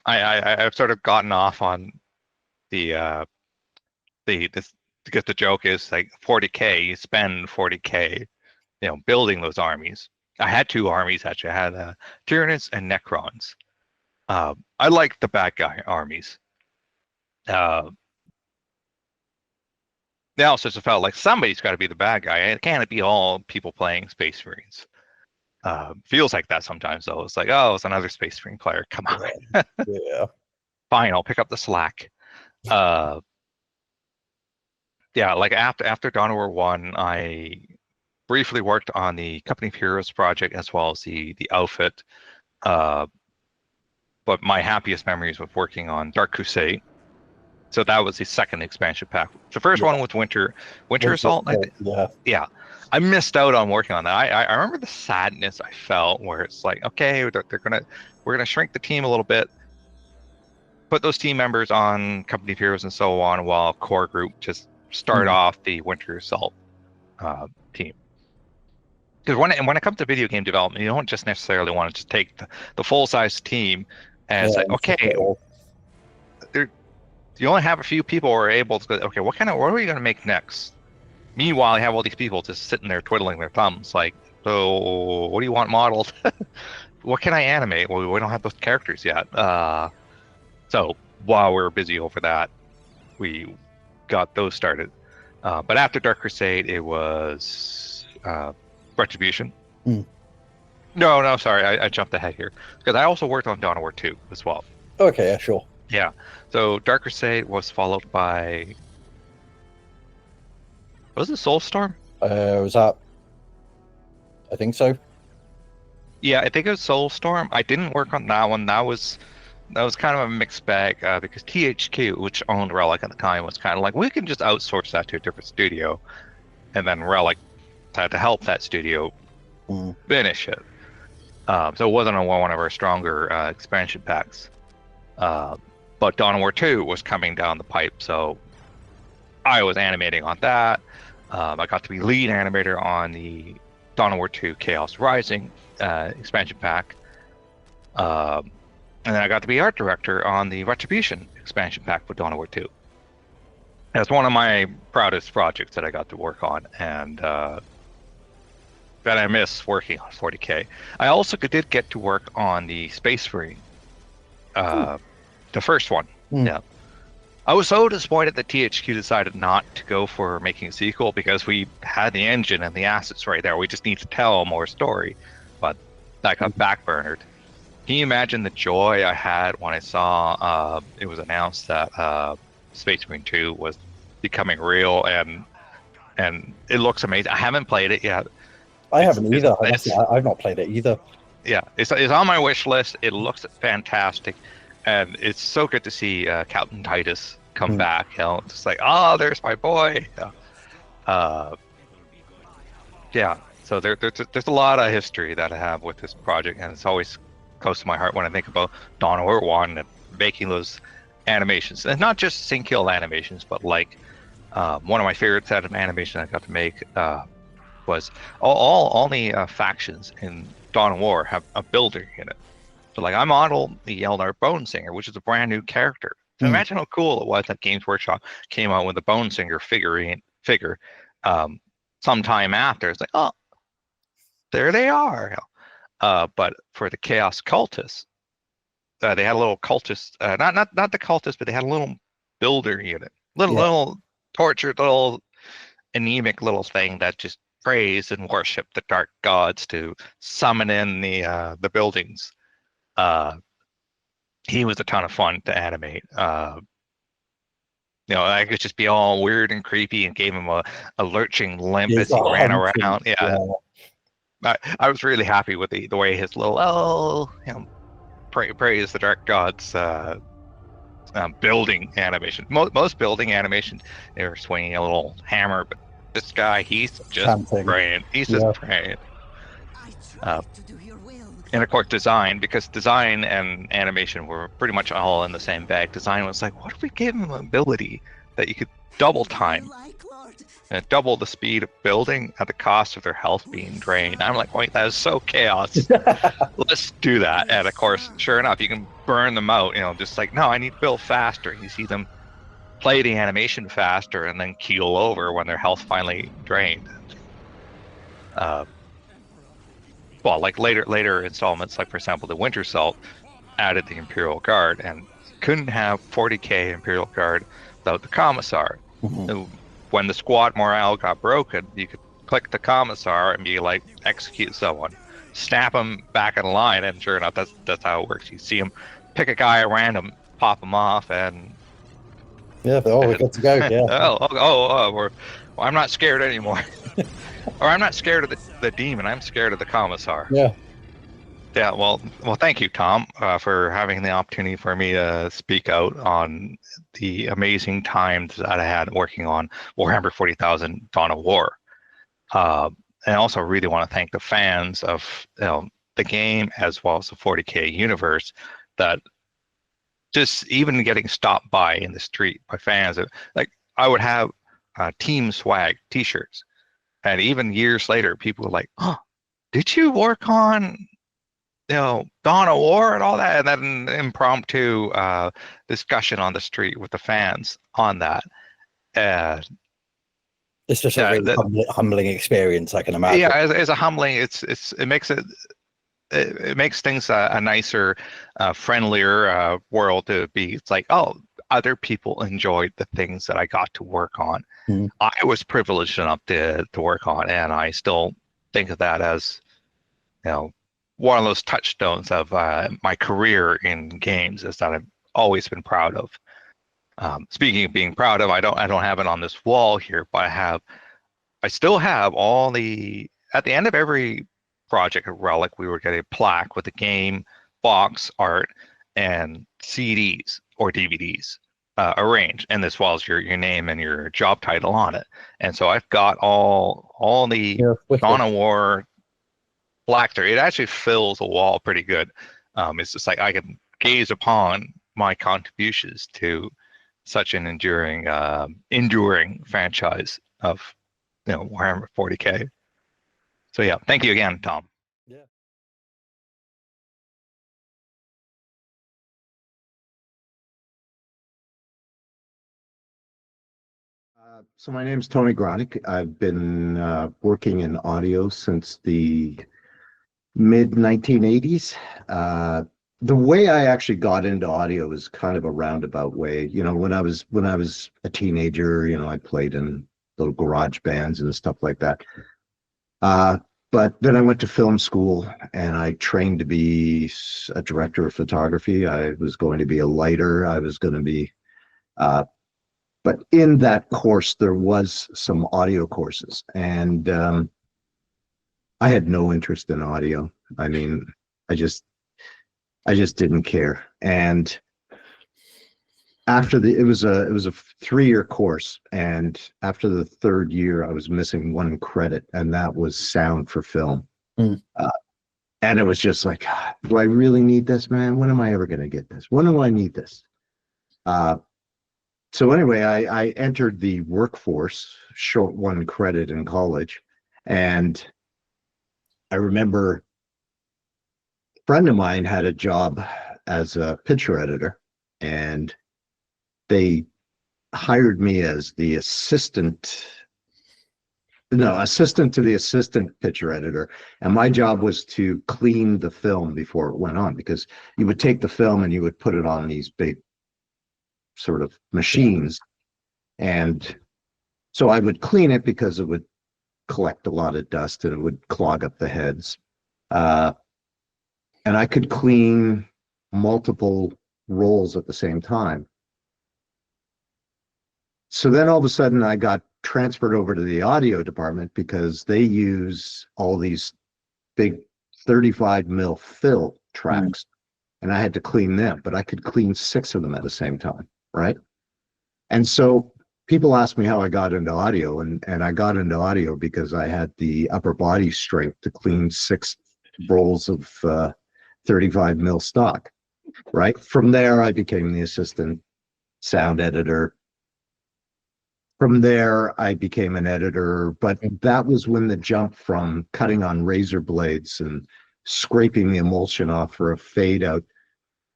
I've sort of gotten off on because the joke is like 40K, you spend 40K, building those armies. I had 2 armies actually. I had Tyranids and Necrons. I like the bad guy armies. They also just felt like somebody's got to be the bad guy. It can't be all people playing Space Marines. Feels like that sometimes, though. It's like, oh, it's another Space Marine player. Come on. Yeah. Fine, I'll pick up the slack. Yeah, like after Dawn of War 1, I briefly worked on the Company of Heroes project as well as the outfit. But my happiest memories was working on Dark Crusade. So that was the second expansion pack. The first one was Winter Assault. Yeah. I missed out on working on that. I remember the sadness I felt where it's like, okay, we're gonna shrink the team a little bit, put those team members on Company of Heroes and so on, while core group just start off the Winter Assault team. Because when it comes to video game development, you don't just necessarily want to just take the full size team and it's like, okay, you only have a few people who are able to go, okay, what are we going to make next? Meanwhile, you have all these people just sitting there twiddling their thumbs, like, so what do you want modeled? What can I animate? Well, we don't have those characters yet. So while we were busy over that, we got those started. But after Dark Crusade, it was Retribution. No, sorry, I jumped ahead here because I also worked on Dawn of War 2 as well. Okay, yeah, sure. Yeah, so Dark Crusade was followed by, was it Soulstorm? Was that? I think so. Yeah, I think it was Soulstorm. I didn't work on that one. That was kind of a mixed bag because THQ, which owned Relic at the time, was kind of like, we can just outsource that to a different studio, and then Relic had to help that studio finish it. So it wasn't one of our stronger expansion packs. But Dawn of War 2 was coming down the pipe, so I was animating on that. I got to be lead animator on the Dawn of War 2 Chaos Rising expansion pack. And then I got to be art director on the Retribution expansion pack for Dawn of War 2. That's one of my proudest projects that I got to work on, and that I miss working on 40K. I also did get to work on the Space Marine, the first one. Yeah. I was so disappointed that THQ decided not to go for making a sequel because we had the engine and the assets right there. We just need to tell more story, but that got backburnered. Can you imagine the joy I had when I saw it was announced that Space Marine 2 was becoming real, and it looks amazing. I haven't played it yet. I haven't either. I've not played it either. Yeah, it's on my wish list. It looks fantastic. And it's so good to see Captain Titus come back. You know, just like, oh, there's my boy. Yeah. So there's a lot of history that I have with this project, and it's always close to my heart when I think about Dawn of War 1 and making those animations, and not just sync kill animations, but like one of my favorite set of animation I got to make was all the factions in Dawn of War have a builder in it. So like I modeled the Eldar Bone Singer, which is a brand new character. So imagine how cool it was that Games Workshop came out with the Bone Singer figure sometime after. It's like, oh, there they are. But for the Chaos Cultists, they had a little cultist, not the cultist, but they had a little builder unit, little tortured, little anemic little thing that just praised and worshipped the dark gods to summon in the buildings. He was a ton of fun to animate. I could just be all weird and creepy and gave him a lurching limp as he ran around. Yeah. I was really happy with the way his little praise the dark gods building animation. Most building animation, they were swinging a little hammer, but this guy, he's just praying. He's just praying. And of course, design and animation were pretty much all in the same bag. Design was like, what if we gave him an ability that you could double time and double the speed of building at the cost of their health being drained? I'm like, wait, that is so chaos. Let's do that. And of course, sure enough, you can burn them out. Just like, no, I need to build faster. You see them play the animation faster and then keel over when their health finally drained. Well, like later installments, like for example, the Winter Salt added the Imperial Guard, and couldn't have 40K Imperial Guard without the Commissar. When the squad morale got broken, you could click the Commissar and be like, execute someone, snap them back in line, and sure enough, that's how it works. You see them pick a guy at random, pop them off, and we're good to go. Yeah. I'm not scared anymore. Or I'm not scared of the demon. I'm scared of the Commissar. Yeah. Yeah. Well. Thank you, Tom, for having the opportunity for me to speak out on the amazing times that I had working on Warhammer 40,000: Dawn of War. And I also really want to thank the fans of the game as well as the 40K universe that just even getting stopped by in the street by fans. Like I would have Team Swag T-shirts. And even years later, people were like, "Oh, did you work on, Dawn of War and all that?" And then an impromptu discussion on the street with the fans on that. It's just a really humbling experience, I can imagine. Yeah, it's a humbling. It makes things a nicer, friendlier world to be. It's like, oh, other people enjoyed the things that I got to work on. I was privileged enough to work on, and I still think of that as one of those touchstones of my career in games is that I've always been proud of. Speaking of being proud of, I don't have it on this wall here, but I still have all at the end of every project at Relic, we would get a plaque with the game, box art, and CDs or DVDs arranged, and this was your name and your job title on it. And so I've got all the Dawn of War plaque there. It actually fills the wall pretty good. It's just like I can gaze upon my contributions to such an enduring franchise of Warhammer 40K. So yeah, thank you again, Tom. Yeah. So my name's Tony Gronick. I've been working in audio since the mid 1980s. The way I actually got into audio is kind of a roundabout way. When I was a teenager, I played in little garage bands and stuff like that. But then I went to film school and I trained to be a director of photography. I was going to be a lighter. I was going to be, but in that course, there was some audio courses, and I had no interest in audio. I mean, I just didn't care. And after it was a 3-year course, and after the 3rd year, I was missing 1 credit, and that was sound for film. And it was just like, God, do I really need this, man? When am I ever going to get this? When do I need this? So anyway, I entered the workforce, short 1 credit in college, and I remember a friend of mine had a job as a picture editor, and they hired me as the assistant to the assistant picture editor. And my job was to clean the film before it went on, because you would take the film and you would put it on these big sort of machines. And so I would clean it because it would collect a lot of dust and it would clog up the heads. And I could clean multiple rolls at the same time. So then all of a sudden I got transferred over to the audio department, because they use all these big 35 mil fill tracks, and I had to clean them, but I could clean 6 of them at the same time, right? And so people ask me how I got into audio, and I got into audio because I had the upper body strength to clean 6 rolls of 35 mil stock, right? From there, I became the assistant sound editor. From there, I became an editor, but that was when the jump from cutting on razor blades and scraping the emulsion off for a fade out,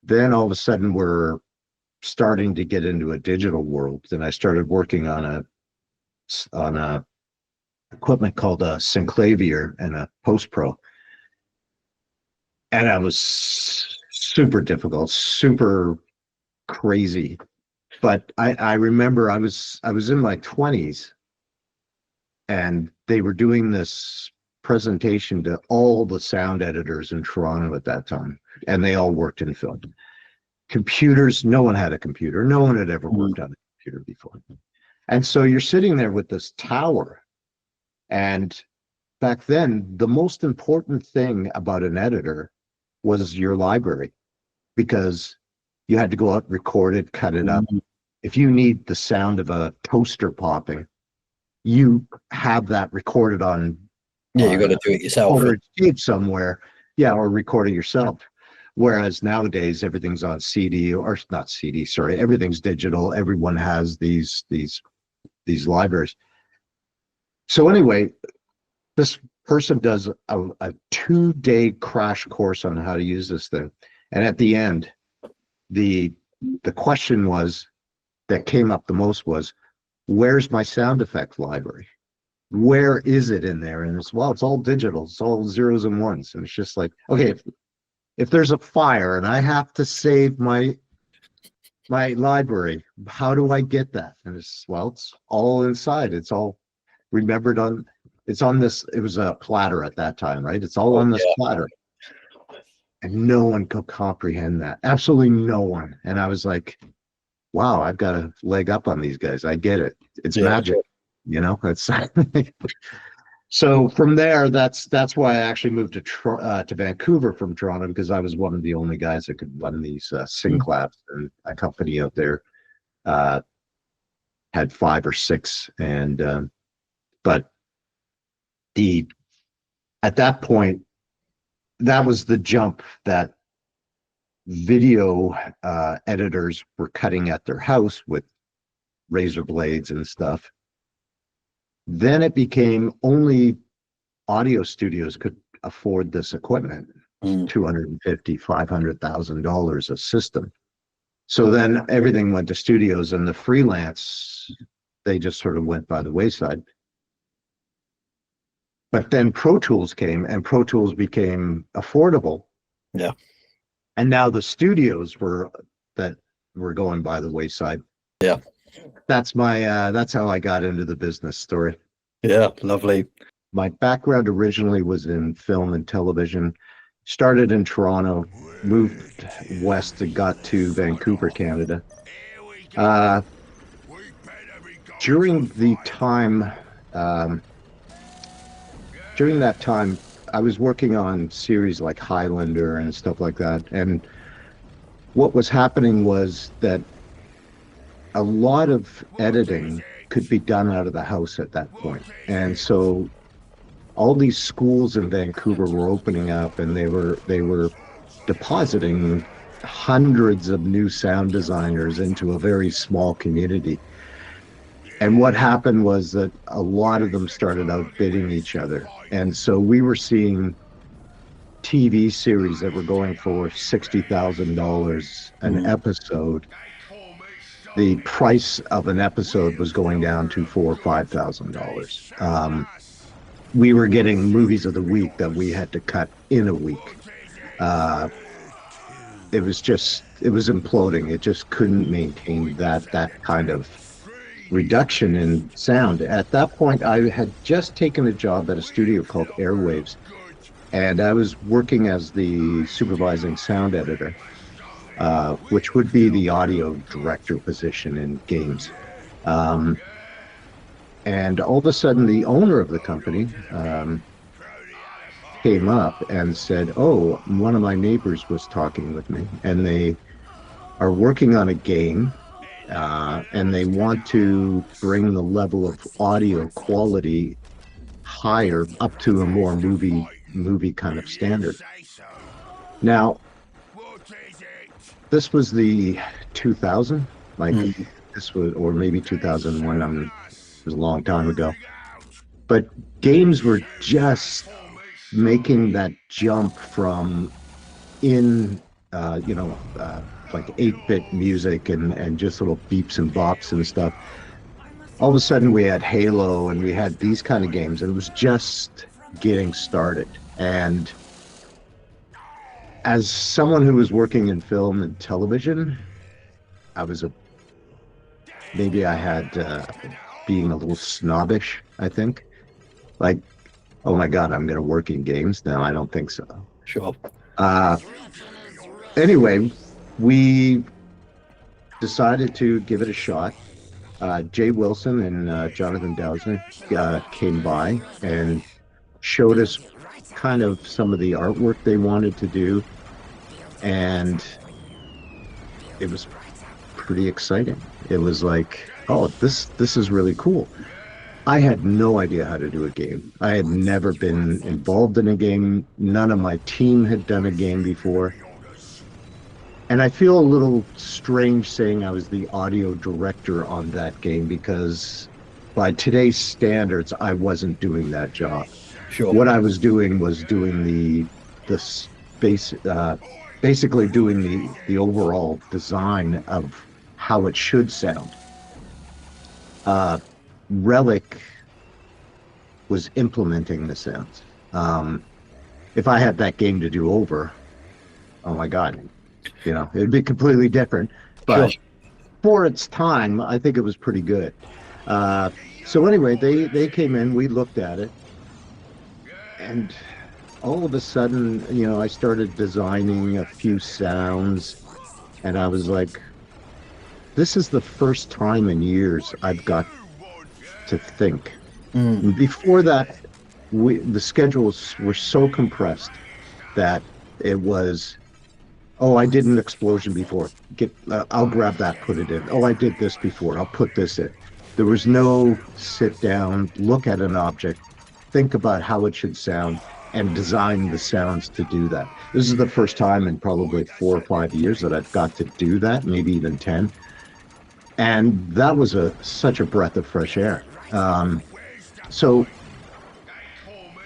then all of a sudden we're starting to get into a digital world. And I started working on a equipment called a synclavier and a post pro. And I was super difficult, super crazy. But I remember I was in my 20s, and they were doing this presentation to all the sound editors in Toronto at that time, and they all worked in film. Computers, no one had a computer. No one had ever worked on a computer before. And so you're sitting there with this tower, and back then, the most important thing about an editor was your library, because you had to go out, record it, cut it up. If you need the sound of a toaster popping, you have that recorded on. Yeah, you got to do it yourself. Or tape somewhere, yeah, or record it yourself. Whereas nowadays everything's on CD, or not CD, sorry, everything's digital. Everyone has these libraries. So anyway, this person does a 2-day crash course on how to use this thing, and at the end, the question that came up the most was, where's my sound effect library? Where is it in there? And it's all digital. It's all 0s and 1s. And it's just like, okay, if there's a fire and I have to save my library, how do I get that? And it's all inside. It's all remembered It's on this. It was a platter at that time, right? It's all on this platter, and no one could comprehend that. Absolutely no one. And I was like, "Wow, I've got a leg up on these guys. I get it. It's magic, you know." That's so. From there, that's why I actually moved to Vancouver from Toronto, because I was one of the only guys that could run these synclaps, and a company out there had 5 or 6, and but at that point, that was the jump that video editors were cutting at their house with razor blades and stuff. Then it became only audio studios could afford this equipment, $250,000-$500,000 a system. So then everything went to studios, and the freelance, they just sort of went by the wayside. But then Pro Tools came, and Pro Tools became affordable. Yeah. And now the studios were going by the wayside. Yeah. That's how I got into the business story. Yeah, lovely. My background originally was in film and television. Started in Toronto, moved west and got to Vancouver, Canada. During that time, I was working on series like Highlander and stuff like that. And what was happening was that a lot of editing could be done out of the house at that point. And so all these schools in Vancouver were opening up, and they were depositing hundreds of new sound designers into a very small community. And what happened was that a lot of them started outbidding each other. And so we were seeing TV series that were going for $60,000 an episode. The price of an episode was going down to $4,000 or $5,000. We were getting movies of the week that we had to cut in a week. It was imploding. It just couldn't maintain that kind of reduction in sound. At that point, I had just taken a job at a studio called Airwaves, and I was working as the supervising sound editor, which would be the audio director position in games. And all of a sudden, the owner of the company came up and said, "Oh, one of my neighbors was talking with me, and they are working on a game, and they want to bring the level of audio quality higher, up to a more movie kind of standard." Now, this was the 2000, this was, or maybe 2001. It was a long time ago. But games were just making that jump from like 8-bit music and just little beeps and bops and stuff. All of a sudden we had Halo, and we had these kind of games, and it was just getting started. And as someone who was working in film and television, I had being a little snobbish, I think. Like, oh my God, I'm going to work in games? No, I don't think so. Sure. Anyway, we decided to give it a shot. Jay Wilson and Jonathan Dowdeswell came by and showed us kind of some of the artwork they wanted to do, and it was pretty exciting. It was like, oh, this is really cool. I had no idea how to do a game. I had never been involved in a game. None of my team had done a game before. And I feel a little strange saying I was the audio director on that game, because by today's standards, I wasn't doing that job. Sure. What I was doing was doing basically doing the overall design of how it should sound. Relic was implementing the sounds. If I had that game to do over, oh my God, it'd be completely different. But sure, for its time, I think it was pretty good. So anyway, they came in, we looked at it. And all of a sudden, you know, I started designing a few sounds, and I was like, this is the first time in years I've got to think. Before that, the schedules were so compressed that it was, oh, I did an explosion before. I'll grab that, put it in. Oh, I did this before. I'll put this in. There was no sit down, look at an object, think about how it should sound, and design the sounds to do that. This is the first time in probably 4 or 5 years that I've got to do that, maybe even 10. And that was such a breath of fresh air. So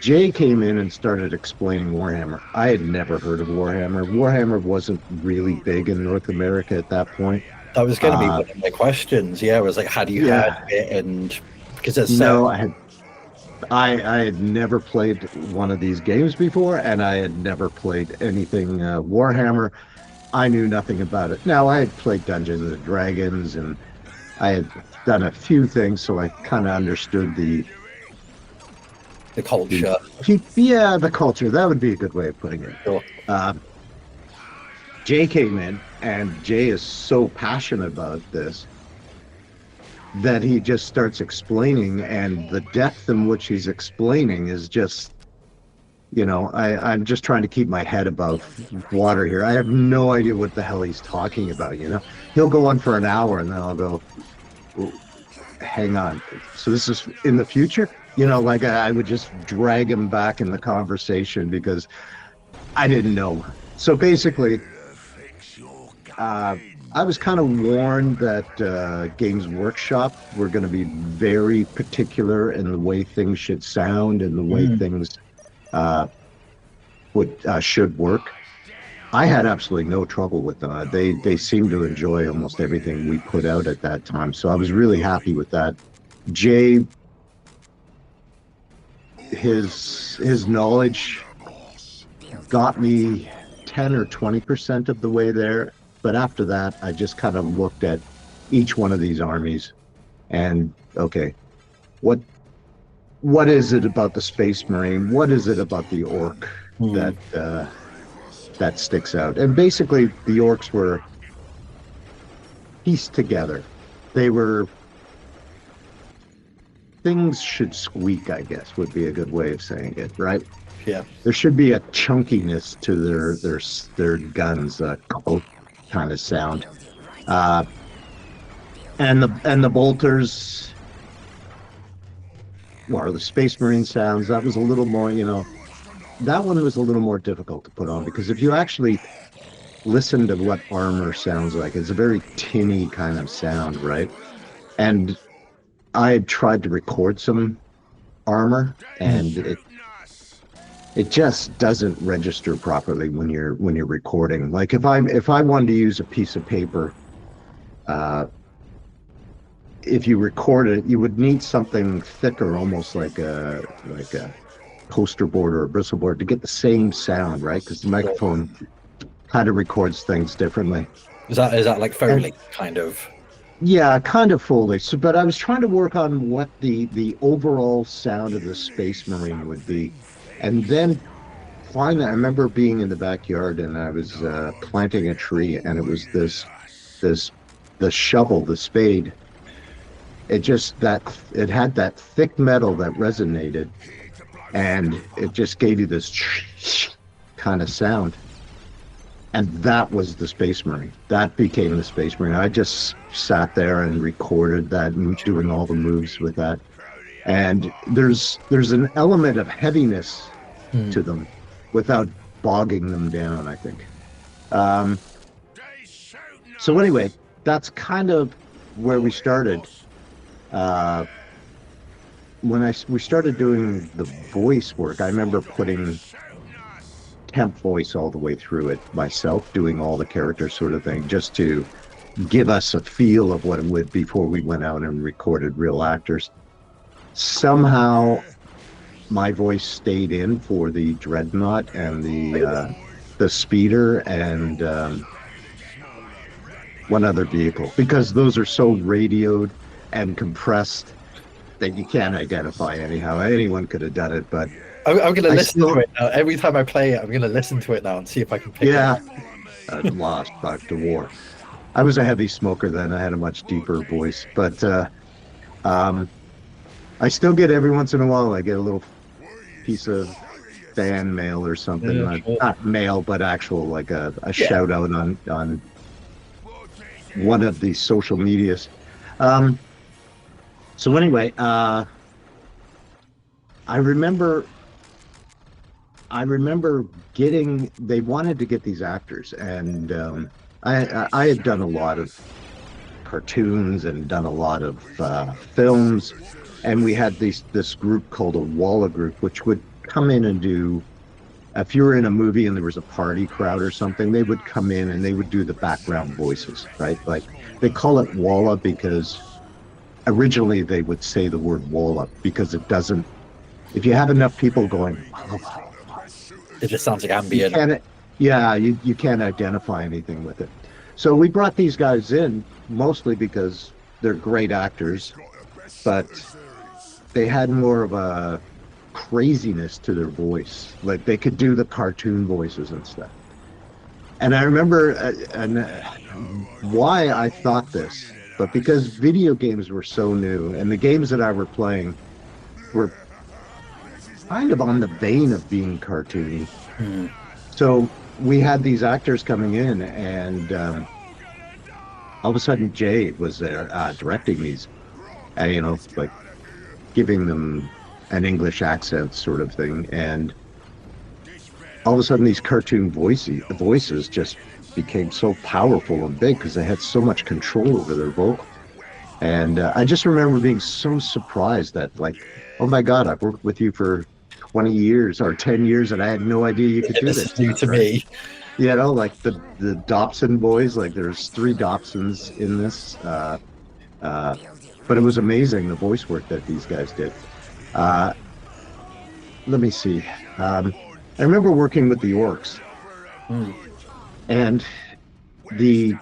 Jay came in and started explaining Warhammer. I had never heard of Warhammer. Warhammer wasn't really big in North America at that point. That was going to be one of my questions. Yeah, it was like, had you heard of it? And because it's no, I had never played one of these games before, and I had never played anything Warhammer. I knew nothing about it. Now, I had played Dungeons and Dragons, and I had done a few things, so I kind of understood the culture. Yeah, the culture. That would be a good way of putting it. Sure. Jay came in, and Jay is so passionate about this that he just starts explaining, and the depth in which he's explaining is just, you know, I'm just trying to keep my head above water here. I have no idea what the hell he's talking about, you know? He'll go on for an hour, and then I'll go, hang on. So this is in the future? You know, like I would just drag him back in the conversation because I didn't know. So basically, I was kind of warned that Games Workshop were going to be very particular in the way things should sound and the way things should work. I had absolutely no trouble with them. They seemed to enjoy almost everything we put out at that time, so I was really happy with that. Jay, his knowledge got me 10 or 20% of the way there. But after that, I just kind of looked at each one of these armies and, okay, what is it about the Space Marine? What is it about the Ork that sticks out? And basically, the Orks were pieced together. Things should squeak, I guess, would be a good way of saying it, right? Yeah. There should be a chunkiness to their guns, kind of sound, and the bolters, or the Space Marine sounds. That was a little more, you know, that one was a little more difficult to put on, because if you actually listen to what armor sounds like, it's a very tinny kind of sound, right? And I had tried to record some armor, and it just doesn't register properly when you're recording. Like if I wanted to use a piece of paper, if you record it, you would need something thicker, almost like a poster board or a bristle board, to get the same sound, right? Because the microphone kind of records things differently. Is that like Foley kind of? Yeah, kind of Foley. So, but I was trying to work on what the overall sound of the Space Marine would be. And then finally, I remember being in the backyard, and I was planting a tree, and it was the shovel, the spade. It had that thick metal that resonated, and it just gave you this kind of sound. And that was the Space Marine. That became the Space Marine. I just sat there and recorded that, and doing all the moves with that. And there's an element of heaviness to them without bogging them down, I think. So anyway, that's kind of where we started. When we started doing the voice work, I remember putting temp voice all the way through it myself, doing all the characters sort of thing, just to give us a feel of what it would before we went out and recorded real actors. Somehow my voice stayed in for the Dreadnought and the Speeder and one other vehicle, because those are so radioed and compressed that you can't identify anyhow. Anyone could have done it, but I'm gonna I listen still- to it now. Every time I play it, I'm gonna listen to it now and see if I can pick Yeah. it up. Lost Dr. War. I was a heavy smoker then. I had a much deeper voice, but I still get every once in a while. I get a little piece of fan mail or something. Yeah, sure. Not mail, but actual like a shout out on one of the social medias. So anyway, I remember getting. They wanted to get these actors, and I had done a lot of cartoons and done a lot of films, and we had this group called a Walla group, which would come in and do. If you were in a movie and there was a party crowd or something, they would come in and they would do the background voices, right? Like they call it Walla because originally they would say the word Walla because it doesn't. If you have enough people going, It just sounds like you ambient. can't, you can't identify anything with it. So we brought these guys in mostly because they're great actors, but they had more of a craziness to their voice. Like they could do the cartoon voices and stuff. And I remember why I thought this, but because video games were so new and the games that I were playing were kind of on the vein of being cartoony. So we had these actors coming in, and all of a sudden Jay was there directing these, like giving them an English accent sort of thing, and all of a sudden these cartoon voices just became so powerful and big because they had so much control over their vocal. And I just remember being so surprised that, like, oh my God, I've worked with you for 20 years or 10 years and I had no idea you could do This this. is new to me. You know, like the Dobson boys, like there's 3 Dobsons in this. But it was amazing, the voice work that these guys did. Let me see. I remember working with the Orks. And the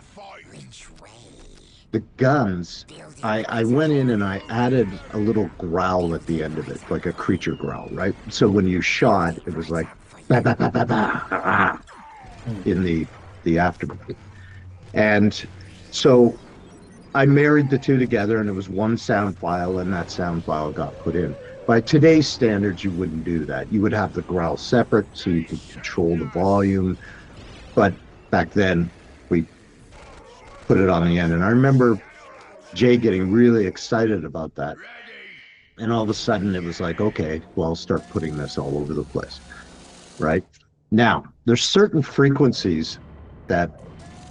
guns, I went in and I added a little growl at the end of it, like a creature growl, right? So when you shot, it was like bah, bah, bah, bah, bah, in the aftermath. And so I married the two together, and it was one sound file, and that sound file got put in. By today's standards, you wouldn't do that. You would have the growl separate so you could control the volume. But back then, we put it on the end. And I remember Jay getting really excited about that. And all of a sudden, it was like, okay, well, I'll start putting this all over the place, right? Now, there's certain frequencies that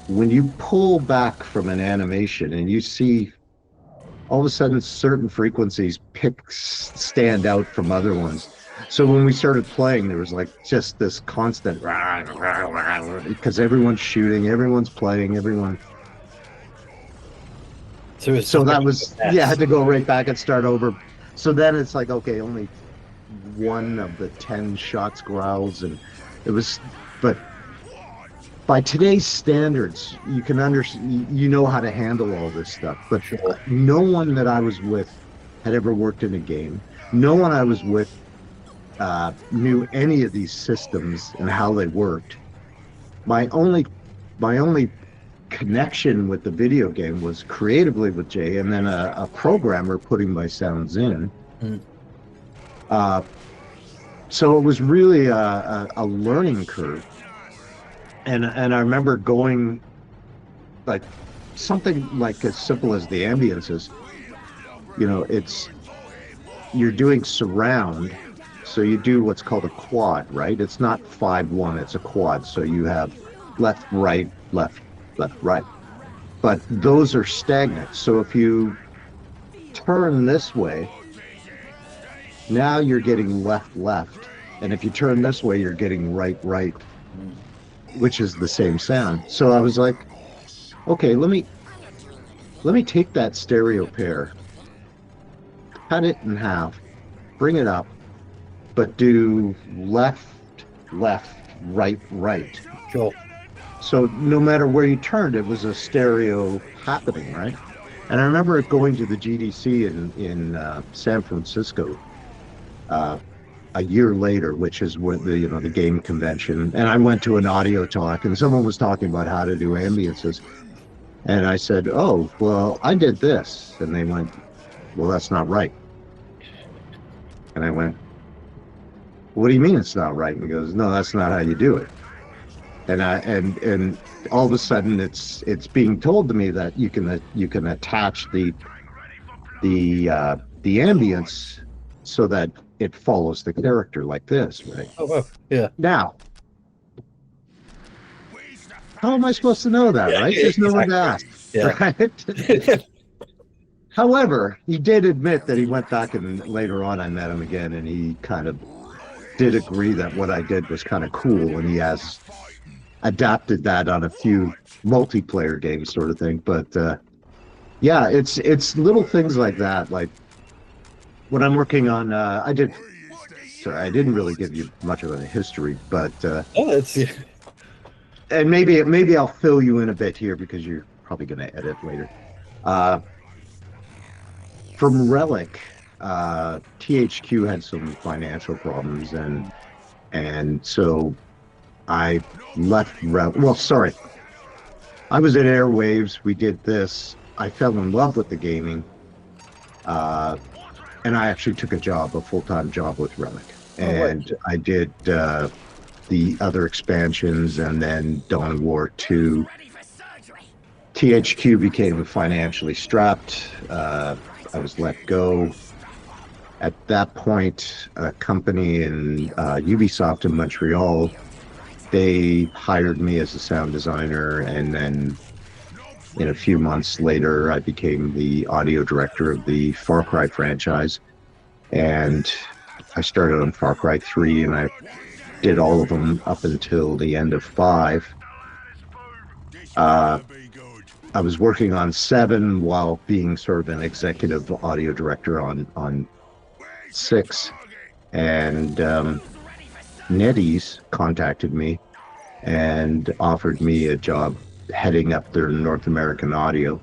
when you pull back from an animation and you see all of a sudden certain frequencies stand out from other ones. So when we started playing, there was like just this constant because everyone's shooting, everyone's playing, everyone. So that was, I had to go right back and start over. So then it's like, okay, only one of the 10 shots growls, and it was, but by today's standards, you can understand, you know how to handle all this stuff. But no one that I was with had ever worked in a game. No one I was with knew any of these systems and how they worked. My only connection with the video game was creatively with Jay, and then a programmer putting my sounds in. So it was really a learning curve. And I remember going, like, something like as simple as the ambiences, you know, you're doing surround, so you do what's called a quad, right? It's not 5-1, it's a quad, so you have left, right, left, right. But those are stagnant, so if you turn this way, now you're getting left, and if you turn this way, you're getting right, which is the same sound. So I was like, okay, let me take that stereo pair, cut it in half, bring it up, but do left, right. Sure. So no matter where you turned, it was a stereo happening, right? And I remember it going to the GDC in San Francisco. a year later, which is when the game convention, and I went to an audio talk, and someone was talking about how to do ambiences, and I said, "Oh, well, I did this," and they went, "Well, that's not right." And I went, "What do you mean it's not right?" And he goes, "No, that's not how you do it." And all of a sudden, it's being told to me that you can attach the ambience so that it follows the character like this, right? Oh, well, yeah. Now, how am I supposed to know that, right? There's no one to ask, right? However, he did admit that he went back, and later on I met him again, and he kind of did agree that what I did was kind of cool, and he has adapted that on a few multiplayer games sort of thing. But yeah, it's little things like that. Like when I'm working on, I didn't really give you much of a history, but and maybe I'll fill you in a bit here because you're probably going to edit later. From Relic, THQ had some financial problems, and so I left Relic. Well, sorry, I was at Airwaves. We did this. I fell in love with the gaming, and I actually took a full-time job with Relic, and I did the other expansions, and then Dawn of War 2. THQ became financially strapped. I was let go. At that point, a company in Ubisoft in Montreal, they hired me as a sound designer, and then in a few months later, I became the audio director of the Far Cry franchise. And I started on Far Cry 3, and I did all of them up until the end of 5. I was working on 7 while being sort of an executive audio director on 6. And NetEase contacted me and offered me a job heading up their North American audio.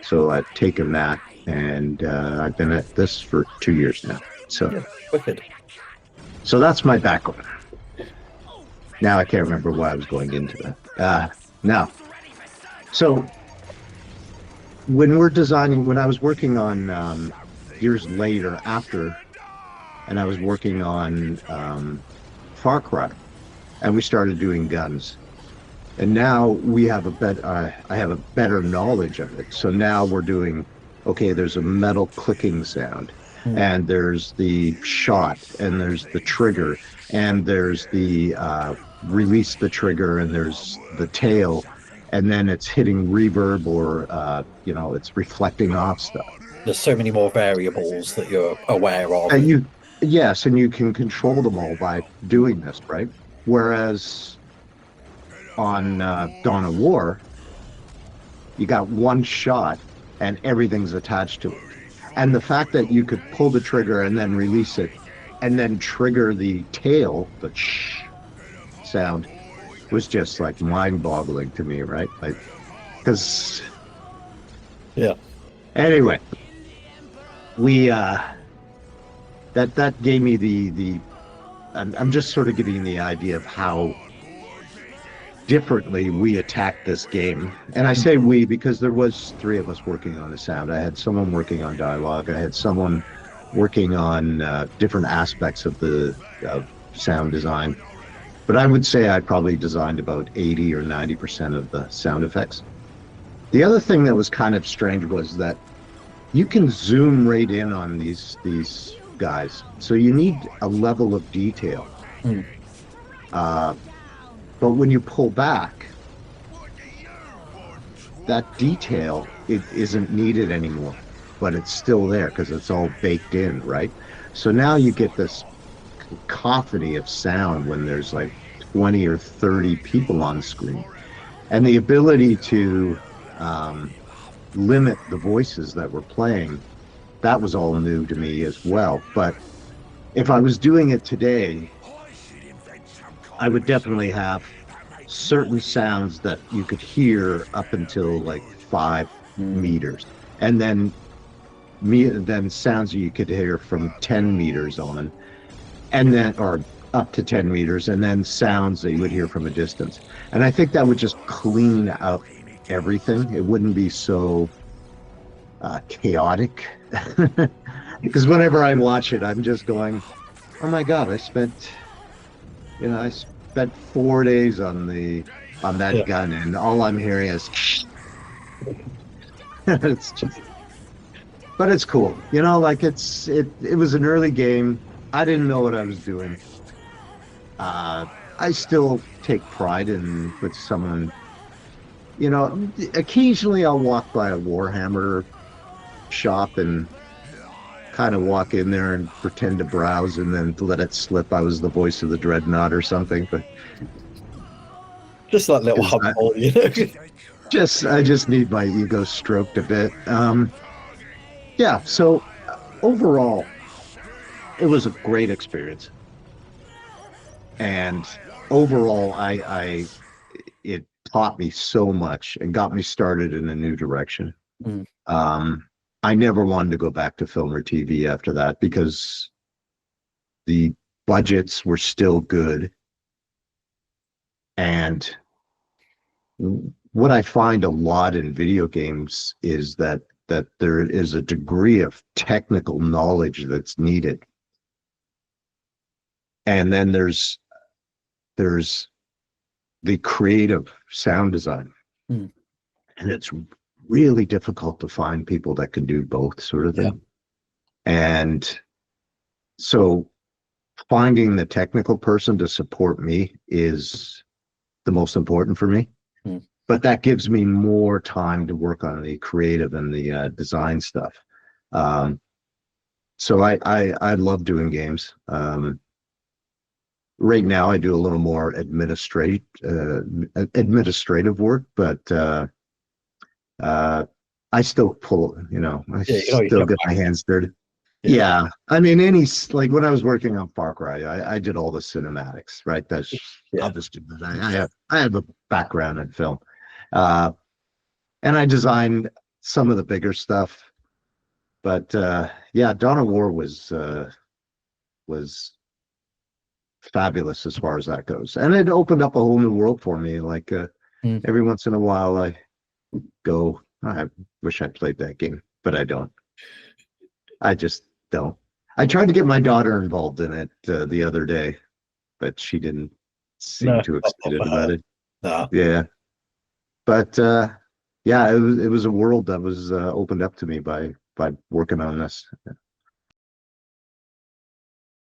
So I've taken that, and I've been at this for 2 years now. So that's my background. Now I can't remember why I was going into that. Now, so when I was working on years later after, and I was working on Far Cry, and we started doing guns, and now we have I have a better knowledge of it. So now we're doing, okay, there's a metal clicking sound, and there's the shot, and there's the trigger, and there's the release the trigger, and there's the tail, and then it's hitting reverb, or it's reflecting off stuff. There's so many more variables that you're aware of. And you can control them all by doing this, right? Whereas on Dawn of War, you got one shot and everything's attached to it. And the fact that you could pull the trigger and then release it and then trigger the tail, the shh sound, was just like mind-boggling to me, right? Like, because anyway, we that gave me the I'm just sort of giving you the idea of how differently we attacked this game. And I say we because there was 3 of us working on the sound. I had someone working on dialogue, I had someone working on different aspects of the sound design. But I would say I probably designed about 80 or 90% of the sound effects. The other thing that was kind of strange was that you can zoom right in on these guys. So you need a level of detail. But when you pull back, that detail, it isn't needed anymore. But it's still there because it's all baked in, right? So now you get this cacophony of sound when there's like 20 or 30 people on screen, and the ability to limit the voices that we're playing, that was all new to me as well. But if I was doing it today, I would definitely have certain sounds that you could hear up until like 5 meters, and then sounds you could hear from 10 meters on. and then, or up to 10 meters, and then sounds that you would hear from a distance. And I think that would just clean out everything. It wouldn't be so chaotic. Because whenever I watch it, I'm just going, oh my God, I spent 4 days on that gun, and all I'm hearing is it's just, but it's cool. Like it was an early game. I didn't know what I was doing. I still take pride in with someone, occasionally I'll walk by a Warhammer shop and kind of walk in there and pretend to browse and then let it slip I was the voice of the Dreadnought or something, but just that little humble, I just need my ego stroked a bit. Yeah, so overall it was a great experience, and overall it taught me so much and got me started in a new direction. I never wanted to go back to film or TV after that because the budgets were still good. And what I find a lot in video games is that there is a degree of technical knowledge that's needed. And then there's the creative sound design. And it's really difficult to find people that can do both, sort of thing. And so finding the technical person to support me is the most important for me. But that gives me more time to work on the creative and the design stuff. So I love doing games. Right now I do a little more administrative work, but I still pull, still get my hands dirty. Yeah. I mean, like when I was working on Far Cry, I did all the cinematics, right? I'll just do that. I have a background in film. And I designed some of the bigger stuff, but Dawn of War was fabulous as far as that goes. And it opened up a whole new world for me. Like every once in a while I go, I wish I played that game, but I don't. I just don't. I tried to get my daughter involved in it the other day, but she didn't seem too excited about it. No. Yeah. But it was a world that was opened up to me by working on this.